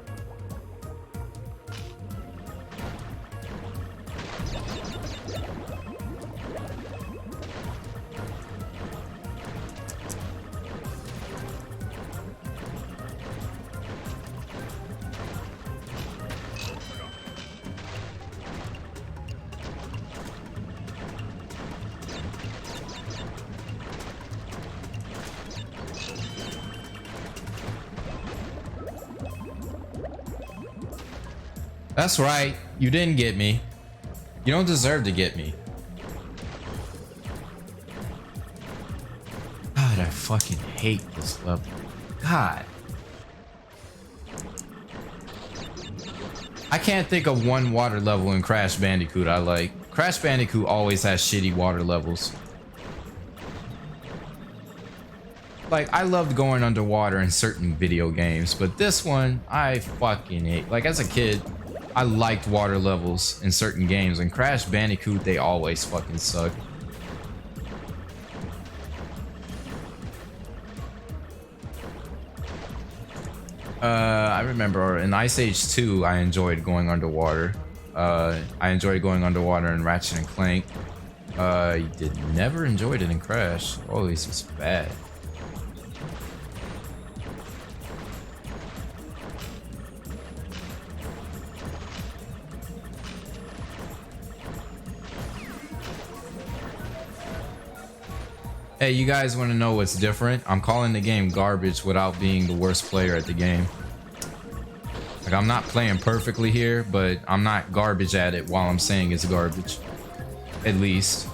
That's right, you didn't get me. You don't deserve to get me. God, I fucking hate this level. God. I can't think of one water level in Crash Bandicoot I like. Crash Bandicoot always has shitty water levels. Like, I loved going underwater in certain video games, but this one, I fucking hate. Like, as a kid, I liked water levels in certain games, and Crash Bandicoot, they always fucking suck. I remember in Ice Age 2, I enjoyed going underwater. I enjoyed going underwater in Ratchet and Clank. I never enjoyed it in Crash. Always was bad. Hey, you guys want to know what's different? I'm calling the game garbage without being the worst player at the game. Like, I'm not playing perfectly here, but I'm not garbage at it while I'm saying it's garbage. At least.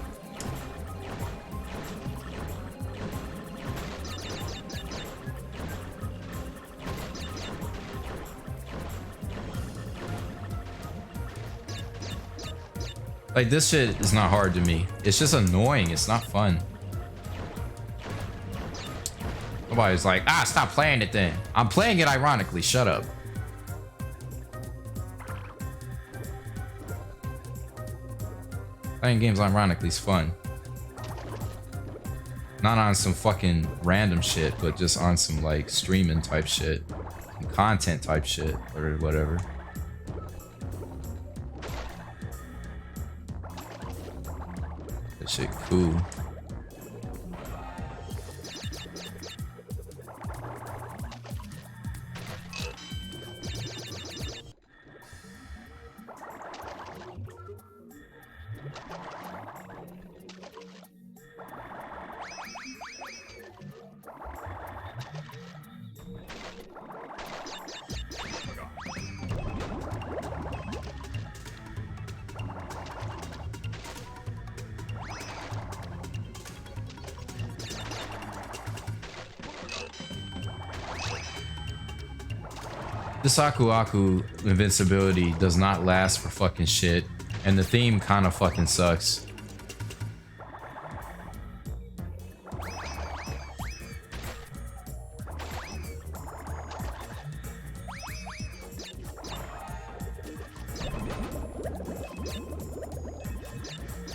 Like, this shit is not hard to me. It's just annoying. It's not fun. Nobody's like, ah, stop playing it then. I'm playing it ironically. Shut up. Playing games ironically is fun. Not on some fucking random shit, but just on some like streaming type shit. Content type shit or whatever. That shit cool. This Aku Aku invincibility does not last for fucking shit, and the theme kind of fucking sucks.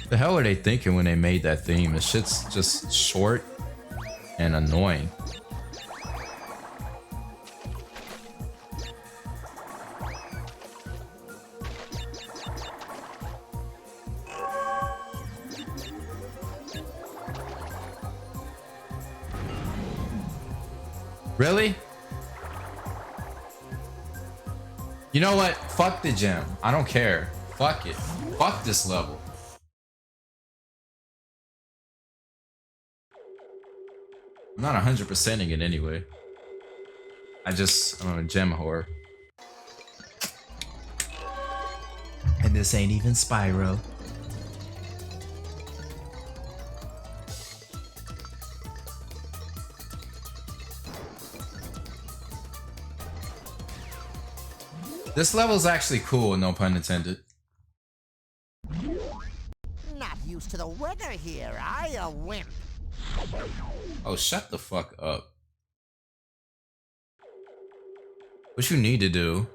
The hell are they thinking when they made that theme? This shit's just short and annoying. Really? You know what? Fuck the gym. I don't care. Fuck it. Fuck this level. I'm not 100%ing it anyway. I'm a gem whore. And this ain't even Spyro. This level's actually cool, no pun intended. Not used to the weather here, I a wimp. Oh, shut the fuck up. What you need to do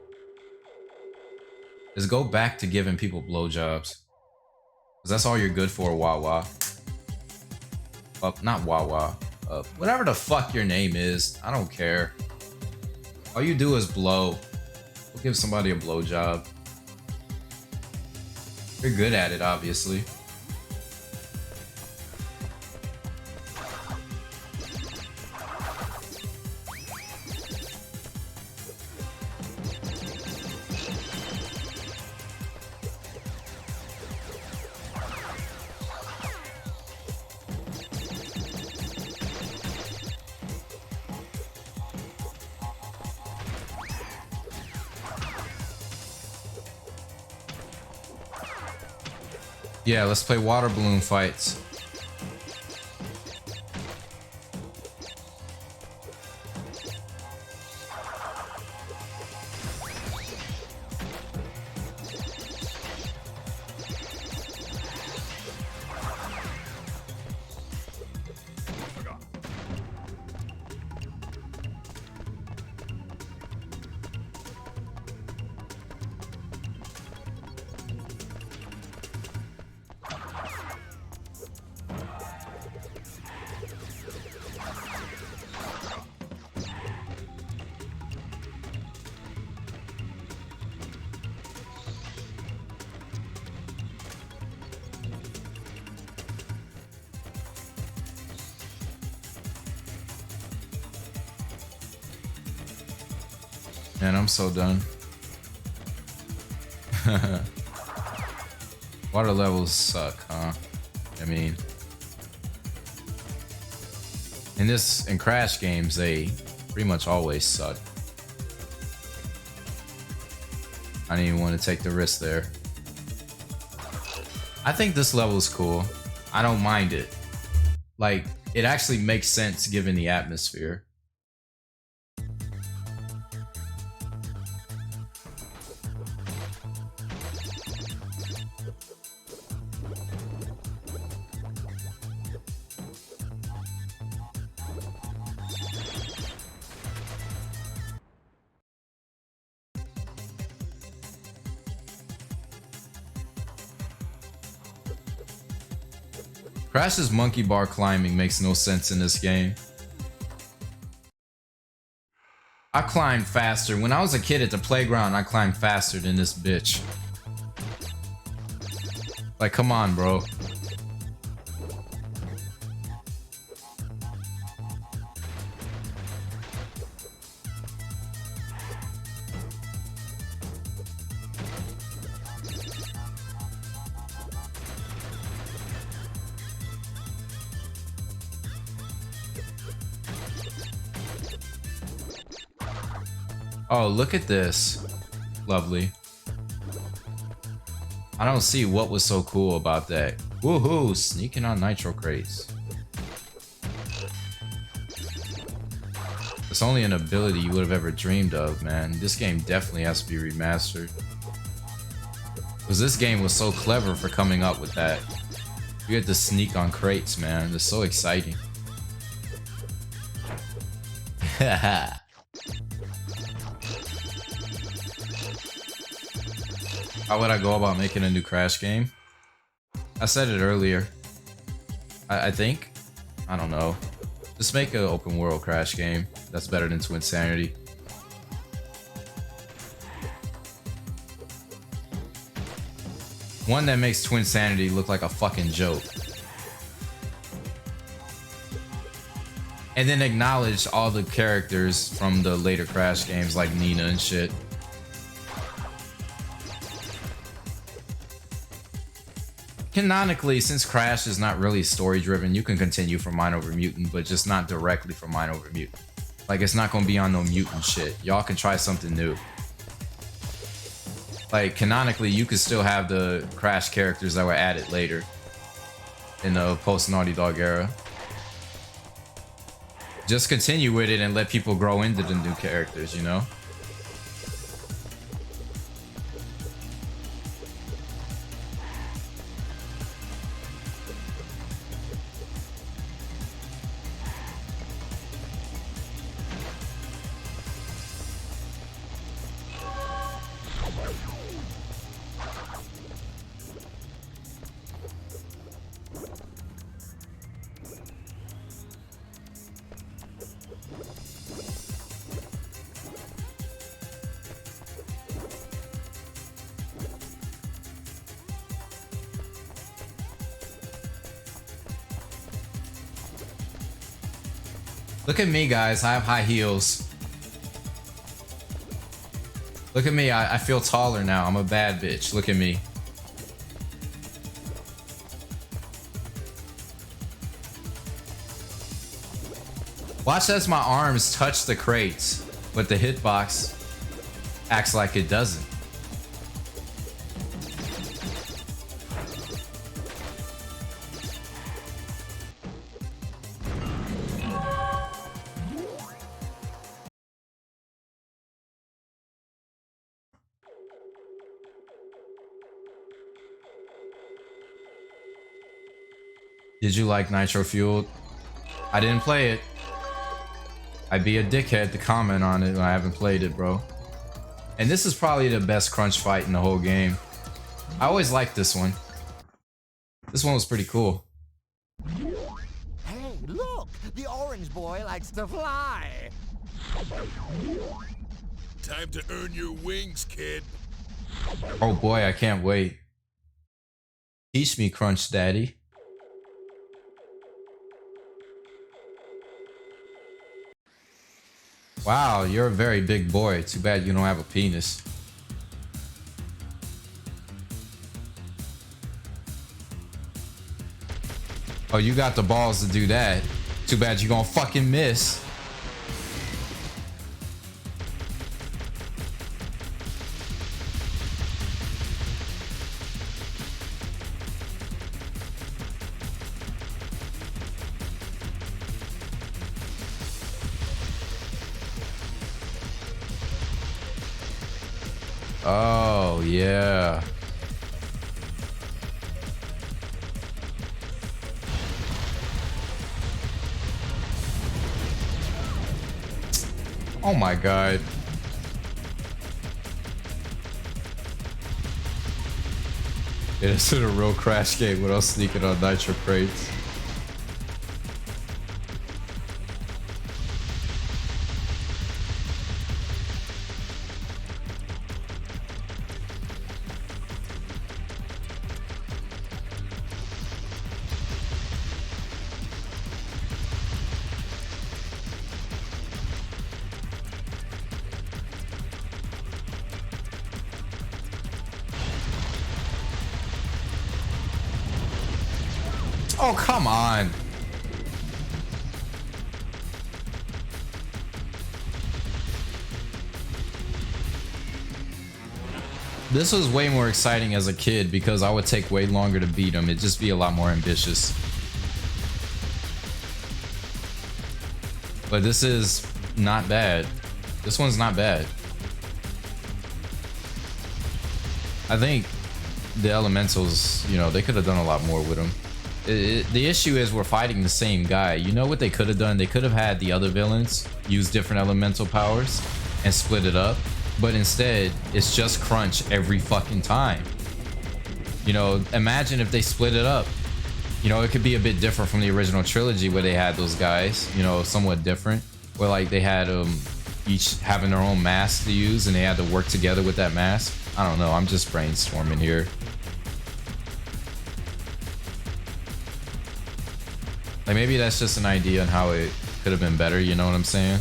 is go back to giving people blowjobs. Cause that's all you're good for, Wawa. Not Wawa. Whatever the fuck your name is, I don't care. All you do is blow. Go give somebody a blowjob. You're good at it, obviously. Yeah, let's play water balloon fights. Man, I'm so done. Water levels suck, huh? I mean, in Crash games, they pretty much always suck. I didn't even want to take the risk there. I think this level is cool. I don't mind it. Like, it actually makes sense given the atmosphere. Crash's monkey bar climbing makes no sense in this game. I climbed faster. When I was a kid at the playground, I climbed faster than this bitch. Like, come on, bro. Oh, look at this. Lovely. I don't see what was so cool about that. Woohoo! Sneaking on nitro crates. It's only an ability you would have ever dreamed of, man. This game definitely has to be remastered. Because this game was so clever for coming up with that. You get to sneak on crates, man. It's so exciting. Haha. How would I go about making a new Crash game? I said it earlier. I think. I don't know. Just make an open world Crash game. That's better than Twinsanity. One that makes Twinsanity look like a fucking joke. And then acknowledge all the characters from the later Crash games like Nina and shit. Canonically, since Crash is not really story driven, you can continue from Mind Over Mutant, but just not directly from Mind Over Mutant. Like, it's not gonna be on no mutant shit. Y'all can try something new. Like, canonically, you could still have the Crash characters that were added later in the post Naughty Dog era. Just continue with it and let people grow into the new characters, you know? Look at me, guys. I have high heels. Look at me. I feel taller now. I'm a bad bitch. Look at me. Watch as my arms touch the crates, but the hitbox acts like it doesn't. Did you like Nitro Fueled? I didn't play it. I'd be a dickhead to comment on it when I haven't played it, bro. And this is probably the best crunch fight in the whole game. I always liked this one. This one was pretty cool. Hey, look! The orange boy likes to fly! Time to earn your wings, kid. Oh boy, I can't wait. Teach me, Crunch Daddy. Wow, you're a very big boy. Too bad you don't have a penis. Oh, you got the balls to do that. Too bad you gonna fucking miss. Oh, yeah. Oh my god. Yeah, this is a real Crash game without sneaking on nitro crates. Oh, come on. This was way more exciting as a kid because I would take way longer to beat him. It'd just be a lot more ambitious. But this is not bad. This one's not bad. I think the elementals, you know, they could have done a lot more with them. The issue is we're fighting the same guy. You know what they could have done? They could have had the other villains use different elemental powers and split it up. But instead, it's just Crunch every fucking time. You know, imagine if they split it up. You know, it could be a bit different from the original trilogy where they had those guys, you know, somewhat different. Where like they had each having their own mask to use and they had to work together with that mask. I don't know, I'm just brainstorming here. Like maybe that's just an idea on how it could have been better, you know what I'm saying?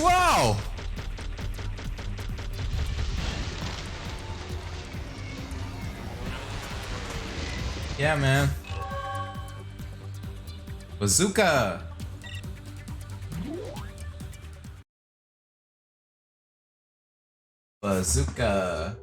Wow. Yeah, man. Bazooka. Bazooka.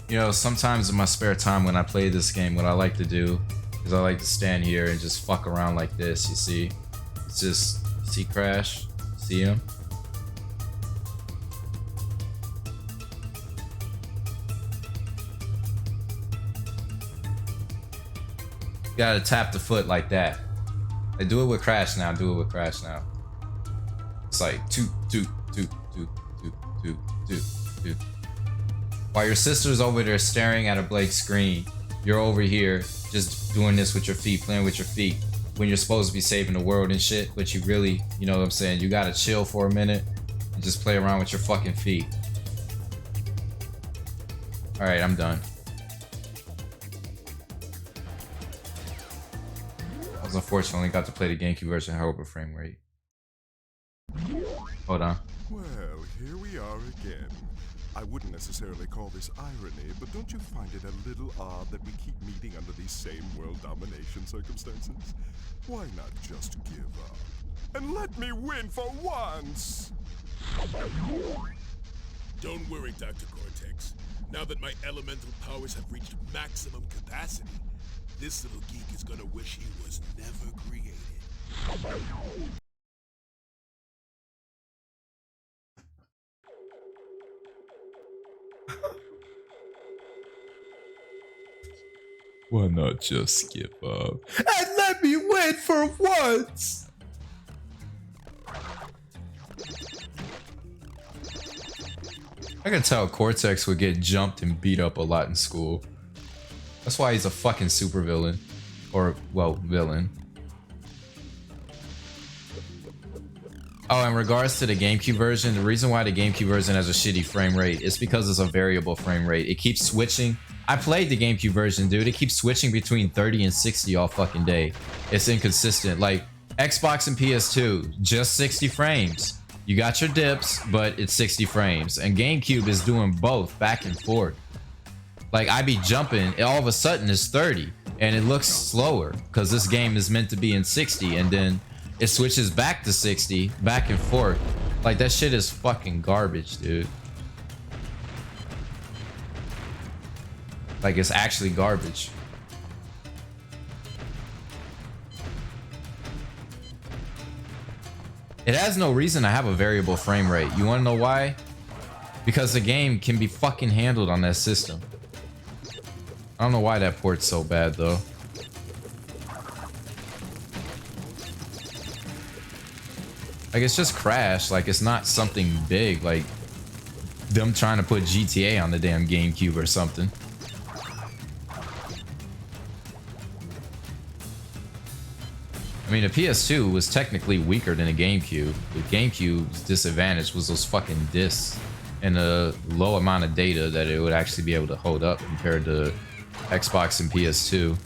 You know, sometimes in my spare time when I play this game, what I like to do is I like to stand here and just fuck around like this, you see? It's just, see Crash? See him? You gotta tap the foot like that. Like, do it with Crash now, do it with Crash now. It's like, toot, toot, toot, toot, toot, toot, toot, toot. While your sister's over there staring at a blank screen, you're over here just doing this with your feet, playing with your feet, when you're supposed to be saving the world and shit, but you really, you know what I'm saying, you gotta chill for a minute and just play around with your fucking feet. Alright, I'm done. I was unfortunately got to play the GameCube version, however frame rate. Hold on. Well, here we are again. I wouldn't necessarily call this irony, but don't you find it a little odd that we keep meeting under these same world domination circumstances? Why not just give up? And let me win for once! Don't worry, Dr. Cortex. Now that my elemental powers have reached maximum capacity, this little geek is gonna wish he was never created. Why not just give up? And let me win for once! I can tell Cortex would get jumped and beat up a lot in school. That's why he's a fucking supervillain. Or, well, villain. Oh, in regards to the GameCube version, the reason why the GameCube version has a shitty frame rate is because it's a variable frame rate. It keeps switching. I played the GameCube version, dude. It keeps switching between 30 and 60 all fucking day. It's inconsistent. Like, Xbox and PS2, just 60 frames. You got your dips, but it's 60 frames. And GameCube is doing both, back and forth. Like, I be jumping, and all of a sudden it's 30. And it looks slower, because this game is meant to be in 60, and then it switches back to 60, back and forth. Like, that shit is fucking garbage, dude. Like, it's actually garbage. It has no reason to have a variable frame rate. You want to know why? because the game can be fucking handled on that system. I don't know why that port's so bad though. Like, it's just Crash. Like, it's not something big like them trying to put GTA on the damn GameCube or something. I mean, the PS2 was technically weaker than a GameCube. The GameCube's disadvantage was those fucking discs and the low amount of data that it would actually be able to hold up compared to Xbox and PS2.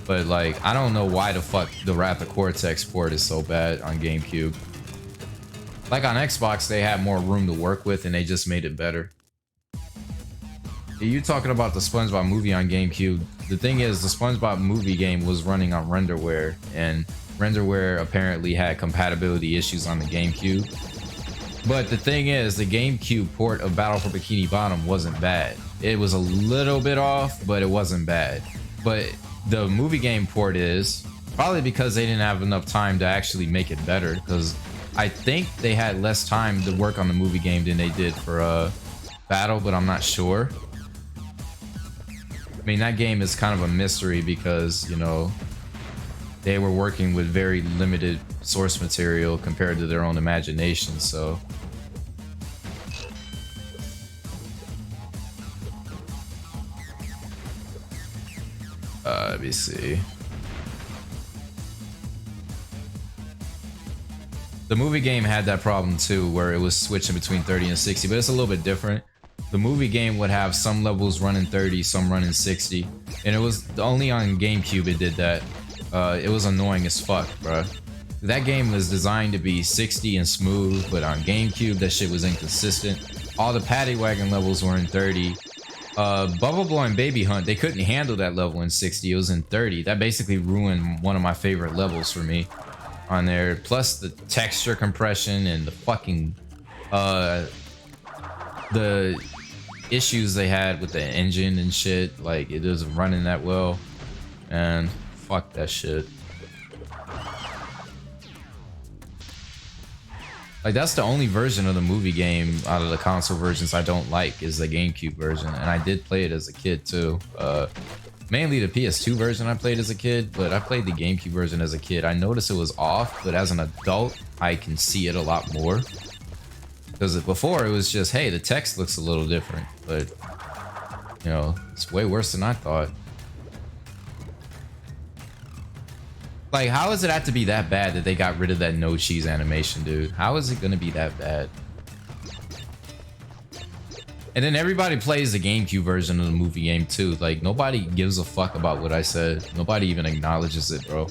But like, I don't know why the fuck the Wrath of Cortex port is so bad on GameCube. Like on Xbox, they had more room to work with and they just made it better. You talking about the SpongeBob movie on GameCube? The thing is, the SpongeBob movie game was running on renderware, and renderware apparently had compatibility issues on the GameCube. But the thing is, the GameCube port of Battle for Bikini Bottom wasn't bad. It was a little bit off, but it wasn't bad. But the movie game port is probably because they didn't have enough time to actually make it better, because I think they had less time to work on the movie game than they did for Battle, but I'm not sure. I mean, that game is kind of a mystery because, you know, they were working with very limited source material compared to their own imagination, so. Let me see. The movie game had that problem too, where it was switching between 30 and 60, but it's a little bit different. The movie game would have some levels running 30, some running 60, and it was only on GameCube it did that. It was annoying as fuck, bro. That game was designed to be 60 and smooth, but on GameCube that shit was inconsistent. All the paddy wagon levels were in 30. Bubble Boy and Baby Hunt, they couldn't handle that level in 60. It was in 30. That basically ruined one of my favorite levels for me on there. Plus the texture compression and the fucking the issues they had with the engine and shit. Like, it wasn't running that well, and fuck that shit. Like, that's the only version of the movie game out of the console versions I don't like, is the GameCube version, and I did play it as a kid too. Mainly the PS2 version I played as a kid, but I played the GameCube version as a kid. I noticed it was off, but as an adult, I can see it a lot more. Because before, it was just, hey, the text looks a little different, but, you know, it's way worse than I thought. Like, how does it have to be that bad that they got rid of that no cheese animation, dude? How is it gonna be that bad? And then everybody plays the GameCube version of the movie game too. Like, nobody gives a fuck about what I said. Nobody even acknowledges it, bro.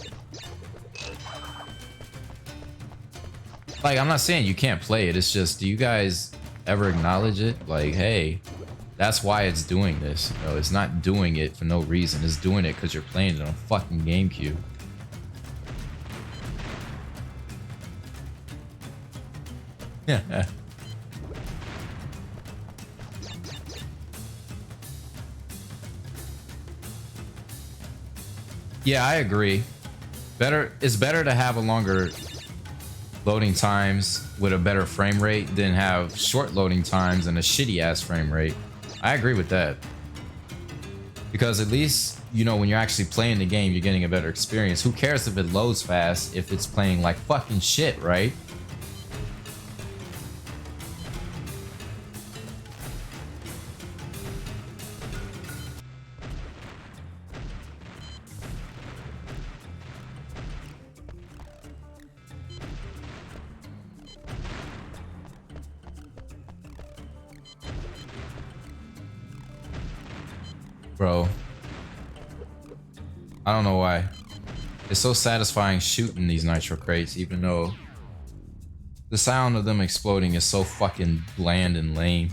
Like, I'm not saying you can't play it. It's just, do you guys ever acknowledge it? Like, hey, that's why it's doing this. You know, it's not doing it for no reason. It's doing it because you're playing it on fucking GameCube. Yeah. Yeah, I agree. It's better to have a longer loading times with a better frame rate than have short loading times and a shitty ass frame rate. I agree with that. Because at least, you know, when you're actually playing the game, you're getting a better experience. Who cares if it loads fast if it's playing like fucking shit, right? Bro, I don't know why. It's so satisfying shooting these nitro crates, even though the sound of them exploding is so fucking bland and lame.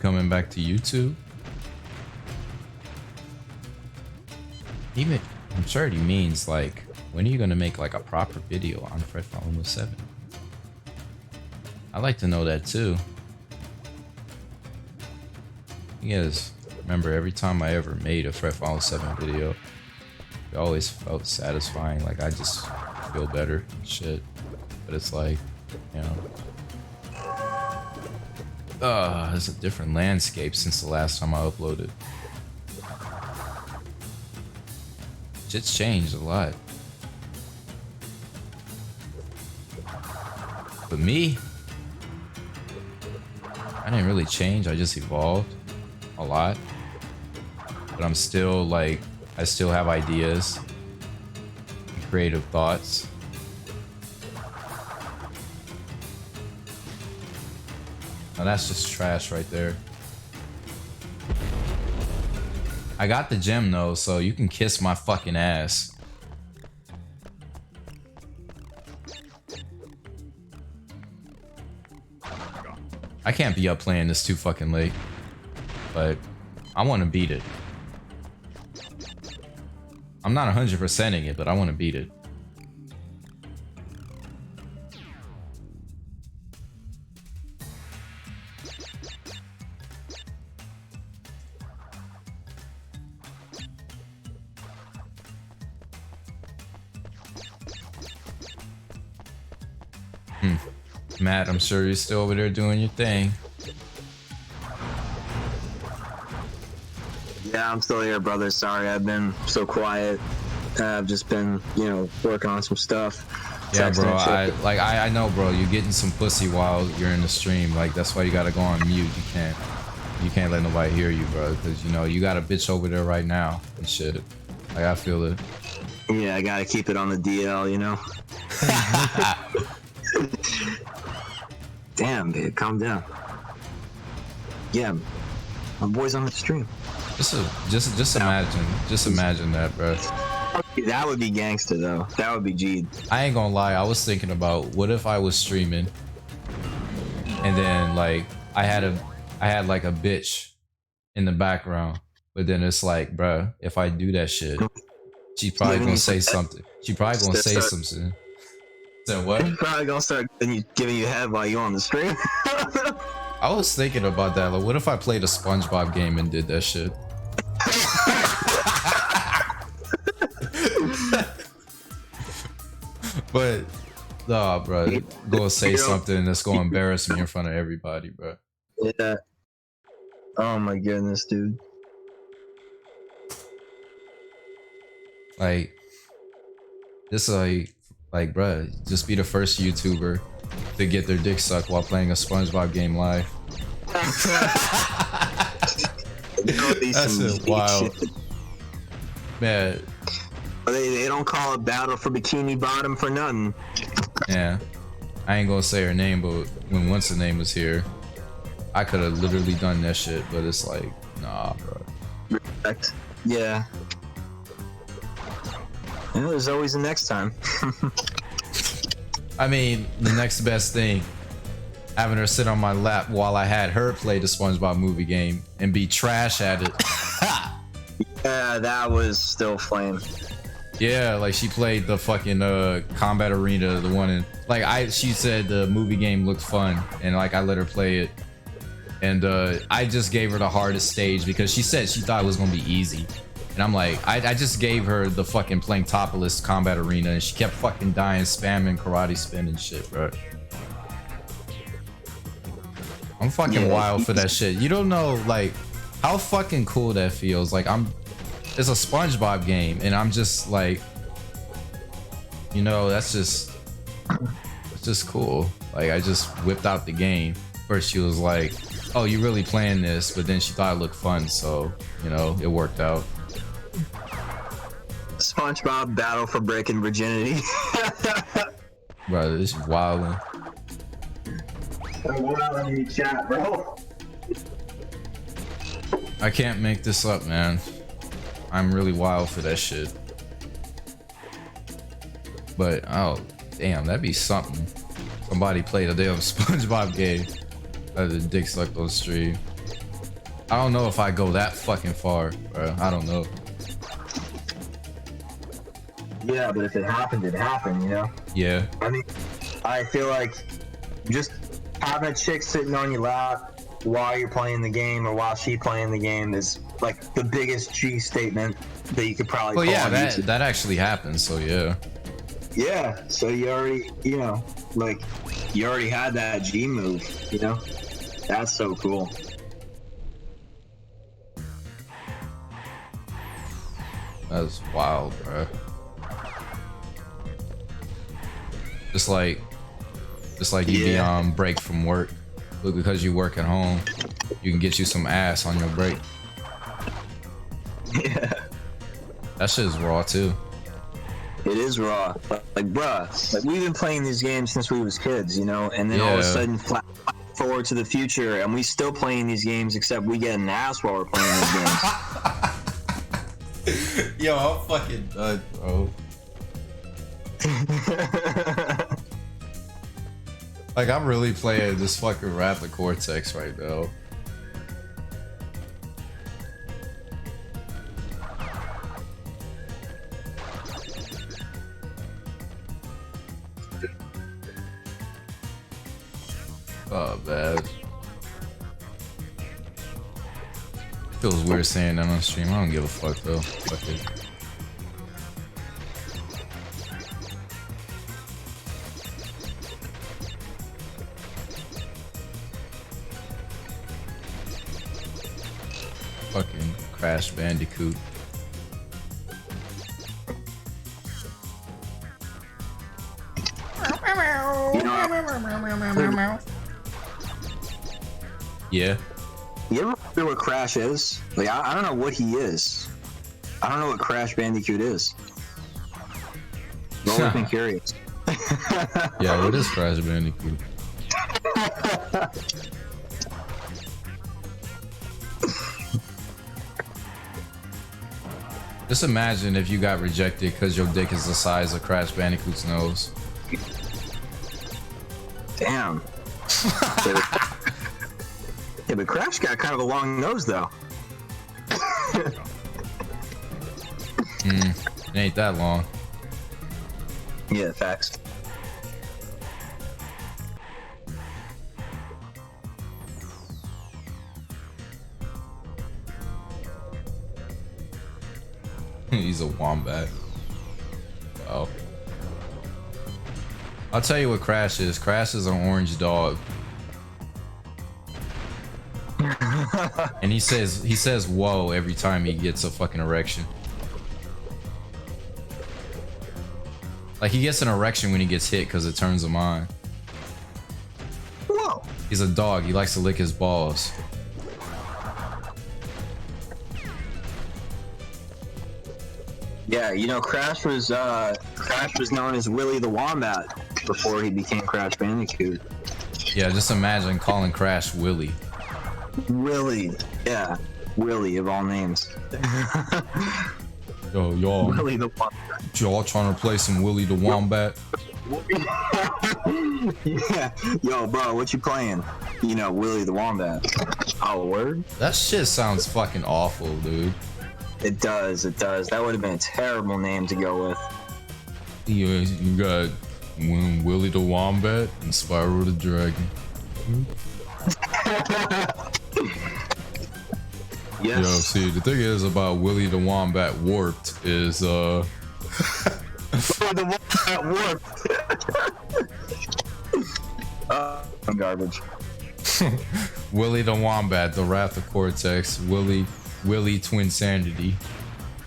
coming back to YouTube? Even, I'm sure he means like, when are you gonna make like a proper video on Fredfall Almost 7? I'd like to know that too. You guys remember every time I ever made a Fredfall 7 video, it always felt satisfying. Like I just feel better and shit. But it's like, you know, it's a different landscape since the last time I uploaded. Shit's changed a lot. But me, I didn't really change. I just evolved a lot. But I'm still like, I still have ideas and creative thoughts. Now that's just trash right there. I got the gem though, so you can kiss my fucking ass. I can't be up playing this too fucking late, but I want to beat it. I'm not 100%ing it, but I want to beat it. Matt, I'm sure you're still over there doing your thing. Yeah, I'm still here, brother. Sorry, I've been so quiet. I've just been, you know, working on some stuff. Yeah, bro. I know, bro. You're getting some pussy while you're in the stream. Like that's why you gotta go on mute. You can't let nobody hear you, bro. Because you know you got a bitch over there right now and shit. Like I feel it. Yeah, I gotta keep it on the DL, you know. Damn, babe, calm down. Yeah, my boy's on the stream. Just imagine that, bro. That would be gangster though. That would be G'd. I ain't gonna lie, I was thinking about what if I was streaming and then like I had like a bitch in the background, but then it's like, bro, if I do that shit, she's probably gonna say something. She probably gonna say something. So what? She's probably gonna start giving you head while you're on the stream. I was thinking about that. Like, what if I played a SpongeBob game and did that shit? But, nah, bro. Go say something that's gonna embarrass me in front of everybody, bro. Yeah. Oh my goodness, dude. Like, this like, bro, just be the first YouTuber to get their dick sucked while playing a SpongeBob game live. That's wild. Man. They don't call it Battle for Bikini Bottom for nothing. Yeah. I ain't gonna say her name, but when What's the Name was here, I could have literally done that shit, but it's like, nah, bro. Respect. Yeah. You know, there's always the next time. I mean, the next best thing, having her sit on my lap while I had her play the SpongeBob movie game and be trash at it. Yeah, that was still flame. Yeah, like she played the fucking combat arena, the one in she said the movie game looked fun, and like I let her play it, and I just gave her the hardest stage because she said she thought it was gonna be easy, and I'm like, I just gave her the fucking playing Topolis combat arena, and she kept fucking dying, spamming karate spin and shit, bro. I'm fucking wild for that shit. You don't know like how fucking cool that feels. Like it's a SpongeBob game, and I'm just like, you know, it's just cool. Like I just whipped out the game. First she was like, oh, you really playing this? But then she thought it looked fun, so you know, it worked out. SpongeBob Battle for Breaking Virginity. Bro, this is wildin'. Wild in the chat, bro. I can't make this up, man. I'm really wild for that shit. But oh damn, that'd be something. Somebody played a damn SpongeBob game. The dick sucked on stream. I don't know if I go that fucking far, bro. I don't know. Yeah, but if it happened, it happened, you know? Yeah. I mean, I feel like just having a chick sitting on your lap while you're playing the game or while she's playing the game is like the biggest G statement that you could probably Well, pull yeah, on that YouTube. that actually happens. So yeah. Yeah, so you already, you know, like you already had that G move, you know? That's so cool. That's wild, bro. Just like you be on break from work, but because you work at home, you can get you some ass on your break. Yeah. That shit is raw too. It is raw. Like, bruh, like we've been playing these games since we was kids, you know, and then all of a sudden flat forward to the future and we still playing these games except we get an ass while we're playing these games. Yo, I'm fucking done, bro. Like, I'm really playing this fucking Wrath of Cortex right now. Oh, man. Feels weird saying that on stream. I don't give a fuck, though. Fuck it. Fucking Crash Bandicoot. Yeah. You ever wonder what Crash is? Like, I don't know what he is. I don't know what Crash Bandicoot is. I've always been curious. Yeah, what is Crash Bandicoot? Just imagine if you got rejected because your dick is the size of Crash Bandicoot's nose. Damn. Yeah, but Crash got kind of a long nose, though. It ain't that long. Yeah, facts. He's a wombat. Wow. I'll tell you what Crash is. Crash is an orange dog. And he says whoa every time he gets a fucking erection. Like, he gets an erection when he gets hit because it turns him on. Whoa. He's a dog. He likes to lick his balls. Yeah, you know, Crash was known as Willy the Wombat before he became Crash Bandicoot. Yeah, just imagine calling Crash Willy. Willy, yeah, Willy of all names. Yo, y'all. Willy the Wombat. Y'all trying to play some Willy the Wombat? Yeah, yo, bro, what you playing? You know, Willy the Wombat. Oh, word? That shit sounds fucking awful, dude. It does, it does. That would have been a terrible name to go with. Yeah, you got Willy the Wombat and Spyro the Dragon. Yes. Yo, see, the thing is about Willy the Wombat Warped is, Willy the Wombat Warped. I'm garbage. Willy the Wombat, the Wrath of Cortex, Willy Twin Sanity,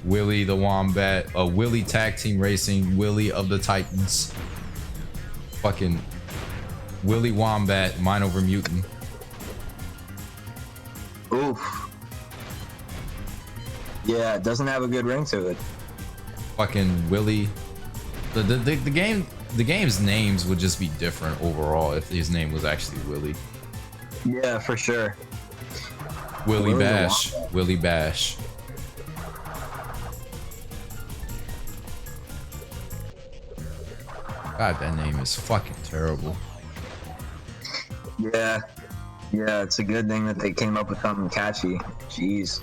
Willy the Wombat, Willy Tag Team Racing, Willy of the Titans, fucking Willy Wombat, Mind Over Mutant. Oof. Yeah, it doesn't have a good ring to it. Fucking Willy. The game's names would just be different overall if his name was actually Willy. Yeah, for sure. Willy Bash. Willy Bash. God, that name is fucking terrible. Yeah. Yeah, it's a good thing that they came up with something catchy. Jeez.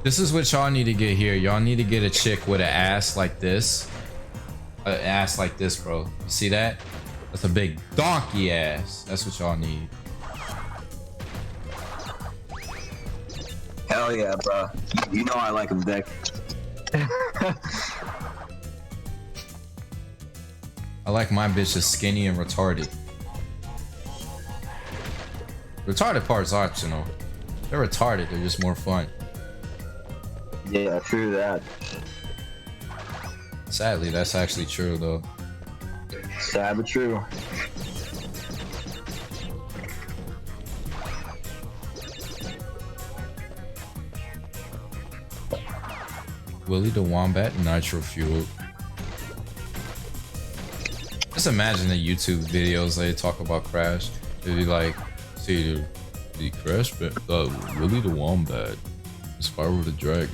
This is what y'all need to get here. Y'all need to get a chick with an ass like this. An ass like this, bro. You see that? That's a big donkey ass. That's what y'all need. Hell yeah, bro. You know I like him thick. I like my bitches skinny and retarded. Retarded part's optional. They're retarded, they're just more fun. Yeah, true that. Sadly, that's actually true though. Sad but true. Willie the Wombat Nitro Fuel. Just imagine the YouTube videos they talk about Crash. They'd be like, see the Crash, Willie the Wombat, Spyro the Dragon.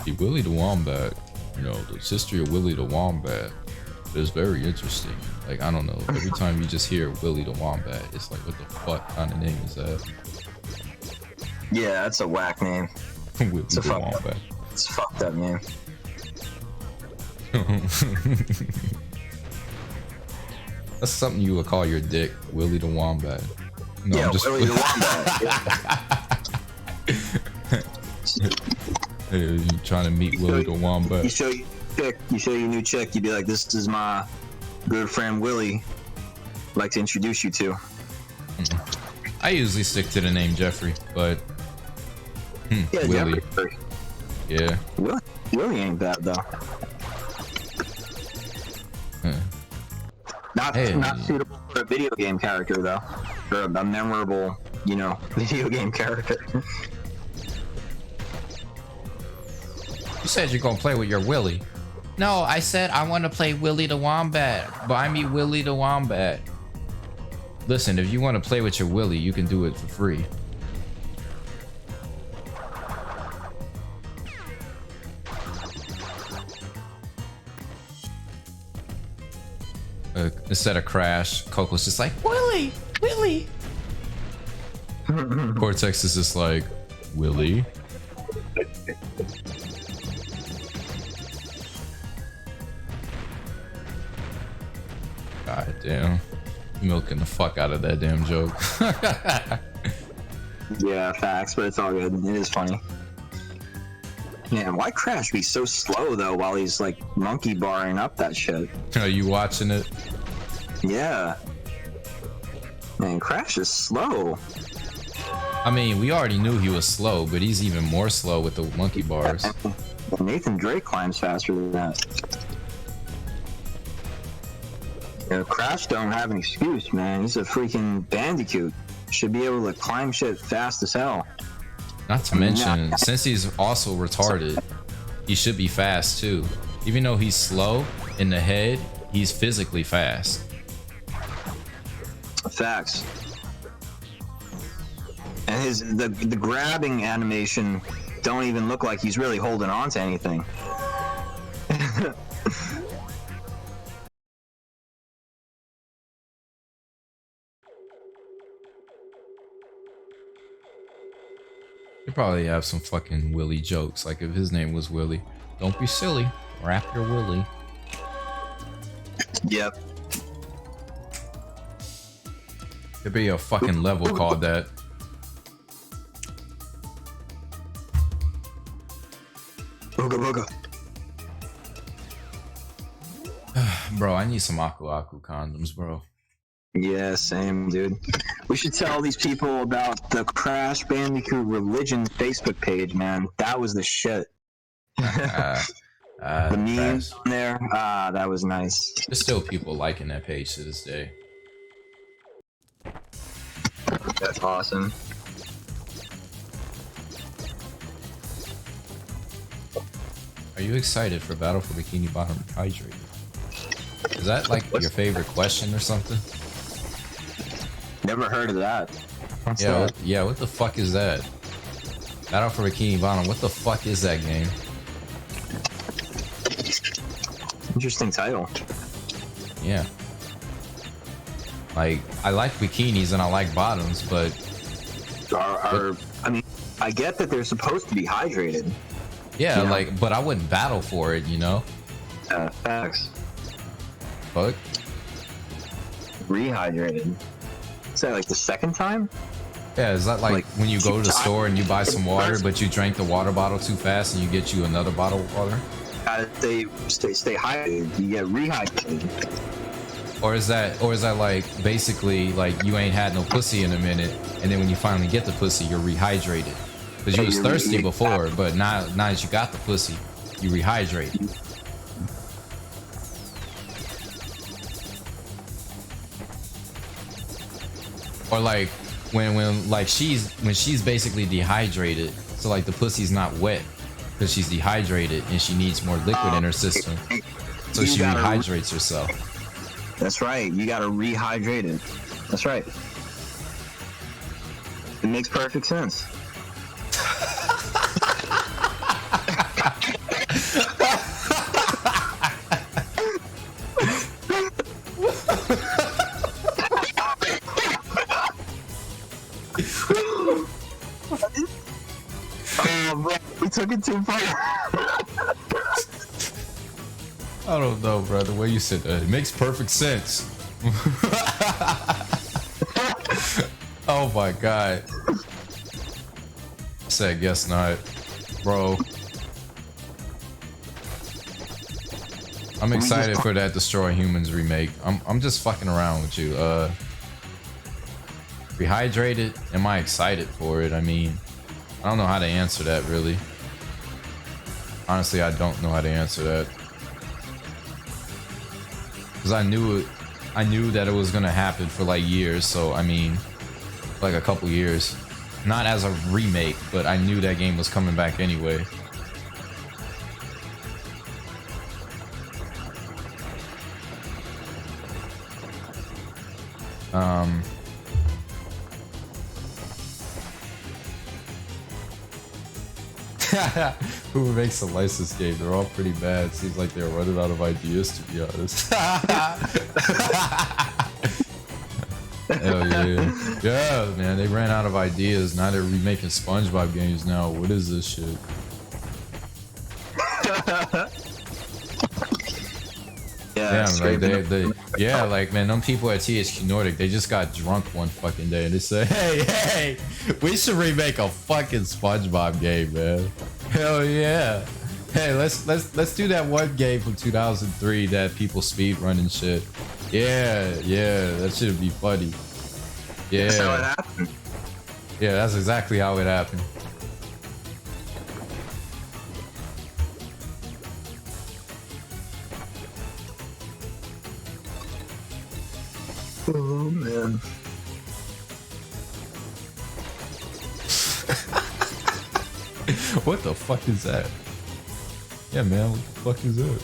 The Willie the Wombat, you know, the history of Willie the Wombat is very interesting. Like, I don't know, every time you just hear Willie the Wombat, it's like, what the fuck kind of name is that? Yeah, that's a whack name. Willie It's a the Wombat. It's a fucked up name. That's something you would call your dick, Willie the Wombat. No, yeah, I'm just Willie the Wombat. Hey, you trying to meet Willie the Wombat? You show your new chick, you'd be like, this is my good friend Willie. I'd like to introduce you to. I usually stick to the name Jeffrey, but Yeah, Willie. Jeffrey. Yeah. Willie ain't bad though. Not suitable for a video game character though. For a memorable, you know, video game character. You said you're gonna play with your Willie. No, I said I want to play Willie the Wombat. Buy me Willie the Wombat. Listen, if you want to play with your Willie, you can do it for free. Instead of Crash, Coco's just like, Willie, Willie. Cortex is just like, Willie. God damn. Milking the fuck out of that damn joke. Yeah, facts, but it's all good. It is funny. Man, why Crash be so slow though while he's like monkey barring up that shit? Are you watching it? Yeah. Man, Crash is slow. I mean, we already knew he was slow, but he's even more slow with the monkey bars. Nathan Drake climbs faster than that. You know, Crash don't have an excuse, man. He's a freaking bandicoot. Should be able to climb shit fast as hell. Not to mention, since he's also retarded, he should be fast too. Even though he's slow in the head, he's physically fast. Facts. And the grabbing animation don't even look like he's really holding on to anything. They probably have some fucking Willie jokes. Like if his name was Willie, don't be silly, rap your Willie. Yep. There'd be a fucking level called that. Booga booga. Bro, I need some Aku Aku condoms, bro. Yeah, same, dude. We should tell these people about the Crash Bandicoot Religion Facebook page, man. That was the shit. The memes on there, that was nice. There's still people liking that page to this day. That's awesome. Are you excited for Battle for Bikini Bottom Hydrated? Is that like your favorite question or something? Never heard of that. What's yeah, that? Yeah, what the fuck is that? Battle for Bikini Bottom, what the fuck is that game? Interesting title. Yeah. Like, I like bikinis and I like bottoms, but I mean, I get that they're supposed to be hydrated. yeah, You know? like, but I wouldn't battle for it, you know? Facts. Fuck. Rehydrated. Is that like the second time? Yeah, is that like when you go to the store and you buy some water, but you drank the water bottle too fast and you get you another bottle of water? Stay hydrated. You get rehydrated. Or is that like basically like you ain't had no pussy in a minute, and then when you finally get the pussy, you're rehydrated because you was thirsty before, but now that you got the pussy, you rehydrate. Or like when she's basically dehydrated, so like the pussy's not wet because she's dehydrated and she needs more liquid in her system, so she rehydrates herself. That's right. You gotta rehydrate it. That's right. It makes perfect sense. Oh, bro, we took it too far. I don't know, bro. The way you said that, it makes perfect sense. Oh my god. Said guess not, bro. I'm excited for that Destroy Humans remake. I'm just fucking around with you. Rehydrated? Am I excited for it? I mean, I don't know how to answer that really. Honestly, I don't know how to answer that. Because I knew that it was gonna happen for like years, so I mean, like a couple years. Not as a remake, but I knew that game was coming back anyway. Who makes a licensed game? They're all pretty bad. Seems like they're running out of ideas, to be honest. Hell yeah. Yeah, man, they ran out of ideas. Now they're remaking SpongeBob games now. What is this shit? Yeah, yeah, like man, them people at THQ Nordic, they just got drunk one fucking day and they said, hey, we should remake a fucking SpongeBob game, man. Hell yeah. Hey, let's do that one game from 2003 that people speedrun and shit. Yeah, that should be funny. Yeah. That's how it happened. Yeah, that's exactly how it happened. Oh man. What the fuck is that? Yeah, man, what the fuck is that?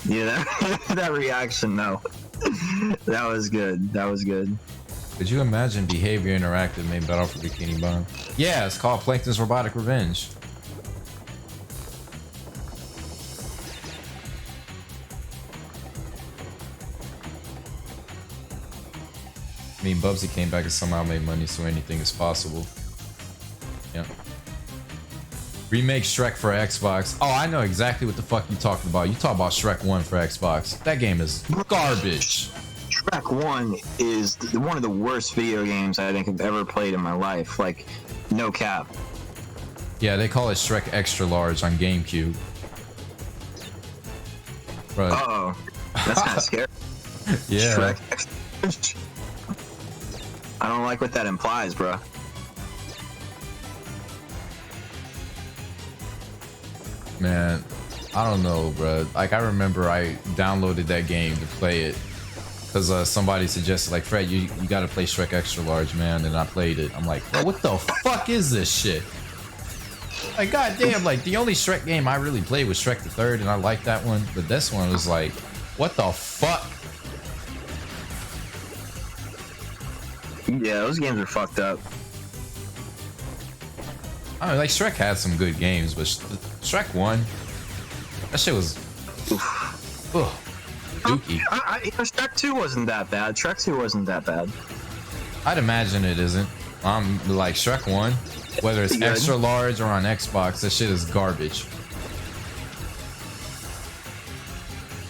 Yeah, that reaction, no. That was good. That was good. Could you imagine Behavior Interactive made Battle for Bikini Bottom? Yeah, it's called Plankton's Robotic Revenge. I mean, Bubsy came back and somehow made money, so anything is possible. Yeah. Remake Shrek for Xbox. Oh, I know exactly what the fuck you talking about. You talk about Shrek 1 for Xbox. That game is garbage. Shrek 1 is one of the worst video games I think I've ever played in my life. Like, no cap. Yeah, they call it Shrek Extra Large on GameCube. Right. Uh-oh. That's kind of scary. Yeah. Shrek Extra Large. I don't like what that implies, bro. Man, I don't know, bro. Like, I remember I downloaded that game to play it because somebody suggested, like, Fred, you gotta play Shrek Extra Large, man. And I played it. I'm like, bro, what the fuck is this shit? Like, goddamn, like, the only Shrek game I really played was Shrek the Third, and I liked that one. But this one was like, what the fuck? Yeah, those games are fucked up. I don't know, like Shrek had some good games, but Shrek 1, that shit was ugh, dookie. Shrek 2 wasn't that bad. Shrek 2 wasn't that bad. I'd imagine it isn't. Like Shrek 1, whether it's extra large or on Xbox, that shit is garbage.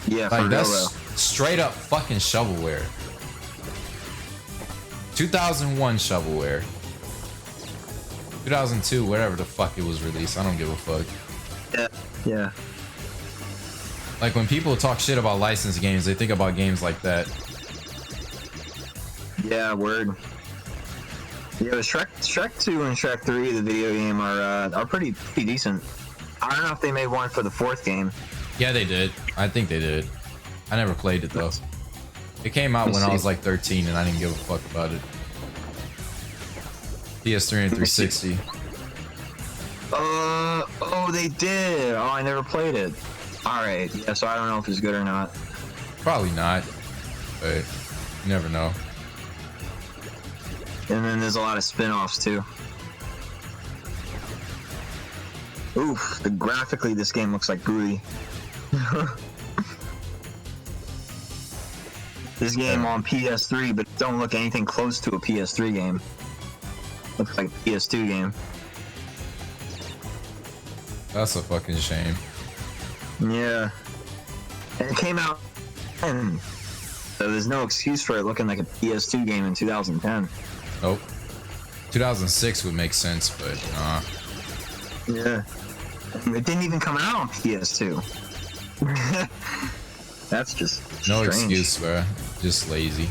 Yeah, like for that's real, straight up fucking shovelware. 2001 shovelware. 2002, whatever the fuck it was released, I don't give a fuck. Yeah. Like when people talk shit about licensed games, they think about games like that. Yeah, word. Yeah, Shrek 2 and Shrek 3, the video game, are pretty decent. I don't know if they made one for the 4th game. Yeah, they did. I think they did. I never played it though. It came out when I was like 13 and I didn't give a fuck about it. PS3 and 360. Oh, they did. Oh, I never played it. Alright, yeah, so I don't know if it's good or not. Probably not, but you never know. And then there's a lot of spin-offs too. Oof, graphically this game looks like Groovy. This game on PS3, but it don't look anything close to a PS3 game. Looks like a PS2 game. That's a fucking shame. Yeah. And it came out then, so there's no excuse for it looking like a PS2 game in 2010. Nope. 2006 would make sense, but yeah. It didn't even come out on PS2. That's just no strange. excuse, bro. Just lazy.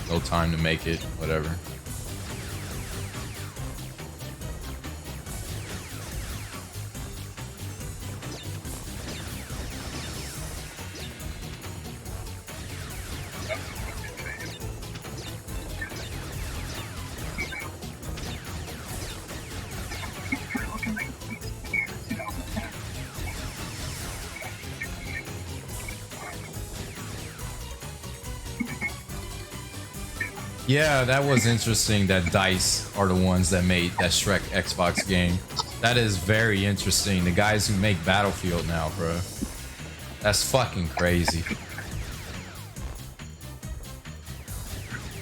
No time to make it. Whatever. Yeah, that was interesting that DICE are the ones that made that Shrek Xbox game. That is very interesting. The guys who make Battlefield now, bro. That's fucking crazy.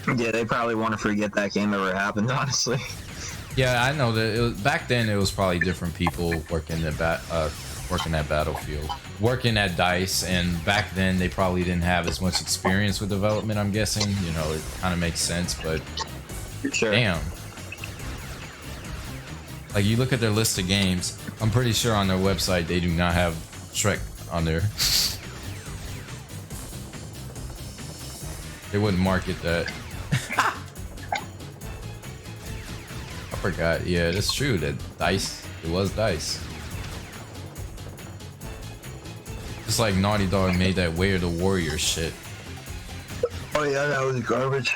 Yeah, they probably want to forget that game ever happened, honestly. Yeah, I know that it was, back then it was probably different people working at Battlefield, working at DICE, and back then they probably didn't have as much experience with development, I'm guessing. You know, it kind of makes sense, but sure. Damn. Like, you look at their list of games, I'm pretty sure on their website they do not have Shrek on there. They wouldn't market that. I forgot. Yeah, that's true. That DICE, it was DICE. Just like Naughty Dog made that Way of the Warrior shit. Oh yeah, that was garbage.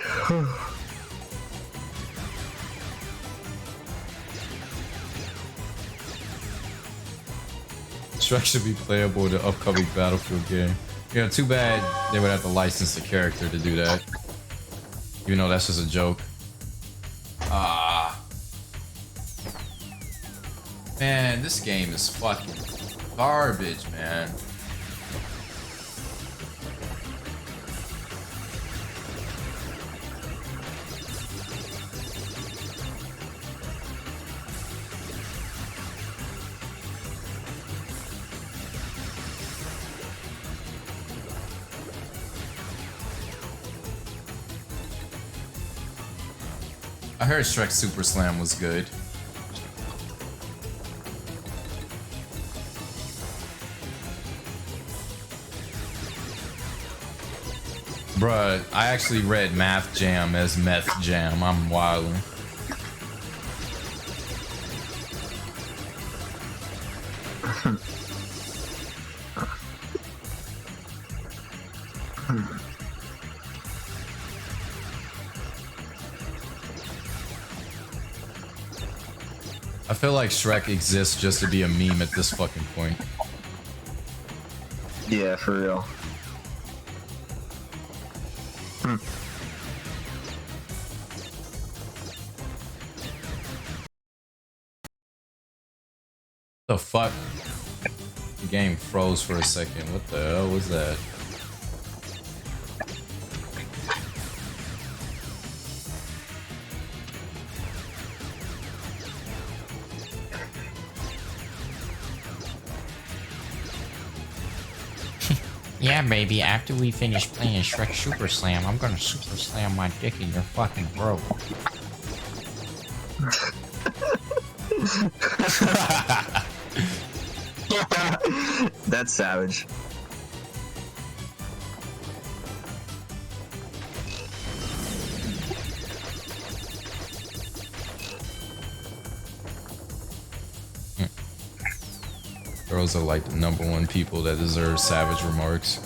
Shrek should be playable in the upcoming Battlefield game. Yeah, too bad they would have to license the character to do that. Even though that's just a joke. Ah. Man, this game is fucking garbage, man. I heard Shrek Super Slam was good. Bruh, I actually read Math Jam as Meth Jam. I'm wildin'. I feel like Shrek exists just to be a meme at this fucking point. Yeah, for real. The fuck? The game froze for a second. What the hell was that? Yeah, baby, after we finish playing Shrek Super Slam, I'm gonna Super Slam my dick in your fucking throat. That's savage. Girls are like the #1 people that deserve savage remarks.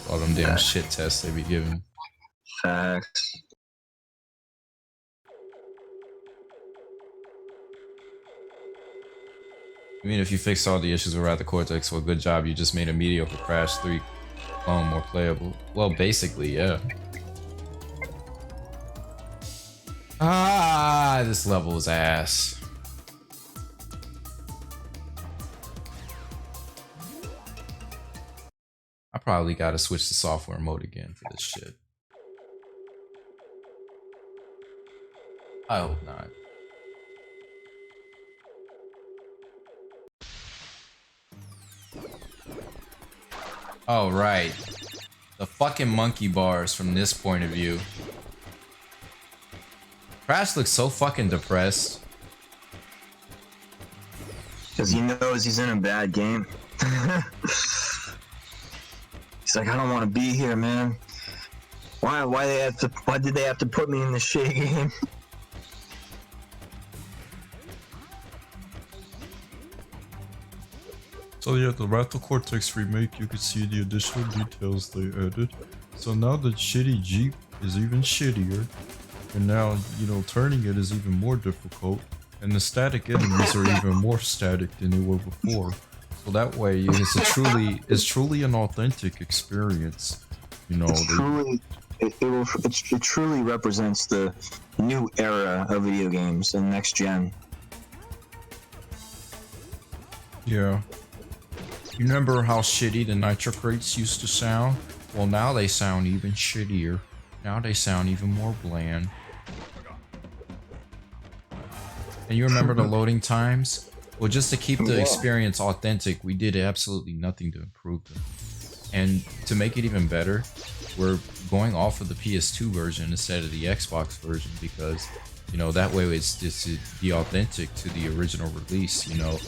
All them damn shit tests they be giving. Facts. I mean, if you fixed all the issues with Wrath of Cortex, well, good job. You just made a mediocre Crash 3 clone more playable. Well, basically, yeah. Ah, this level is ass. I probably gotta switch to software mode again for this shit. I hope not. Oh, right. The fucking monkey bars from this point of view. Crash looks so fucking depressed. Because he knows he's in a bad game. He's like, I don't want to be here, man. Why did they have to put me in the shit game? So yeah, the Wrath of Cortex remake, you can see the additional details they added. So now the shitty Jeep is even shittier. And now, you know, turning it is even more difficult. And the static enemies are even more static than they were before. So that way, it's truly an authentic experience. You know, it truly represents the new era of video games and next gen. Yeah. You remember how shitty the nitro crates used to sound? Well, now they sound even shittier. Now they sound even more bland. And you remember the loading times? Well, just to keep the experience authentic, we did absolutely nothing to improve them. And to make it even better, we're going off of the PS2 version instead of the Xbox version because, you know, that way it's just to be authentic to the original release. You know,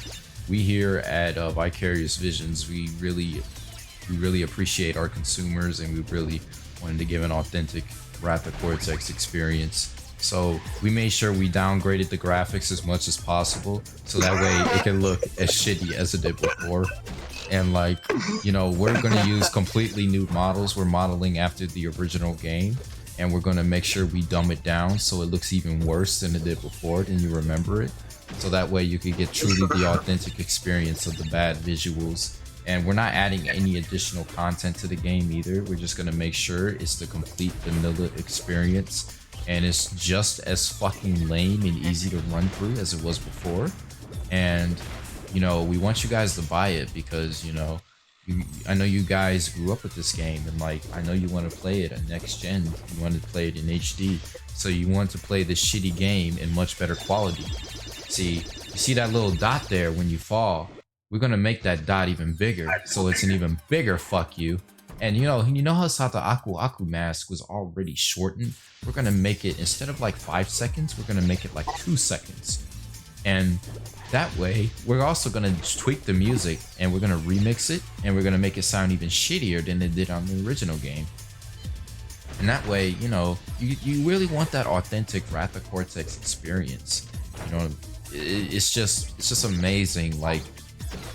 we here at Vicarious Visions, we really appreciate our consumers, and we really wanted to give an authentic Wrath of Cortex experience. So we made sure we downgraded the graphics as much as possible, so that way it can look as shitty as it did before. And like, you know, we're gonna use completely new models. We're modeling after the original game, and we're gonna make sure we dumb it down so it looks even worse than it did before, and you remember it. So that way you can get truly the authentic experience of the bad visuals. And we're not adding any additional content to the game either. We're just gonna make sure it's the complete vanilla experience, and it's just as fucking lame and easy to run through as it was before. And you know, we want you guys to buy it because, you know, I know you guys grew up with this game, and like, I know you want to play it at next gen. You want to play it in HD, so you want to play this shitty game in much better quality. See, you see that little dot there when you fall? We're gonna make that dot even bigger, so it's an even bigger fuck you. And you know how Sata Aku mask was already shortened? We're gonna make it, instead of like 5 seconds, we're gonna make it like 2 seconds. And that way, we're also gonna tweak the music, and we're gonna remix it, and we're gonna make it sound even shittier than it did on the original game. And that way, you know, you really want that authentic Wrath of Cortex experience. You know, it's just amazing, like,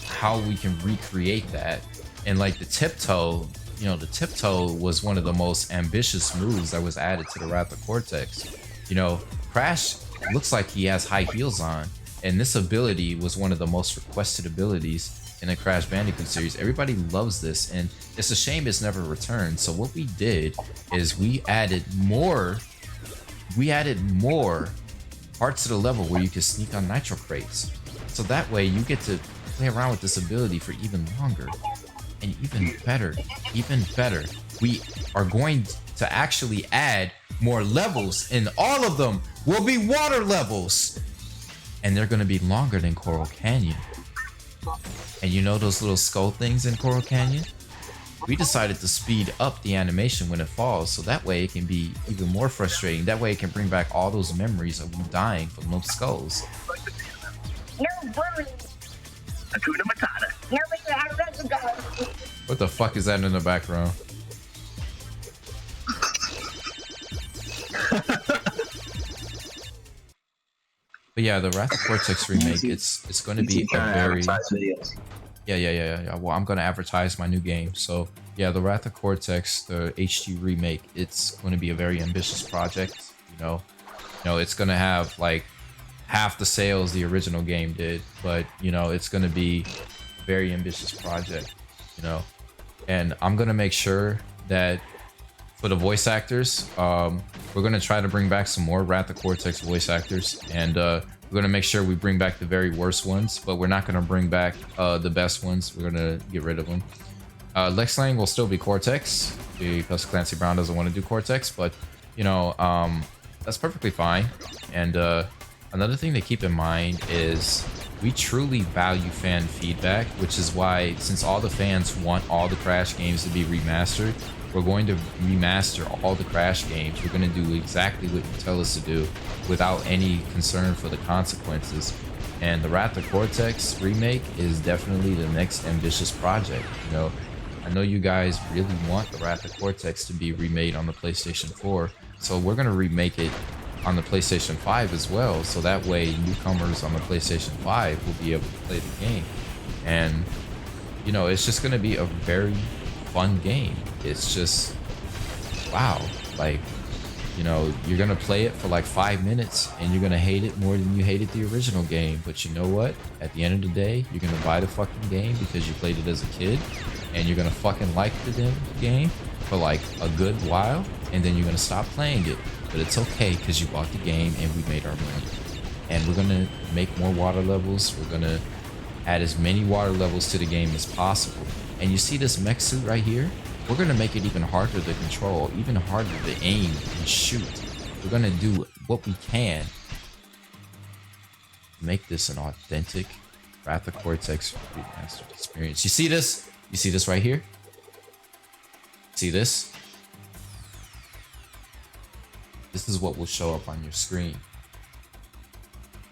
how we can recreate that. And like the tiptoe, you know, the tiptoe was one of the most ambitious moves that was added to the Wrath of Cortex. You know, Crash looks like he has high heels on, and this ability was one of the most requested abilities in the Crash Bandicoot series. Everybody loves this, and it's a shame it's never returned. So what we did is we added more parts of the level where you can sneak on nitro crates. So that way you get to play around with this ability for even longer. And even better, we are going to actually add more levels, and all of them will be water levels. And they're going to be longer than Coral Canyon. And you know those little skull things in Coral Canyon? We decided to speed up the animation when it falls, so that way it can be even more frustrating. That way it can bring back all those memories of you dying from those skulls. No worries. Hakuna Matata. Here we are, let's go. What the fuck is that in the background? But yeah, the Wrath of Cortex remake, it's going to be a very... Yeah. Well, I'm going to advertise my new game. So yeah, the Wrath of Cortex, the HD remake, it's going to be a very ambitious project. You know, it's going to have like half the sales the original game did, but you know, it's going to be a very ambitious project, you know. And I'm going to make sure that for the voice actors, we're going to try to bring back some more Wrath of Cortex voice actors, and we're going to make sure we bring back the very worst ones, but we're not going to bring back the best ones. We're going to get rid of them. Lex Lang will still be Cortex because Clancy Brown doesn't want to do Cortex, but you know, that's perfectly fine. And another thing to keep in mind is we truly value fan feedback, which is why, since all the fans want all the Crash games to be remastered, we're going to remaster all the Crash games. We're going to do exactly what you tell us to do without any concern for the consequences. And the Wrath of Cortex remake is definitely the next ambitious project. You know, I know you guys really want the Wrath of Cortex to be remade on the PlayStation 4, so we're going to remake it on the PlayStation 5 as well, so that way newcomers on the PlayStation 5 will be able to play the game. And you know, it's just going to be a very fun game. It's just, wow, like, you know, you're gonna play it for like 5 minutes and you're gonna hate it more than you hated the original game. But you know what, at the end of the day, you're gonna buy the fucking game because you played it as a kid, and you're gonna fucking like the game for like a good while, and then you're gonna stop playing it. But it's okay because you bought the game and we made our money. And we're gonna make more water levels. We're gonna add as many water levels to the game as possible. And you see this mech suit right here? We're gonna make it even harder to control, even harder to aim and shoot. We're gonna do what we can to make this an authentic Wrath of Cortex remastered experience. You see this? You see this right here? See this? This is what will show up on your screen.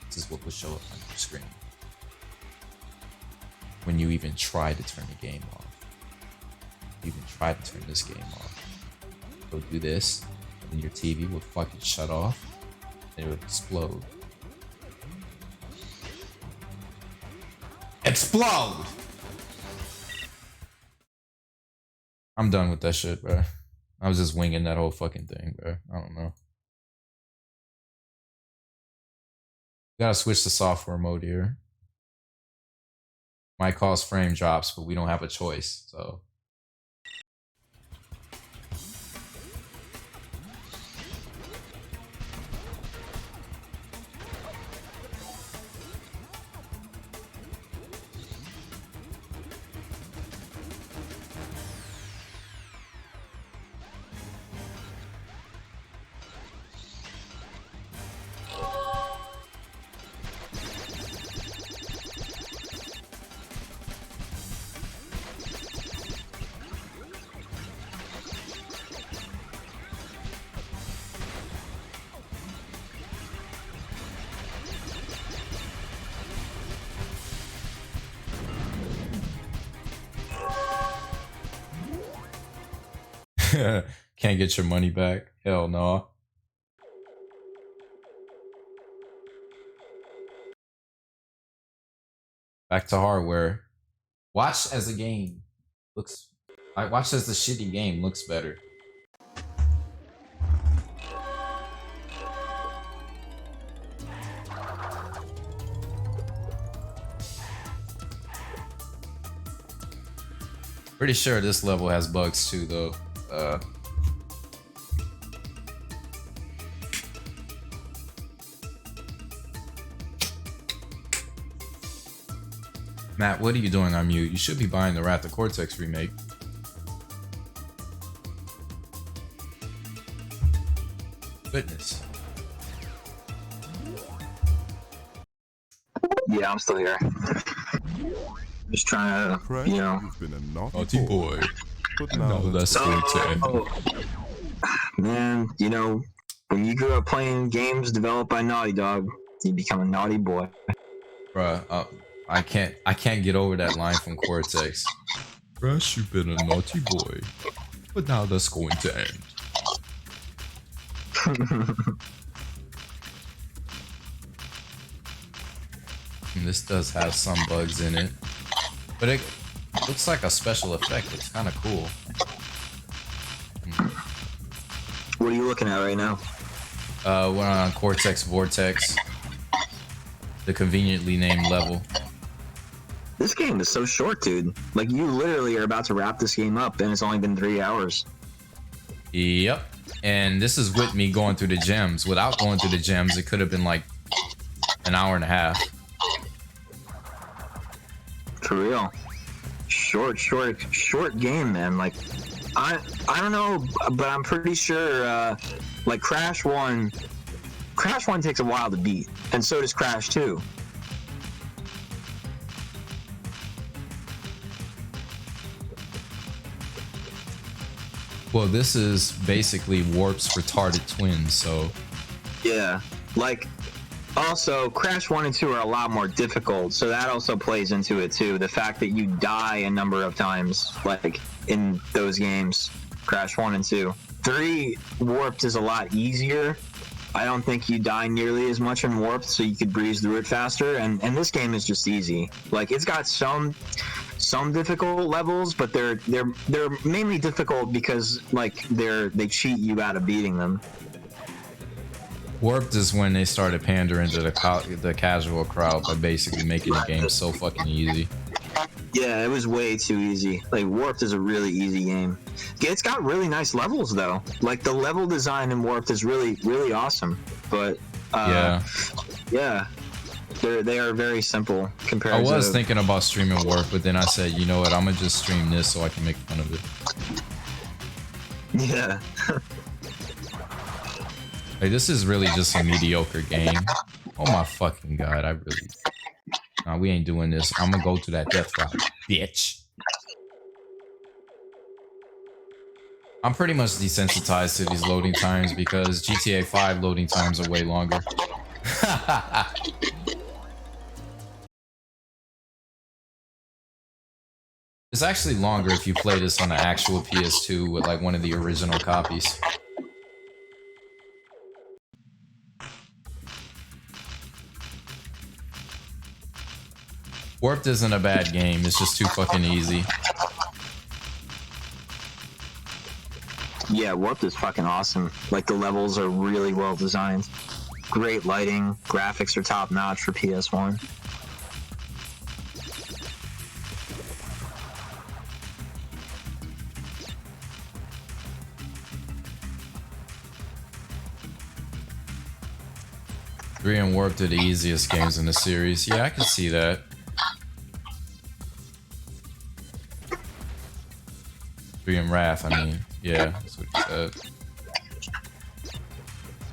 This is what will show up on your screen when you even try to turn the game off. Even try to turn this game off. Go do this, and your TV will fucking shut off, and it will explode. Explode! I'm done with that shit, bro. I was just winging that whole fucking thing, bro. I don't know. Gotta switch to software mode here. Might cause frame drops, but we don't have a choice, so. Can't get your money back. Hell no. Back to hardware. Watch as the game looks. I watch as the shitty game looks better. Pretty sure this level has bugs too, though. Matt, what are you doing on mute? You should be buying the Wrath of Cortex remake. Goodness. Yeah, I'm still here. Just trying to, you know. You've been a Naughty boy. But No, that's going to end. Man, you know, when you grew up playing games developed by Naughty Dog, you become a naughty boy. Bruh, I can't get over that line from Cortex. Crash, you've been a naughty boy, but now that's going to end. And this does have some bugs in it, but it looks like a special effect. It's kind of cool. What are you looking at right now? We're on Cortex Vortex, the conveniently named level. This game is so short, dude. Like, you literally are about to wrap this game up, and it's only been 3 hours. Yep. And this is with me going through the gems. Without going through the gems, it could have been like an hour and a half. For real. Short game, man. Like, I don't know, but I'm pretty sure, like, Crash 1 takes a while to beat, and so does Crash 2. Well, this is basically Warp's retarded twin, so... Yeah, like, also, Crash 1 and 2 are a lot more difficult, so that also plays into it, too. The fact that you die a number of times, like, in those games, Crash 1 and 2. 3, Warped is a lot easier. I don't think you die nearly as much in Warped, so you could breeze through it faster, and this game is just easy. Like, it's got some difficult levels, but they're mainly difficult because, like, they cheat you out of beating them. Warped is when they started pandering to the casual crowd by basically making the game so fucking easy. Yeah, it was way too easy. Like, Warped is a really easy game. It's got really nice levels, though. Like, the level design in Warped is really, really awesome. But, yeah, they are very simple compared to... I was thinking about streaming Warped, but then I said, you know what, I'm gonna just stream this so I can make fun of it. Yeah. Like, this is really just a mediocre game. Oh my fucking god, I really... Nah, we ain't doing this. I'm gonna go to that death route, bitch. I'm pretty much desensitized to these loading times because GTA 5 loading times are way longer. It's actually longer if you play this on the actual PS2 with like one of the original copies. Warped isn't a bad game, it's just too fucking easy. Yeah, Warped is fucking awesome. Like, the levels are really well designed. Great lighting, graphics are top notch for PS1. Three and Warped are the easiest games in the series. Yeah, I can see that. Three and Wrath, I mean. Yeah, that's what he said.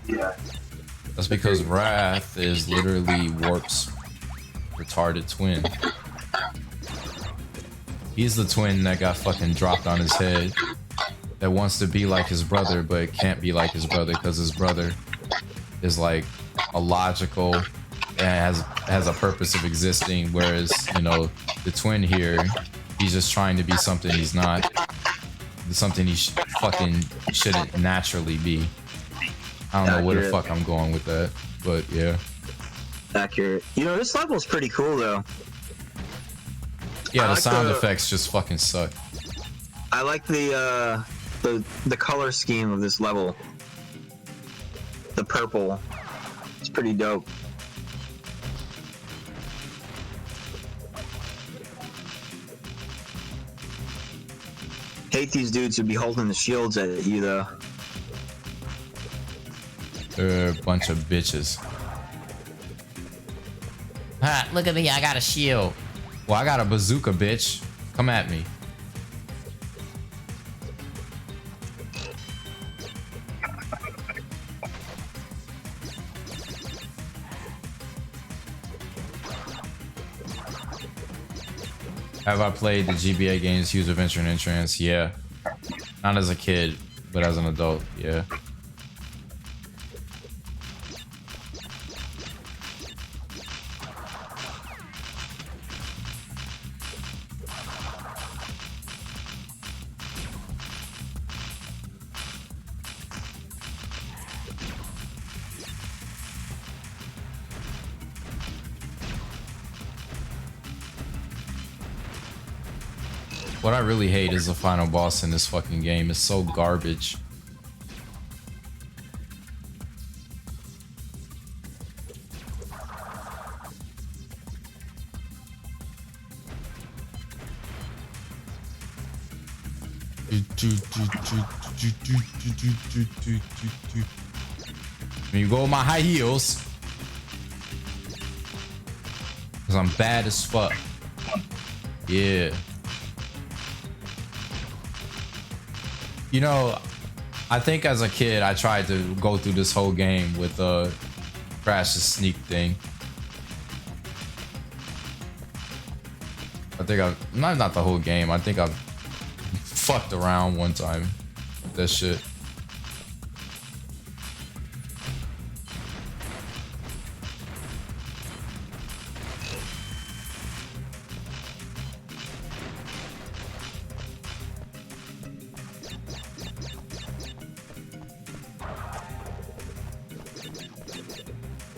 Yeah. That's because Wrath is literally Warp's retarded twin. He's the twin that got fucking dropped on his head. That wants to be like his brother, but can't be like his brother because his brother is like illogical and has a purpose of existing, whereas, you know, the twin here, he's just trying to be something he's not. Something he fucking shouldn't naturally be. I don't know where the fuck I'm going with that, but yeah. Accurate. You know, this level's pretty cool though. Yeah, the sound effects just fucking suck. I like the color scheme of this level. The purple. It's pretty dope. Hate these dudes who be holding the shields at you though. They're a bunch of bitches. Ha, look at me, I got a shield. Well, I got a bazooka, bitch. Come at me. Have I played the GBA games, Huge Adventure and Entrance? Yeah. Not as a kid, but as an adult, yeah. What I really hate is the final boss in this fucking game. It's so garbage. When you go with my high heels, cause I'm bad as fuck. Yeah. You know, I think as a kid, I tried to go through this whole game with Crash's sneak thing. I think not the whole game. I think I've fucked around one time with that shit.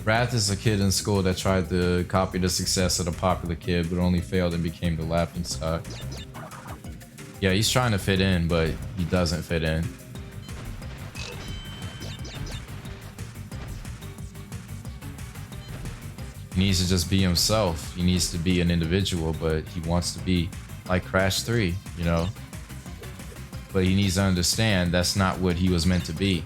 Wrath is a kid in school that tried to copy the success of the popular kid, but only failed and became the laughingstock. Yeah, he's trying to fit in, but he doesn't fit in. He needs to just be himself. He needs to be an individual, but he wants to be like Crash 3, you know? But he needs to understand that's not what he was meant to be.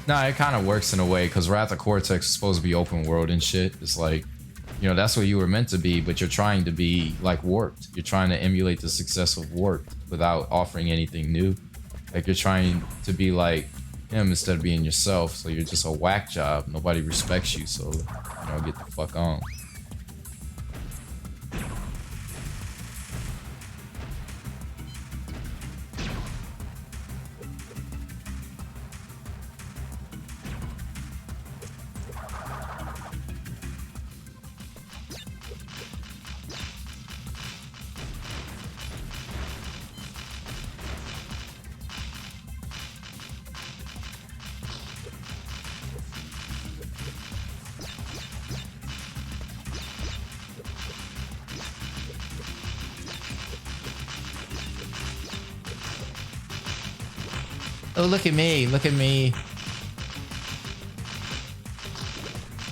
No, it kind of works in a way because Wrath of Cortex is supposed to be open world and shit. It's like, you know, that's what you were meant to be, but you're trying to be like Warped. You're trying to emulate the success of Warped without offering anything new. Like you're trying to be like him instead of being yourself. So you're just a whack job. Nobody respects you. So, you know, get the fuck on. Oh, look at me. Look at me.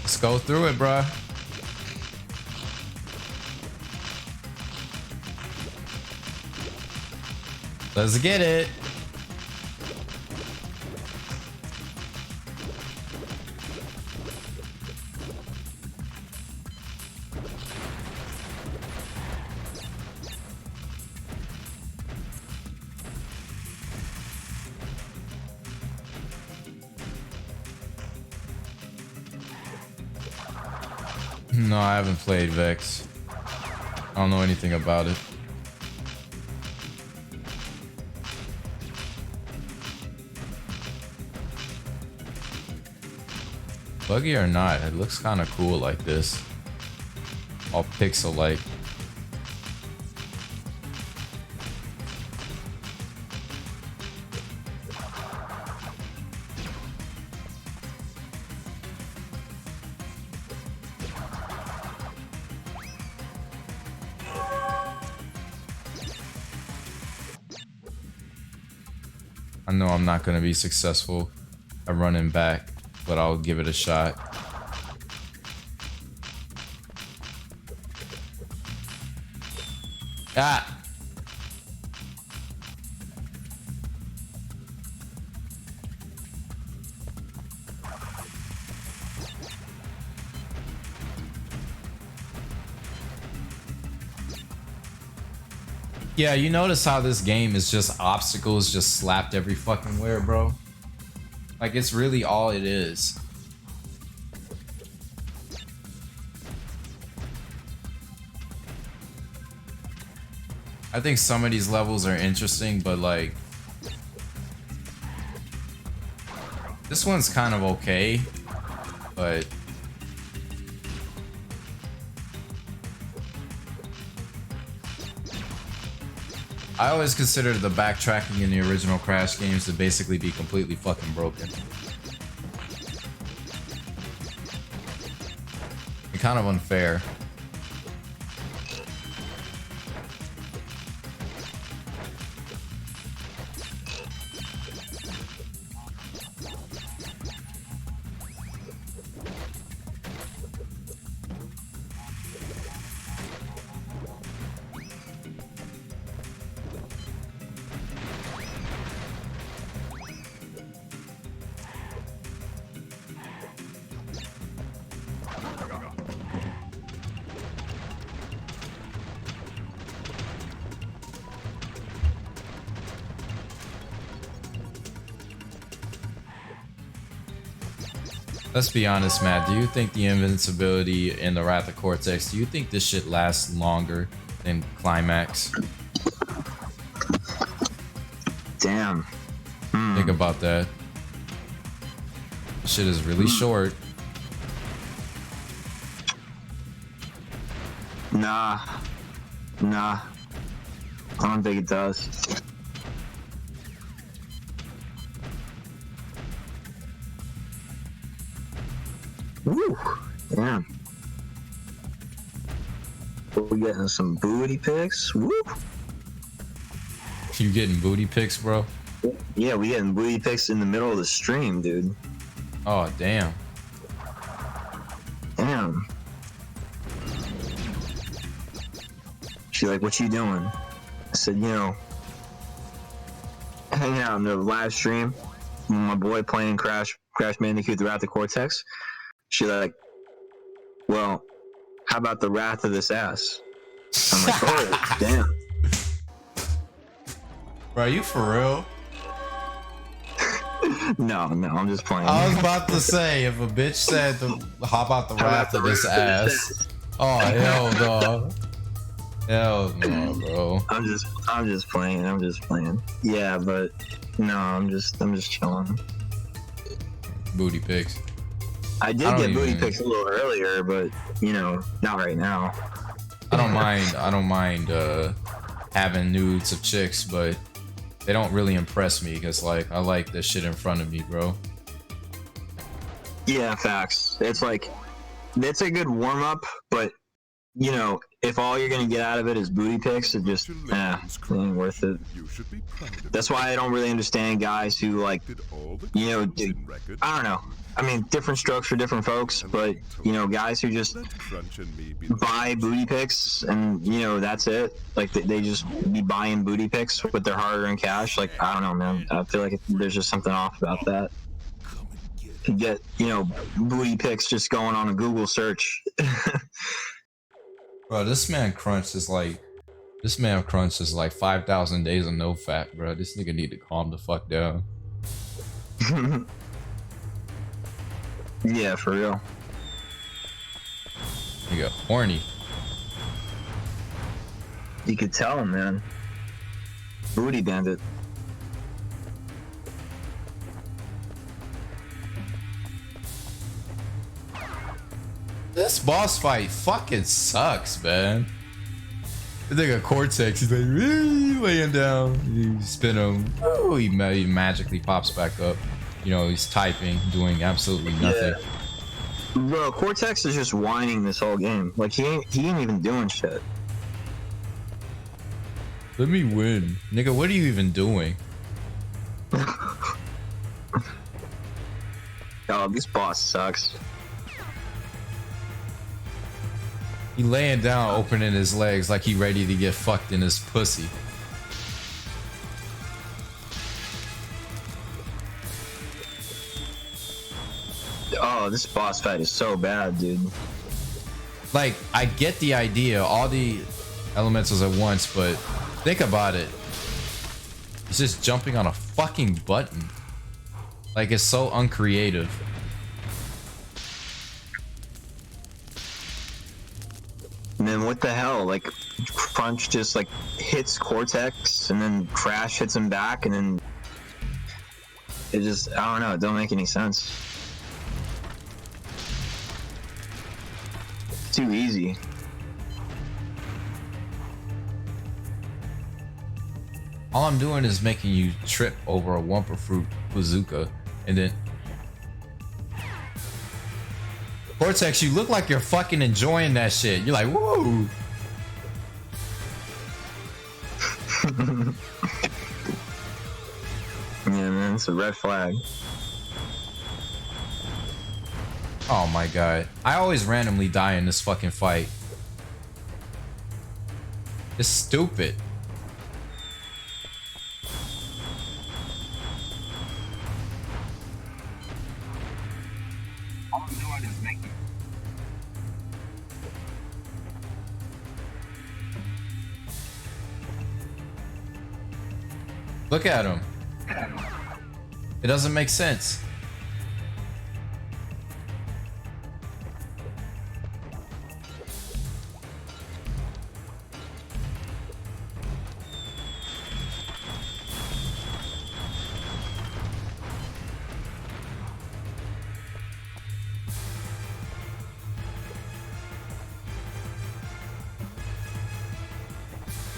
Let's go through it, bruh. Let's get it. No, I haven't played Vex. I don't know anything about it. Buggy or not, it looks kind of cool like this. All pixel-like. I know I'm not going to be successful at running back, but I'll give it a shot. Ah! Yeah, you notice how this game is just obstacles just slapped every fucking where, bro? Like, it's really all it is. I think some of these levels are interesting, but like this one's kind of okay, but I always consider the backtracking in the original Crash games to basically be completely fucking broken. And kind of unfair. Let's be honest, Matt. Do you think the invincibility in the Wrath of Cortex, do you think this shit lasts longer than Climax? Damn. Think about that. This shit is really short. Nah. I don't think it does. Woo! Damn. We're getting some booty pics. Woo! You getting booty pics, bro? Yeah, we getting booty pics in the middle of the stream, dude. Oh, damn. Damn. She like, what you doing? I said, you know, hanging out in the live stream. My boy playing Crash Bandicoot throughout the Cortex. She like, well, how about the wrath of this ass? I'm like, oh, damn. Bro, are you for real? No, I'm just playing. I was about to say, if a bitch said, how about the wrath of this ass? Oh, hell no. Hell no, bro. I'm just playing. Yeah, but no, I'm just chilling. Booty pics. I did get booty pics a little earlier, but you know, not right now. I don't mind having nudes of chicks, but they don't really impress me because like I like this shit in front of me, bro. Yeah, facts. It's like it's a good warm up, but you know, if all you're gonna get out of it is booty pics, it just it ain't worth it. That's why I don't really understand guys who like, you know, I don't know. I mean, different strokes for different folks, but you know, guys who just buy booty pics and you know that's it. Like they just be buying booty pics with their hard-earned cash. Like I don't know, man. I feel like there's just something off about that. You get, you know, booty pics just going on a Google search. Bro, this man Crunch is like 5,000 days of no fat, bro. This nigga need to calm the fuck down. Yeah, for real. You got horny. You could tell him, man. Booty bandit. This boss fight fucking sucks, man. This nigga Cortex, he's like laying down. You spin him. Oh, he magically pops back up. You know, he's typing, doing absolutely nothing. Yeah. Bro, Cortex is just whining this whole game. Like he ain't even doing shit. Let me win, nigga. What are you even doing? Oh, this boss sucks. He laying down, opening his legs like he ready to get fucked in his pussy. Oh, this boss fight is so bad, dude. Like, I get the idea, all the elementals at once, but Think about it. He's just jumping on a fucking button. Like, it's so uncreative. And then what the hell? Like, Crunch just like hits Cortex, and then Crash hits him back, and then it just, I don't know, it don't make any sense. It's too easy. All I'm doing is making you trip over a Wumpa Fruit bazooka, and then Cortex, you look like you're fucking enjoying that shit. You're like, woo! Yeah, man, it's a red flag. Oh my god. I always randomly die in this fucking fight. It's stupid. All I'm doing is making. Look at him. It doesn't make sense.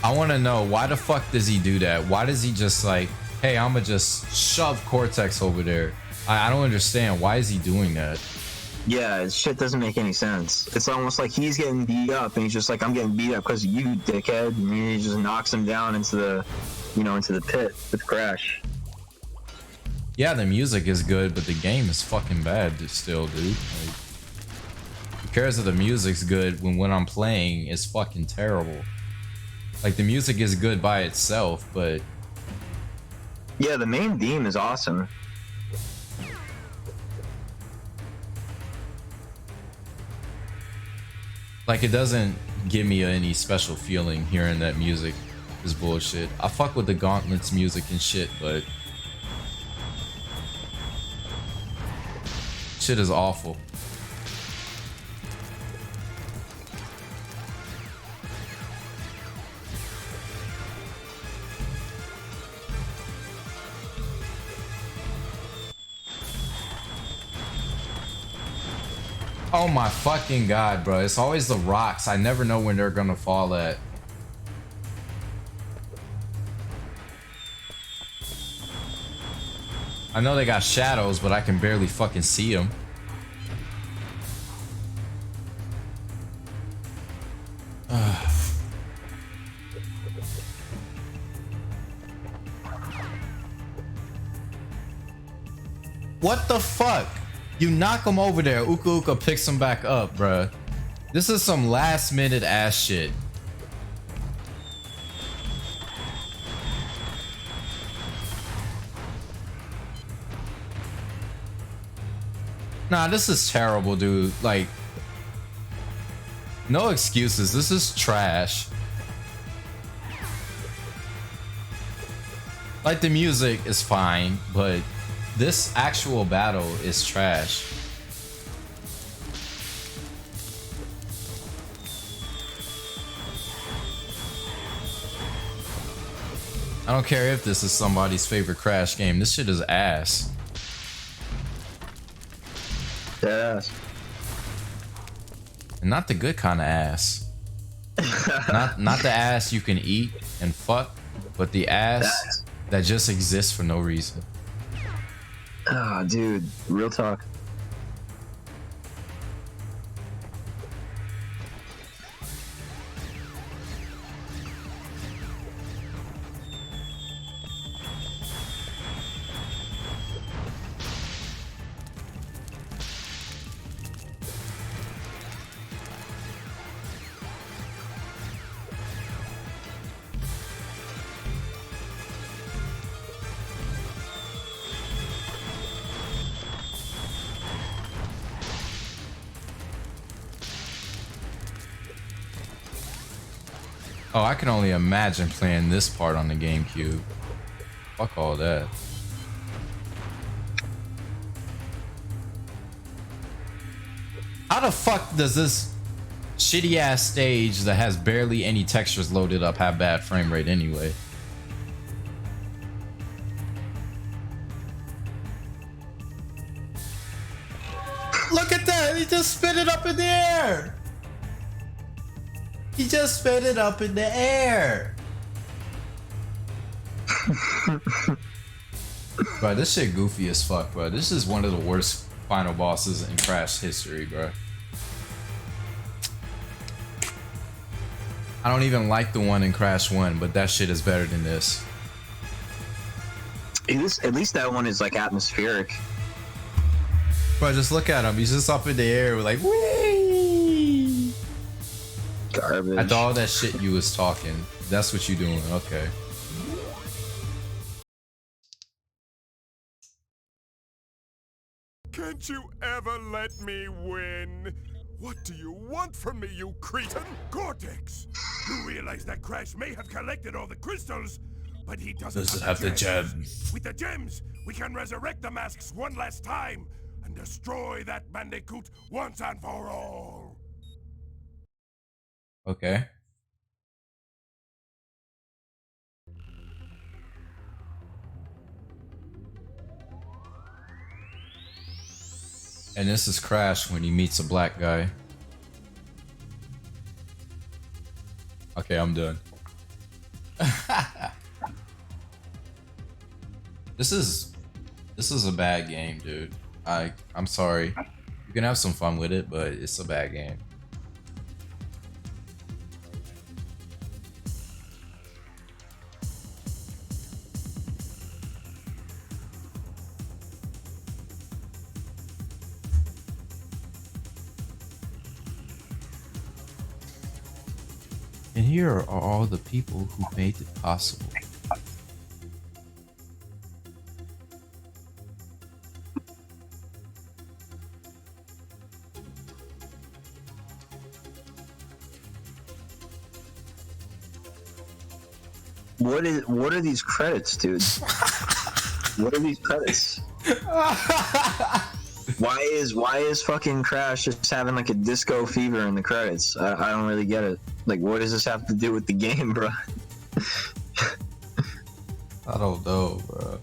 I want to know, why the fuck does he do that? Why does he just like, hey, I'm gonna just shove Cortex over there? I don't understand. Why is he doing that? Yeah, shit doesn't make any sense. It's almost like he's getting beat up, and he's just like, I'm getting beat up because of you, dickhead. And he just knocks him down into the, you know, into the pit with Crash. Yeah, the music is good, but the game is fucking bad still, dude. Like, who cares if the music's good when I'm playing it's fucking terrible? Like, the music is good by itself, but yeah, the main theme is awesome. like, it doesn't give me any special feeling hearing that music is bullshit. I fuck with the Gauntlets music and shit, but shit is awful. Oh my fucking god, bro. It's always the rocks. I never know when they're gonna fall at. I know they got shadows, but I can barely fucking see them. What the fuck? You knock him over there, Uka Uka picks him back up, bruh. This is some last minute ass shit. Nah, this is terrible, dude. Like, no excuses. This is trash. Like, the music is fine, but this actual battle is trash. I don't care if this is somebody's favorite Crash game. This shit is ass. Ass. And not the good kind of ass. not the ass you can eat and fuck, but the ass that just exists for no reason. Ah, dude, real talk. Oh, I can only imagine playing this part on the GameCube. Fuck all that. How the fuck does this shitty ass stage that has barely any textures loaded up have bad frame rate anyway? Look at that! He just spit it up in the air! He just spit it up in the air! Bro, this shit goofy as fuck, bro. This is one of the worst final bosses in Crash history, bro. I don't even like the one in Crash 1, but that shit is better than this. At least that one is like atmospheric. Bro, just look at him. He's just up in the air with like, whee! Garbage. After all that shit you was talking, that's what you doing. Okay. Can't you ever let me win? What do you want from me, you cretin? Cortex! You realize that Crash may have collected all the crystals, but he doesn't have the gems. With the gems, we can resurrect the masks one last time and destroy that bandicoot once and for all. Okay. And this is Crash when he meets a black guy. Okay, I'm done. This is a bad game, dude. I'm sorry. You can have some fun with it, but it's a bad game. And here are all the people who made it possible. What are these credits, dude? What are these credits? Why is fucking Crash just having like a disco fever in the credits? I don't really get it. Like, what does this have to do with the game, bro? I don't know, bro.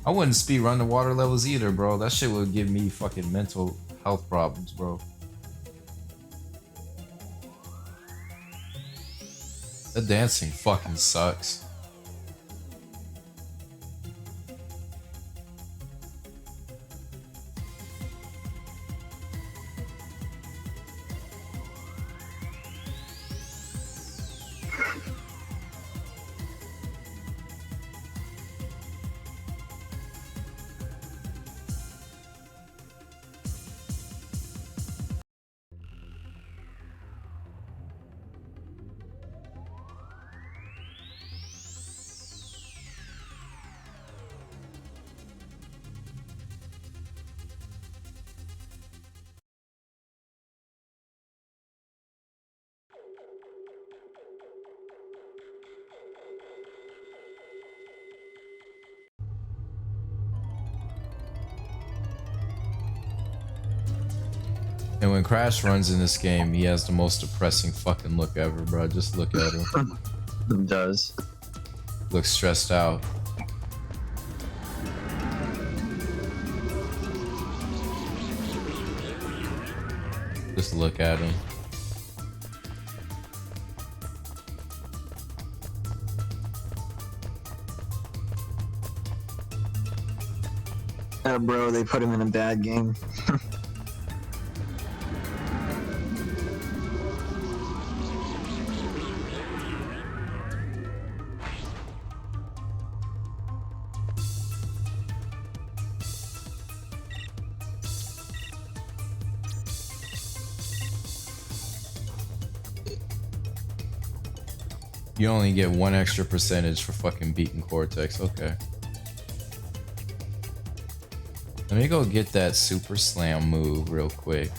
I wouldn't speed run the water levels either, bro. That shit would give me fucking mental health problems, bro. The dancing fucking sucks. And when Crash runs in this game, he has the most depressing fucking look ever, bro. Just look at him. It does. Looks stressed out. Just look at him. Bro, they put him in a bad game. You only get 1 extra percentage for fucking beating Cortex. Okay. Let me go get that super slam move real quick.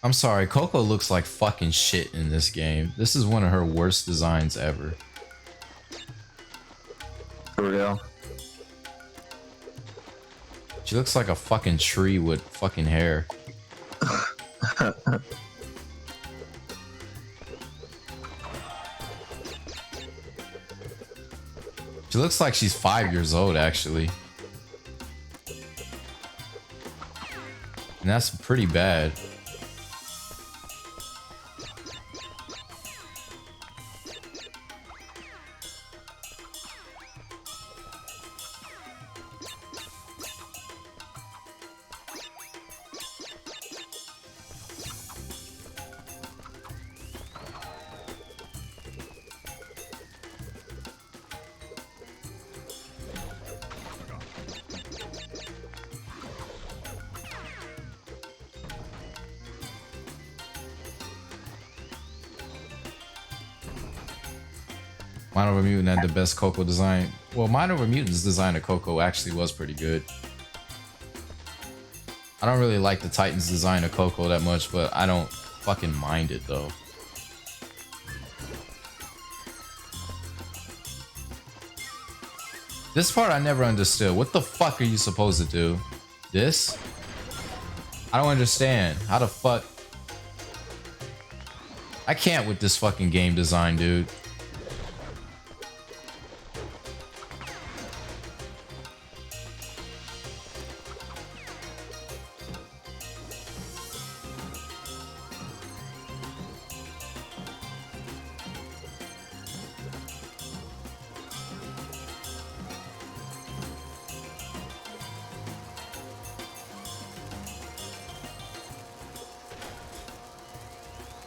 I'm sorry, Coco looks like fucking shit in this game. This is one of her worst designs ever. For real. She looks like a fucking tree with fucking hair. She looks like she's 5 years old, actually. And that's pretty bad. Mind Over Mutant had the best Coco design. Well, Mind Over Mutant's design of Coco actually was pretty good. I don't really like the Titans design of Coco that much, but I don't fucking mind it though. This part I never understood. What the fuck are you supposed to do? This? I don't understand. How the fuck? I can't with this fucking game design, dude.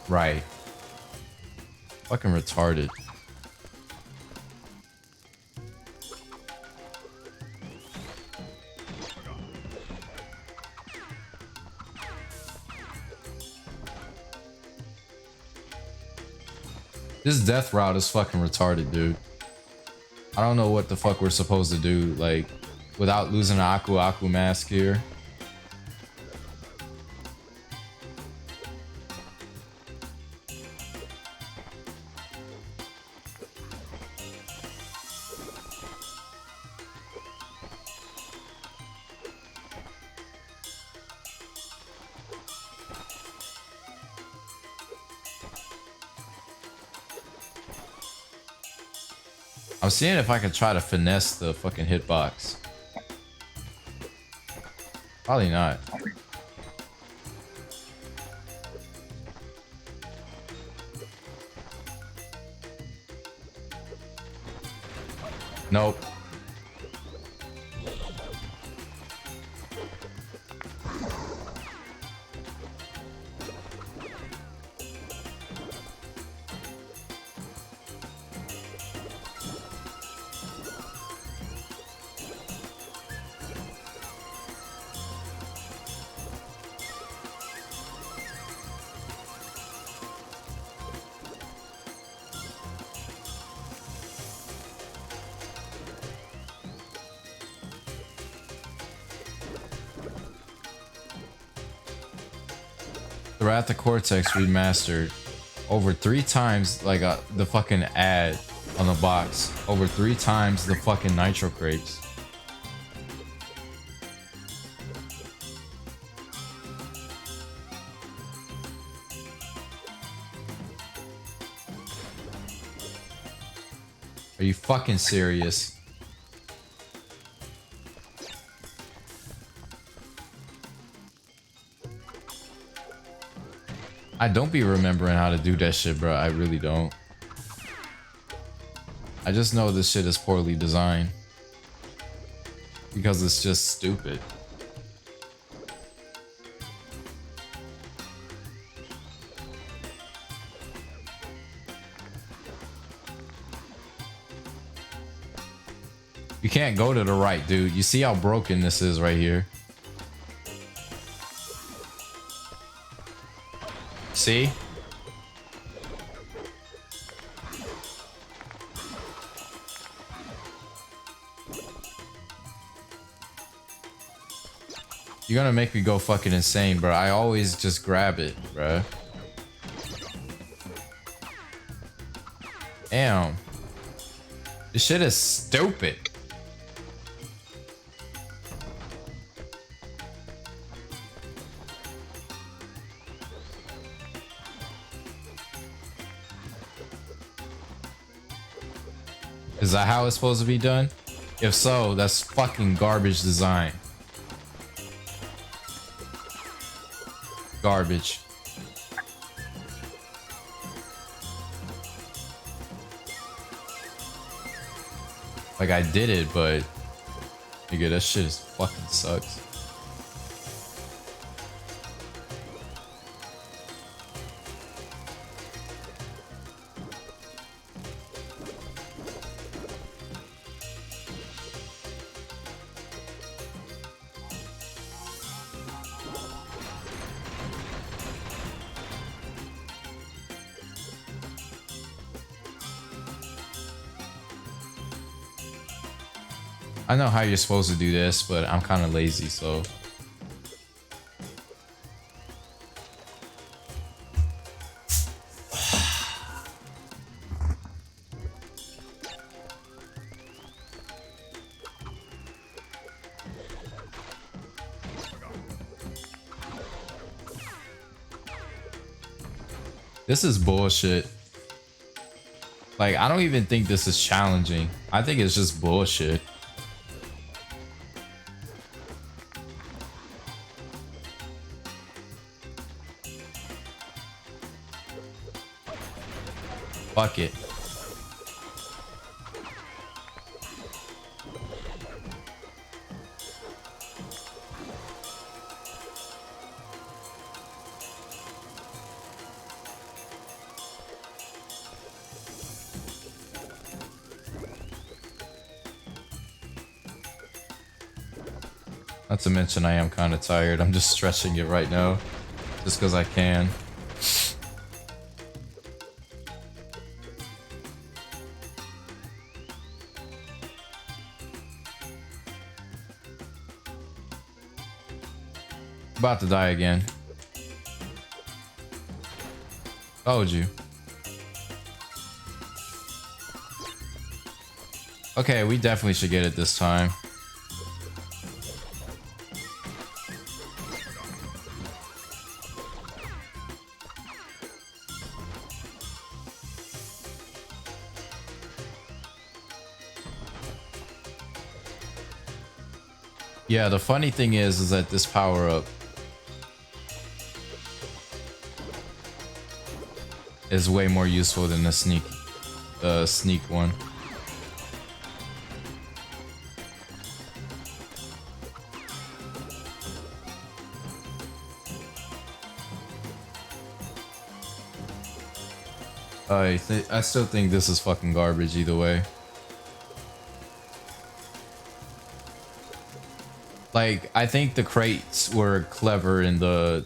Right. Fucking retarded. This death route is fucking retarded, dude. I don't know what the fuck we're supposed to do, like, without losing an Aku Aku mask here. I'm seeing if I can try to finesse the fucking hitbox. Probably not. Nope. The Wrath of Cortex remastered over 3 times, like the fucking ad on the box, over 3 times the fucking nitro crepes. Are you fucking serious? I don't be remembering how to do that shit, bro. I really don't. I just know this shit is poorly designed. Because it's just stupid. You can't go to the right, dude. You see how broken this is right here? See? You're gonna make me go fucking insane, bro. I always just grab it, bro. Damn. This shit is stupid. Is that how it's supposed to be done? If so, that's fucking garbage design. Garbage. Like I did it, but nigga, that shit is fucking sucks. I know how you're supposed to do this, but I'm kind of lazy, so. This is bullshit. Like, I don't even think this is challenging. I think it's just bullshit. Fuck it. Not to mention I am kind of tired. I'm just stretching it right now. Just because I can. About to die again. Told you. Okay, we definitely should get it this time. Yeah, the funny thing is that this power up is way more useful than the sneak one. I still think this is fucking garbage either way. Like, I think the crates were clever in the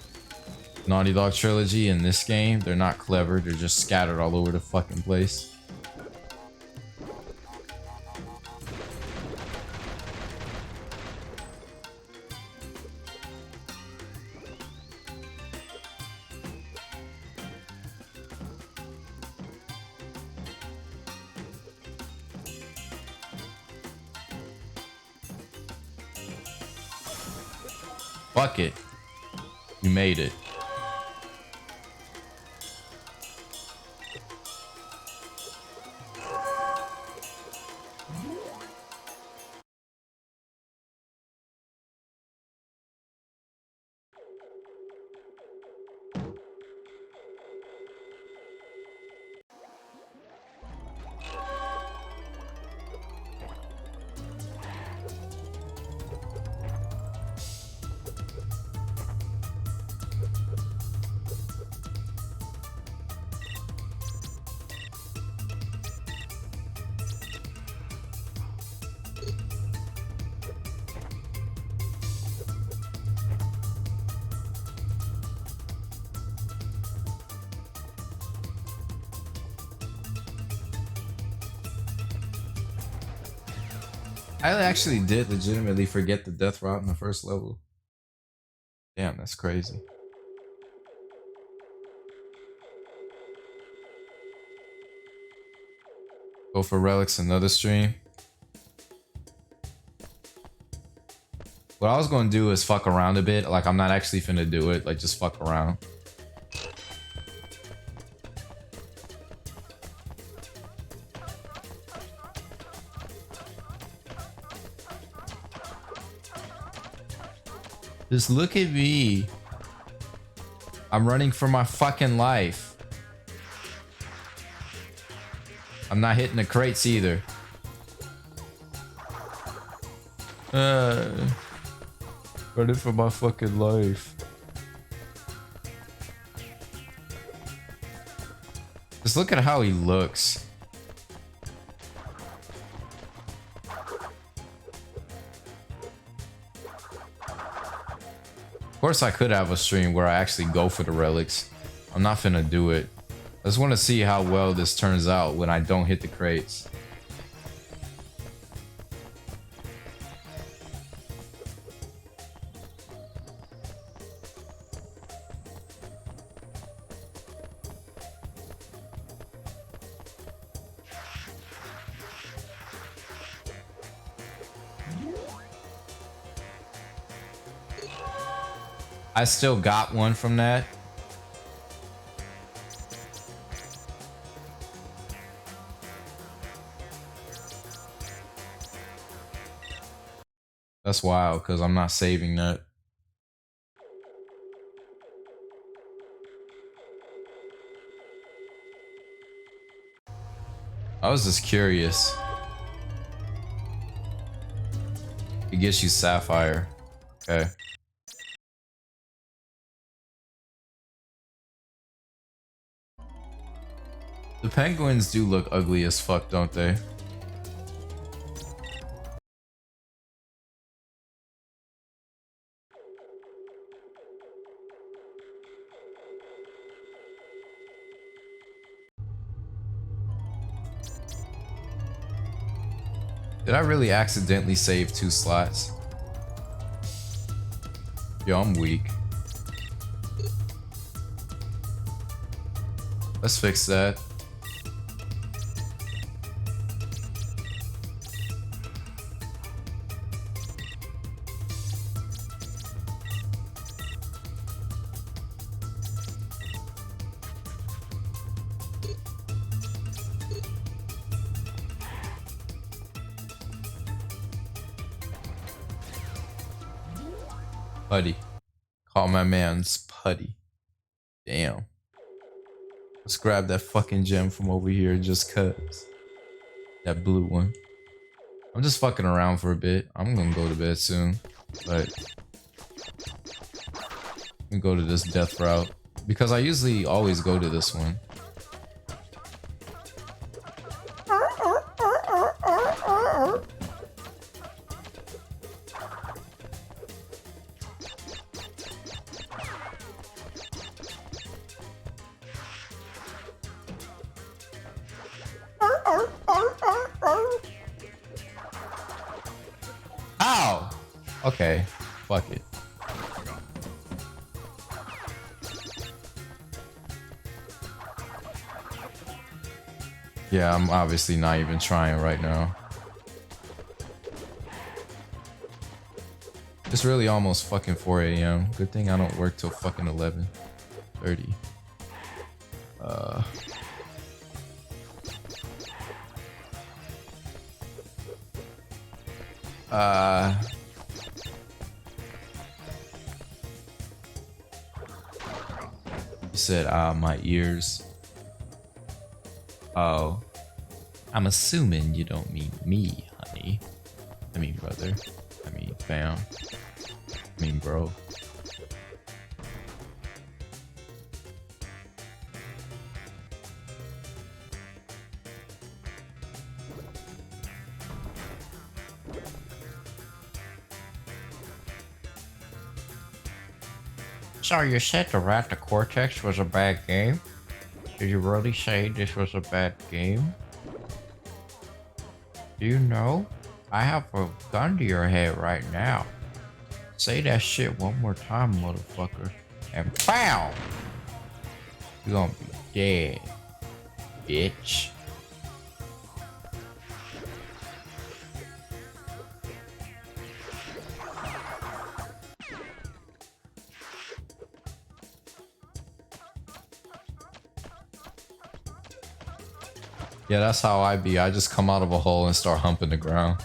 Naughty Dog trilogy. In this game, they're not clever. They're just scattered all over the fucking place. Fuck it. You made it. I actually did legitimately forget the death route in the first level. Damn, that's crazy. Go for relics another stream. What I was gonna do is fuck around a bit. Like, I'm not actually finna do it. Like, just fuck around. Just look at me. I'm running for my fucking life. I'm not hitting the crates either. Running for my fucking life. Just look at how he looks. Of course, I could have a stream where I actually go for the relics. I'm not finna do it. I just want to see how well this turns out when I don't hit the crates. I still got one from that. That's wild, because I'm not saving that. I was just curious. It gets you Sapphire. Okay. The penguins do look ugly as fuck, don't they? Did I really accidentally save 2 slots? Yo, I'm weak. Let's fix that. Putty. Call my man's Putty. Damn. Let's grab that fucking gem from over here just cuz. That blue one. I'm just fucking around for a bit. I'm gonna go to bed soon. But I'm gonna go to this death route. Because I usually always go to this one. Ow! Okay, fuck it. Yeah, I'm obviously not even trying right now. It's really almost fucking 4 a.m. Good thing I don't work till fucking 11:30. You said, my ears. Oh. I'm assuming you don't mean me, honey. I mean, brother. I mean, fam. I mean, bro. So you said the Rat the Cortex was a bad game? Did you really say this was a bad game? Do you know? I have a gun to your head right now. Say that shit one more time, motherfucker. And BAM! You're gonna be dead, bitch. Yeah, that's how I be. I just come out of a hole and start humping the ground.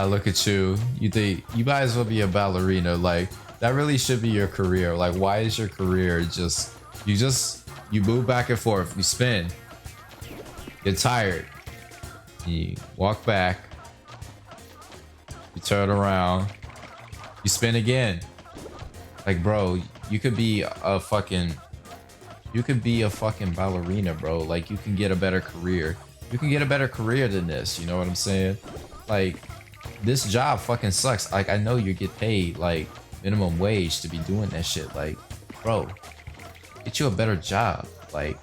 Look at you. You think you might as well be a ballerina. Like, that really should be your career. Like, why is your career just you move back and forth, you spin, get tired, you walk back, you turn around, you spin again. Like, bro, you could be a fucking ballerina, bro. Like, you can get a better career. You can get a better career than this, you know what I'm saying? Like, this job fucking sucks. Like, I know you get paid like minimum wage to be doing that shit. Like, bro, get you a better job. Like,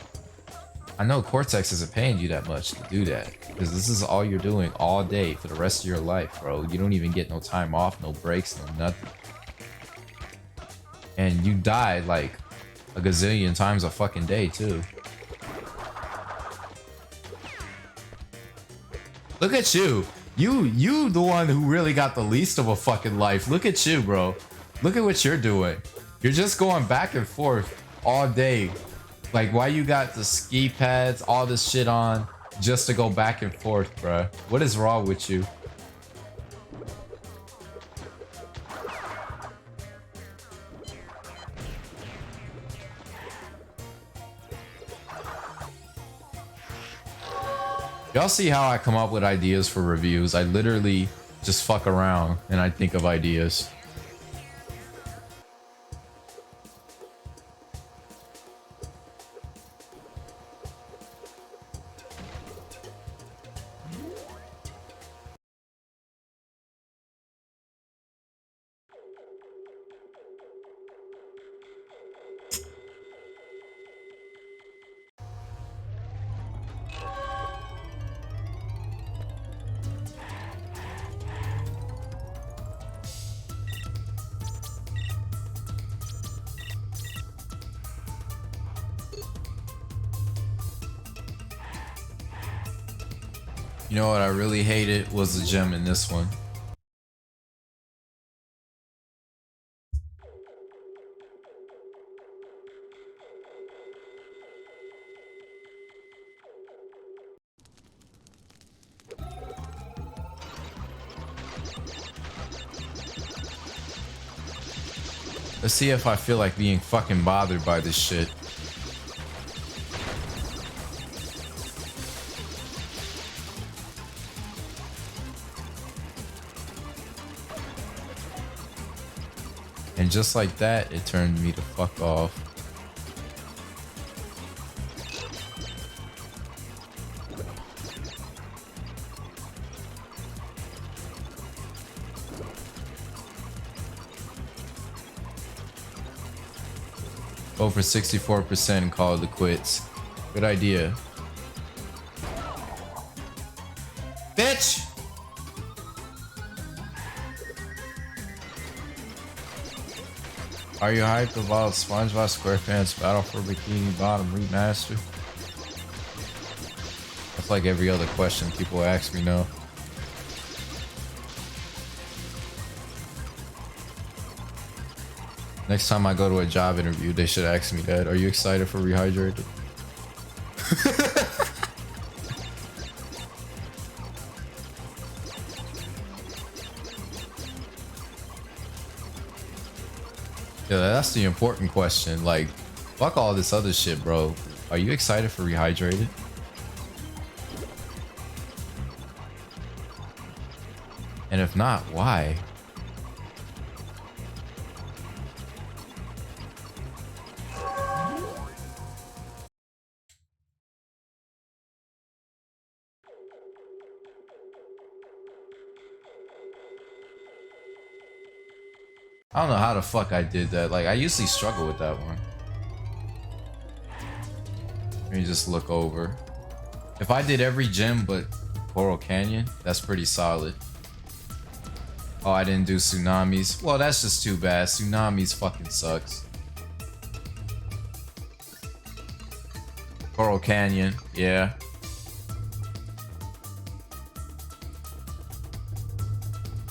I know Cortex isn't paying you that much to do that, because this is all you're doing all day for the rest of your life, bro. You don't even get no time off, no breaks, no nothing. And you die like a gazillion times a fucking day too. Look at you. You the one who really got the least of a fucking life. Look at you, bro. Look at what you're doing. You're just going back and forth all day. Like, why you got the ski pads, all this shit on, just to go back and forth, bro? What is wrong with you? Y'all see how I come up with ideas for reviews? I literally just fuck around and I think of ideas. You know what I really hated was the gem in this one. Let's see if I feel like being fucking bothered by this shit. And just like that, it turned me to fuck off. Go for 64% and call it the quits. Good idea. Bitch! Are you hyped about SpongeBob SquarePants Battle for Bikini Bottom remaster? That's like every other question people ask me now. Next time I go to a job interview, they should ask me that. Are you excited for Rehydrated? Yeah, that's the important question. Like, fuck all this other shit, bro. Are you excited for Rehydrated? And if not, why? I don't know how the fuck I did that. Like, I usually struggle with that one. Let me just look over. If I did every gym but Coral Canyon, that's pretty solid. Oh, I didn't do tsunamis. Well, that's just too bad. Tsunamis fucking sucks. Coral Canyon, yeah.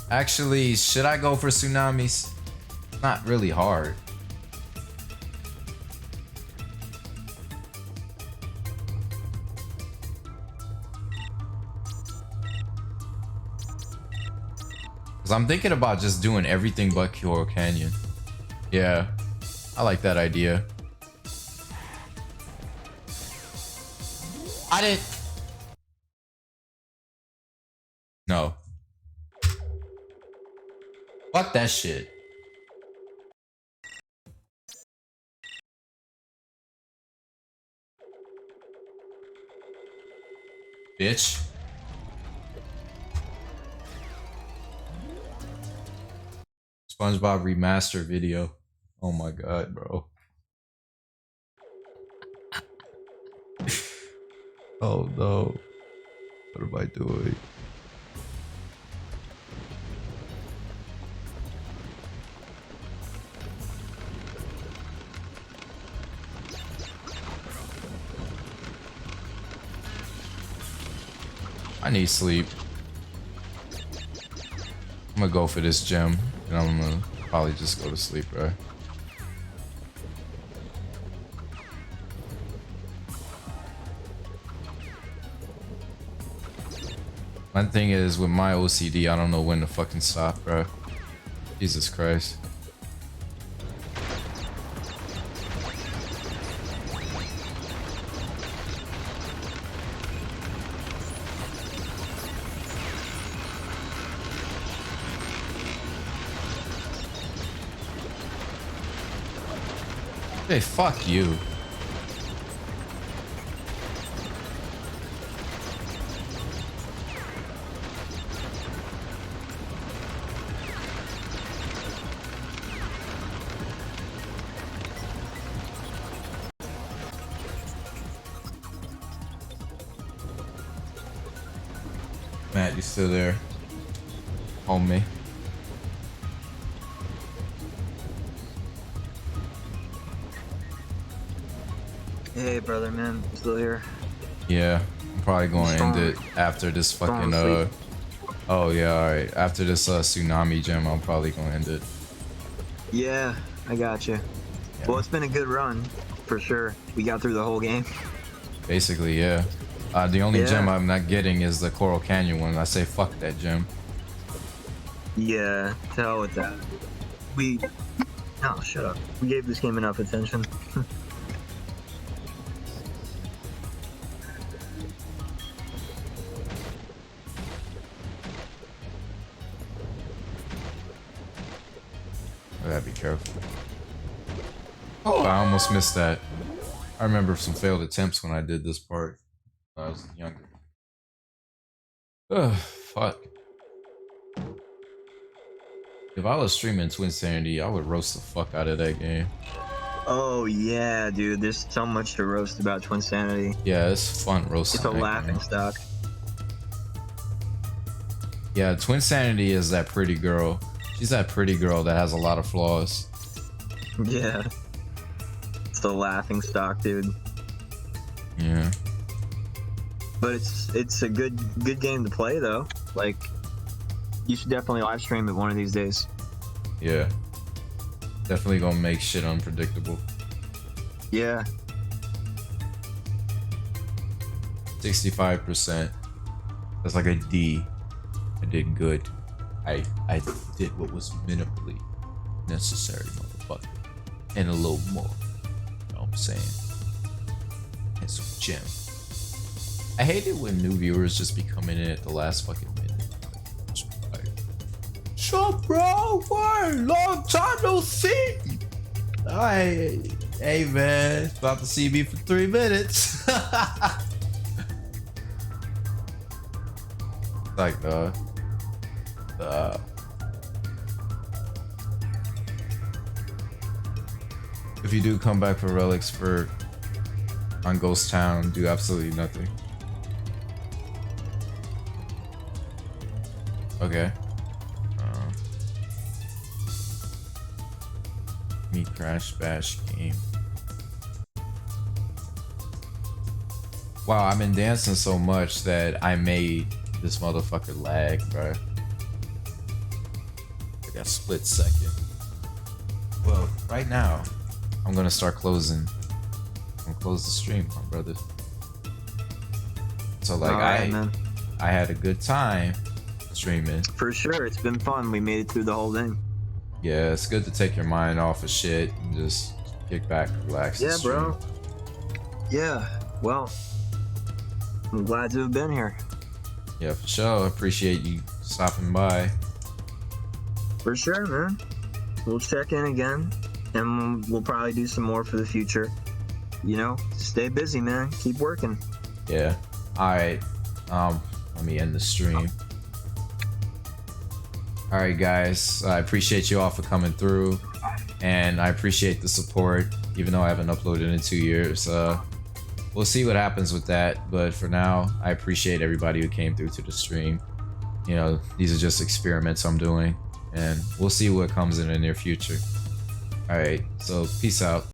Actually, should I go for tsunamis? Not really hard. Cause I'm thinking about just doing everything but Coral Canyon. Yeah, I like that idea. I didn't. No. Fuck that shit. Bitch. SpongeBob remaster video. Oh my god, bro. Oh no. What am I doing? I need sleep. I'm gonna go for this gym, and I'm gonna probably just go to sleep, right? One thing is, with my OCD, I don't know when to fucking stop, bro. Jesus Christ. Hey, fuck you. Matt, you still there? Homie. Hey, brother, man, I'm still here. Yeah, I'm probably going to end it after this fucking oh yeah, alright. After this tsunami gym, I'm probably going to end it. Yeah, I got you. Yeah. Well, it's been a good run, for sure. We got through the whole game. Basically, yeah. The only gem I'm not getting is the Coral Canyon one. I say fuck that gem. Yeah, to hell with that. Oh, shut up. We gave this game enough attention. I gotta be careful. Oh, I almost missed that. I remember some failed attempts when I did this part when I was younger. Ugh, fuck. If I was streaming Twinsanity, I would roast the fuck out of that game. Oh yeah, dude. There's so much to roast about Twinsanity. Yeah, it's fun roasting. It's a laughing stock. Yeah, Twinsanity is that pretty girl. She's that pretty girl that has a lot of flaws. Yeah. It's the laughing stock, dude. Yeah. But it's a good game to play though. Like, you should definitely live stream it one of these days. Yeah. Definitely gonna make shit unpredictable. Yeah. 65%. That's like a D. I did good. I did what was minimally necessary, motherfucker. And a little more. You know what I'm saying? And some gem. I hate it when new viewers just be coming in at the last fucking minute. Like, sup, bro? What? Long time no see. Hey man, about to see me for 3 minutes. Like If you do come back for relics for on Ghost Town, do absolutely nothing. Okay. Me Crash Bash game. Wow, I've been dancing so much that I made this motherfucker lag, bro. Like a split second. Well, right now, I'm gonna start closing. I'm gonna close the stream, my brother. So like, man. I had a good time streaming. For sure, it's been fun. We made it through the whole thing. Yeah, it's good to take your mind off of shit and just kick back, relax. and Yeah, stream. bro. Yeah, well, I'm glad to have been here. Yeah, for sure. Appreciate you stopping by. For sure, man. We'll check in again, and we'll probably do some more for the future. You know, stay busy, man. Keep working. Yeah. Alright. Let me end the stream. Alright guys, I appreciate you all for coming through, and I appreciate the support, even though I haven't uploaded in 2 years. We'll see what happens with that, but for now, I appreciate everybody who came through to the stream. You know, these are just experiments I'm doing, and we'll see what comes in the near future. Alright, so peace out.